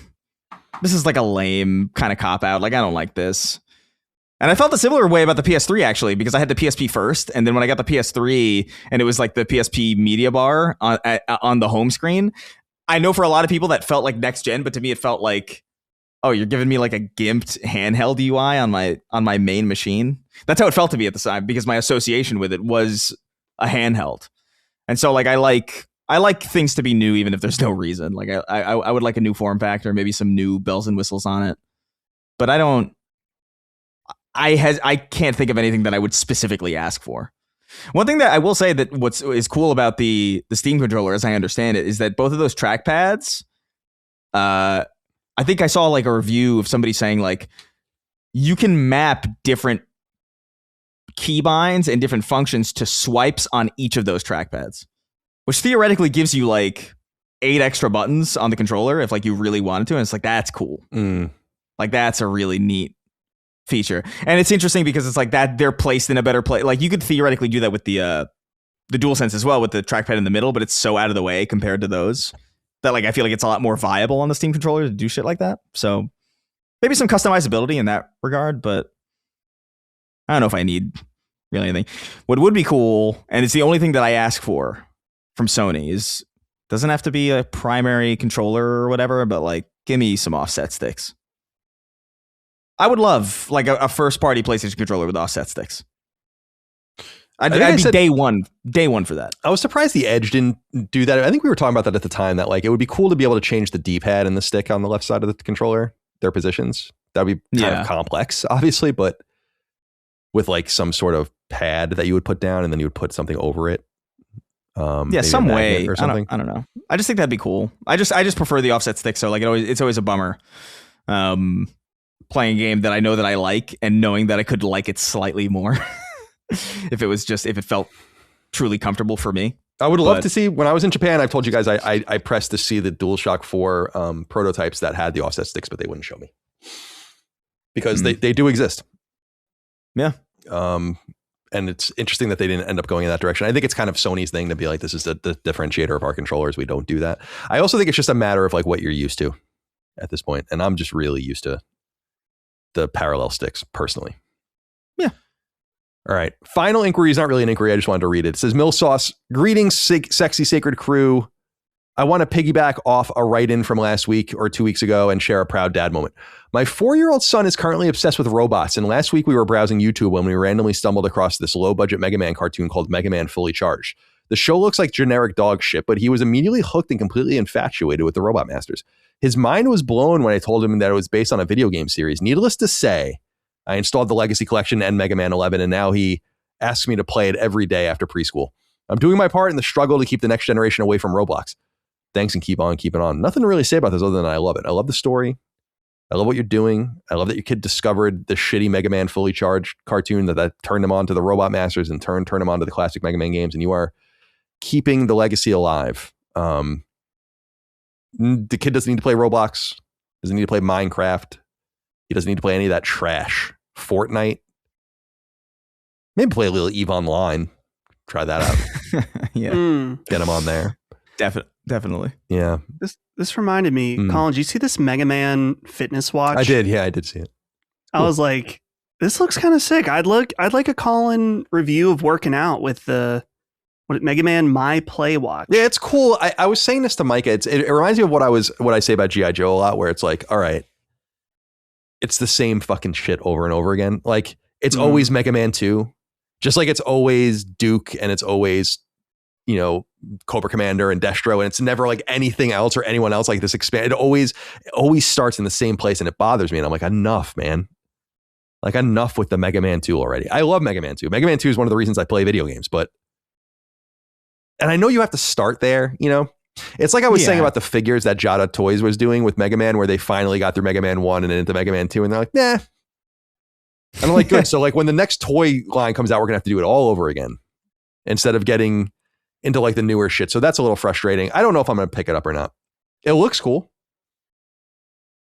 This is like a lame kind of cop out. Like I don't like this. And I felt a similar way about the PS3 actually, because I had the PSP first, and then when I got the PS3 and it was like the PSP media bar on the home screen, I know for a lot of people that felt like next gen, but to me it felt like, oh, you're giving me like a gimped handheld UI on my main machine. That's how it felt to me at the time, because my association with it was a handheld. And so like I like things to be new even if there's no reason. Like I would like a new form factor, maybe some new bells and whistles on it. But I can't think of anything that I would specifically ask for. One thing that I will say that is cool about the Steam controller, as I understand it, is that both of those trackpads, I think I saw like a review of somebody saying like you can map different keybinds and different functions to swipes on each of those trackpads, which theoretically gives you like 8 extra buttons on the controller if like you really wanted to. And it's like, that's cool. Like that's a really neat feature. And it's interesting because it's like that they're placed in a better place. Like you could theoretically do that with the DualSense as well, with the trackpad in the middle, but it's so out of the way compared to those that like I feel like it's a lot more viable on the Steam controller to do shit like that. So maybe some customizability in that regard, but I don't know if I need really anything. What would be cool, and it's the only thing that I ask for from Sony, is doesn't have to be a primary controller or whatever, but like give me some offset sticks. I would love like a first party PlayStation controller with offset sticks. I'd be day one for that. I was surprised the Edge didn't do that. I think we were talking about that at the time, that like it would be cool to be able to change the D-pad and the stick on the left side of the controller, their positions. That would be kind of complex, obviously, but with like some sort of pad that you would put down and then you would put something over it. Some way or something. I don't know. I just think that'd be cool. I just prefer the offset stick. So like it's always a bummer. Playing a game that I know that I like and knowing that I could like it slightly more if it felt truly comfortable for me. I would love to see, when I was in Japan, I've told you guys I pressed to see the DualShock 4 prototypes that had the offset sticks, but they wouldn't show me because they do exist. Yeah. And it's interesting that they didn't end up going in that direction. I think it's kind of Sony's thing to be like, this is the differentiator of our controllers. We don't do that. I also think it's just a matter of like what you're used to at this point, and I'm just really used to the parallel sticks personally. Yeah. All right. Final inquiry is not really an inquiry. I just wanted to read it. It says, Mill Sauce, greetings, sexy sacred crew. I want to piggyback off a write-in from last week or 2 weeks ago and share a proud dad moment. My 4-year-old son is currently obsessed with robots, and last week we were browsing YouTube when we randomly stumbled across this low-budget Mega Man cartoon called Mega Man Fully Charged. The show looks like generic dog shit, but he was immediately hooked and completely infatuated with the Robot Masters. His mind was blown when I told him that it was based on a video game series. Needless to say, I installed the Legacy Collection and Mega Man 11, and now he asks me to play it every day after preschool. I'm doing my part in the struggle to keep the next generation away from Roblox. Thanks, and keep on keeping on. Nothing to really say about this other than I love it. I love the story. I love what you're doing. I love that your kid discovered the shitty Mega Man Fully Charged cartoon that turned him on to the Robot Masters and turned him on to the classic Mega Man games, and you are keeping the legacy alive. The kid doesn't need to play Roblox, doesn't need to play Minecraft. He doesn't need to play any of that trash. Fortnite. Maybe play a little EVE Online. Try that out. Yeah. Get him on there. Definitely. Yeah. This reminded me, Colin, did you see this Mega Man fitness watch? I did. Yeah, I did see it. I was like, this looks kind of sick. I'd like a Colin review of working out with the Mega Man My Play Watch. Yeah, it's cool. I was saying this to Micah. It reminds me of what I say about G.I. Joe a lot, where it's like, all right, it's the same fucking shit over and over again. Like, it's always Mega Man 2, just like it's always Duke and it's always, Cobra Commander and Destro, and it's never like anything else or anyone else like this expand. It always starts in the same place, and it bothers me. And I'm like, enough, man. Like, enough with the Mega Man 2 already. I love Mega Man 2. Mega Man 2 is one of the reasons I play video games, and I know you have to start there, It's like I was saying about the figures that Jada Toys was doing with Mega Man, where they finally got through Mega Man 1 and then into Mega Man 2, and they're like, nah. And I'm like, good. So like when the next toy line comes out, we're gonna have to do it all over again instead of getting into like the newer shit. So that's a little frustrating. I don't know if I'm gonna pick it up or not. It looks cool,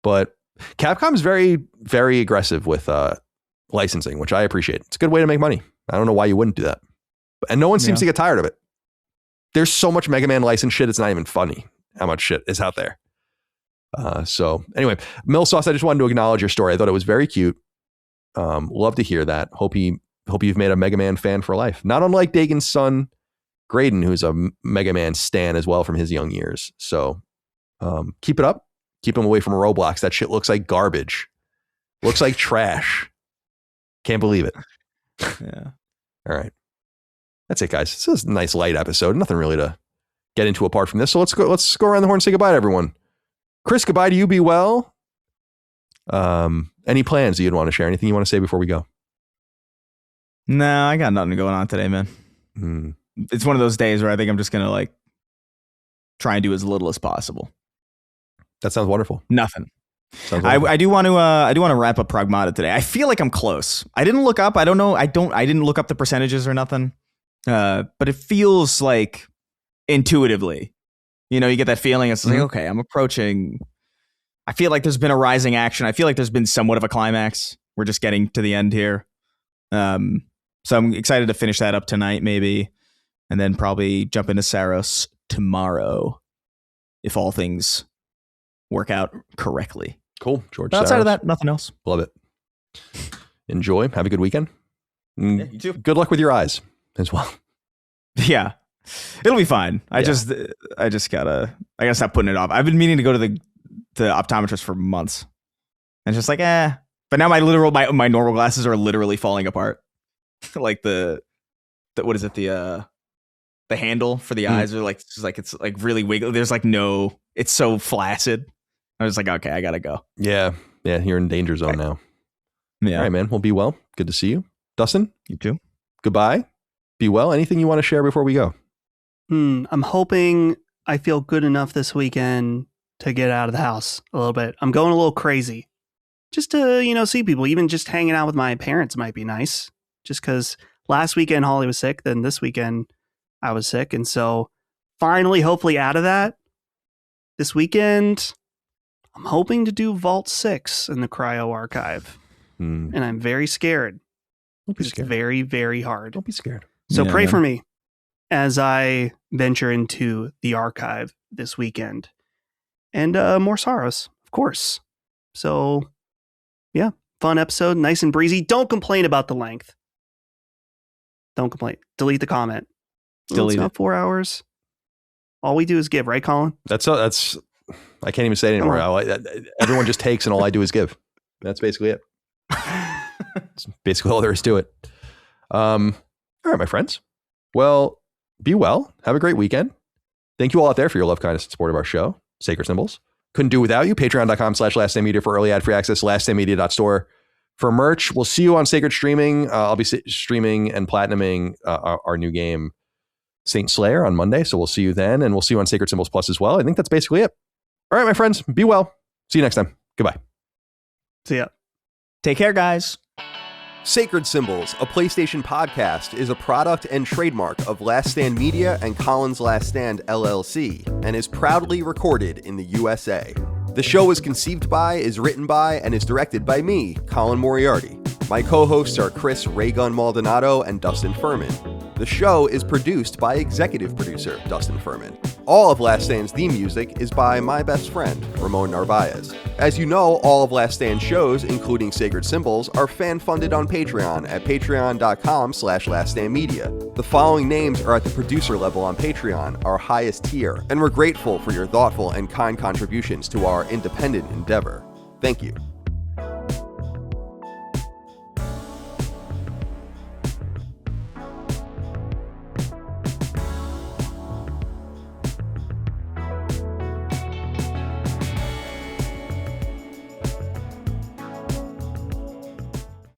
but Capcom's very, very aggressive with licensing, which I appreciate. It's a good way to make money. I don't know why you wouldn't do that. And no one seems to get tired of it. There's so much Mega Man licensed shit, it's not even funny how much shit is out there. So anyway, Mill Sauce, I just wanted to acknowledge your story. I thought it was very cute. Love to hear that. Hope you've made a Mega Man fan for life. Not unlike Dagon's son, Graydon, who's a Mega Man stan as well from his young years. So keep it up. Keep him away from Roblox. That shit looks like garbage. Looks like trash. Can't believe it. Yeah. All right. That's it, guys. This is a nice light episode. Nothing really to get into apart from this. So let's go around the horn and say goodbye to everyone. Chris, goodbye to you. Be well. Any plans you'd want to share? Anything you want to say before we go? No, I got nothing going on today, man. It's one of those days where I think I'm just going to like try and do as little as possible. That sounds wonderful. Nothing. Sounds wonderful. I do want to wrap up Pragmata today. I feel like I'm close. I didn't look up. I don't know. I didn't look up the percentages or nothing. But it feels like intuitively, you get that feeling. It's like, okay, I'm approaching. I feel like there's been a rising action. I feel like there's been somewhat of a climax. We're just getting to the end here. So I'm excited to finish that up tonight, maybe. And then probably jump into Saros tomorrow, if all things work out correctly. Cool, George. But outside of that, nothing else. Love it. Enjoy. Have a good weekend. Yeah, you too. Good luck with your eyes as well. Yeah, it'll be fine. I gotta stop putting it off. I've been meaning to go to the optometrist for months, and just like, But now my normal glasses are literally falling apart. Like the what is it? The handle for the eyes are it's really wiggly. There's like no. It's so flaccid. I was like, okay, I gotta go. Yeah, you're in danger zone now. Yeah. All right, man. Well, be well. Good to see you, Dustin. You too. Goodbye. Be well. Anything you want to share before we go? I'm hoping I feel good enough this weekend to get out of the house a little bit. I'm going a little crazy. Just to, see people. Even just hanging out with my parents might be nice. Just because last weekend Holly was sick, then this weekend I was sick. And so finally, hopefully out of that, this weekend, I'm hoping to do Vault 6 in the Cryo Archive. And I'm very scared. Don't be scared. It's very, very hard. Don't be scared. So pray for me as I venture into the archive this weekend. And more Saros, of course. So, yeah, fun episode, nice and breezy. Don't complain about the length. Don't complain. Delete the comment. Delete it's not it. 4 hours. All we do is give, right, Colin? That's I can't even say it anymore. Everyone just takes and all I do is give. That's basically it. That's basically all there is to it. All right, my friends. Well, be well. Have a great weekend. Thank you all out there for your love, kindness, and support of our show. Sacred Symbols. Couldn't do without you. Patreon.com/LastStandMedia for early ad-free access. LastStandMedia.store for merch. We'll see you on Sacred Streaming. I'll be streaming and platinuming our new game, Saint Slayer, on Monday. So we'll see you then. And we'll see you on Sacred Symbols Plus as well. I think that's basically it. All right, my friends. Be well. See you next time. Goodbye. See ya. Take care, guys. Sacred Symbols, a PlayStation podcast, is a product and trademark of Last Stand Media and Colin's Last Stand LLC, and is proudly recorded in the USA. The show is conceived by, is written by, and is directed by me, Colin Moriarty. My co-hosts are Chris Raygun Maldonado and Dustin Furman. The show is produced by executive producer Dustin Furman. All of Last Stand's theme music is by my best friend, Ramon Narvaez. As you know, all of Last Stand's shows, including Sacred Symbols, are fan-funded on Patreon at patreon.com/laststandmedia. The following names are at the producer level on Patreon, our highest tier, and we're grateful for your thoughtful and kind contributions to our independent endeavor. Thank you.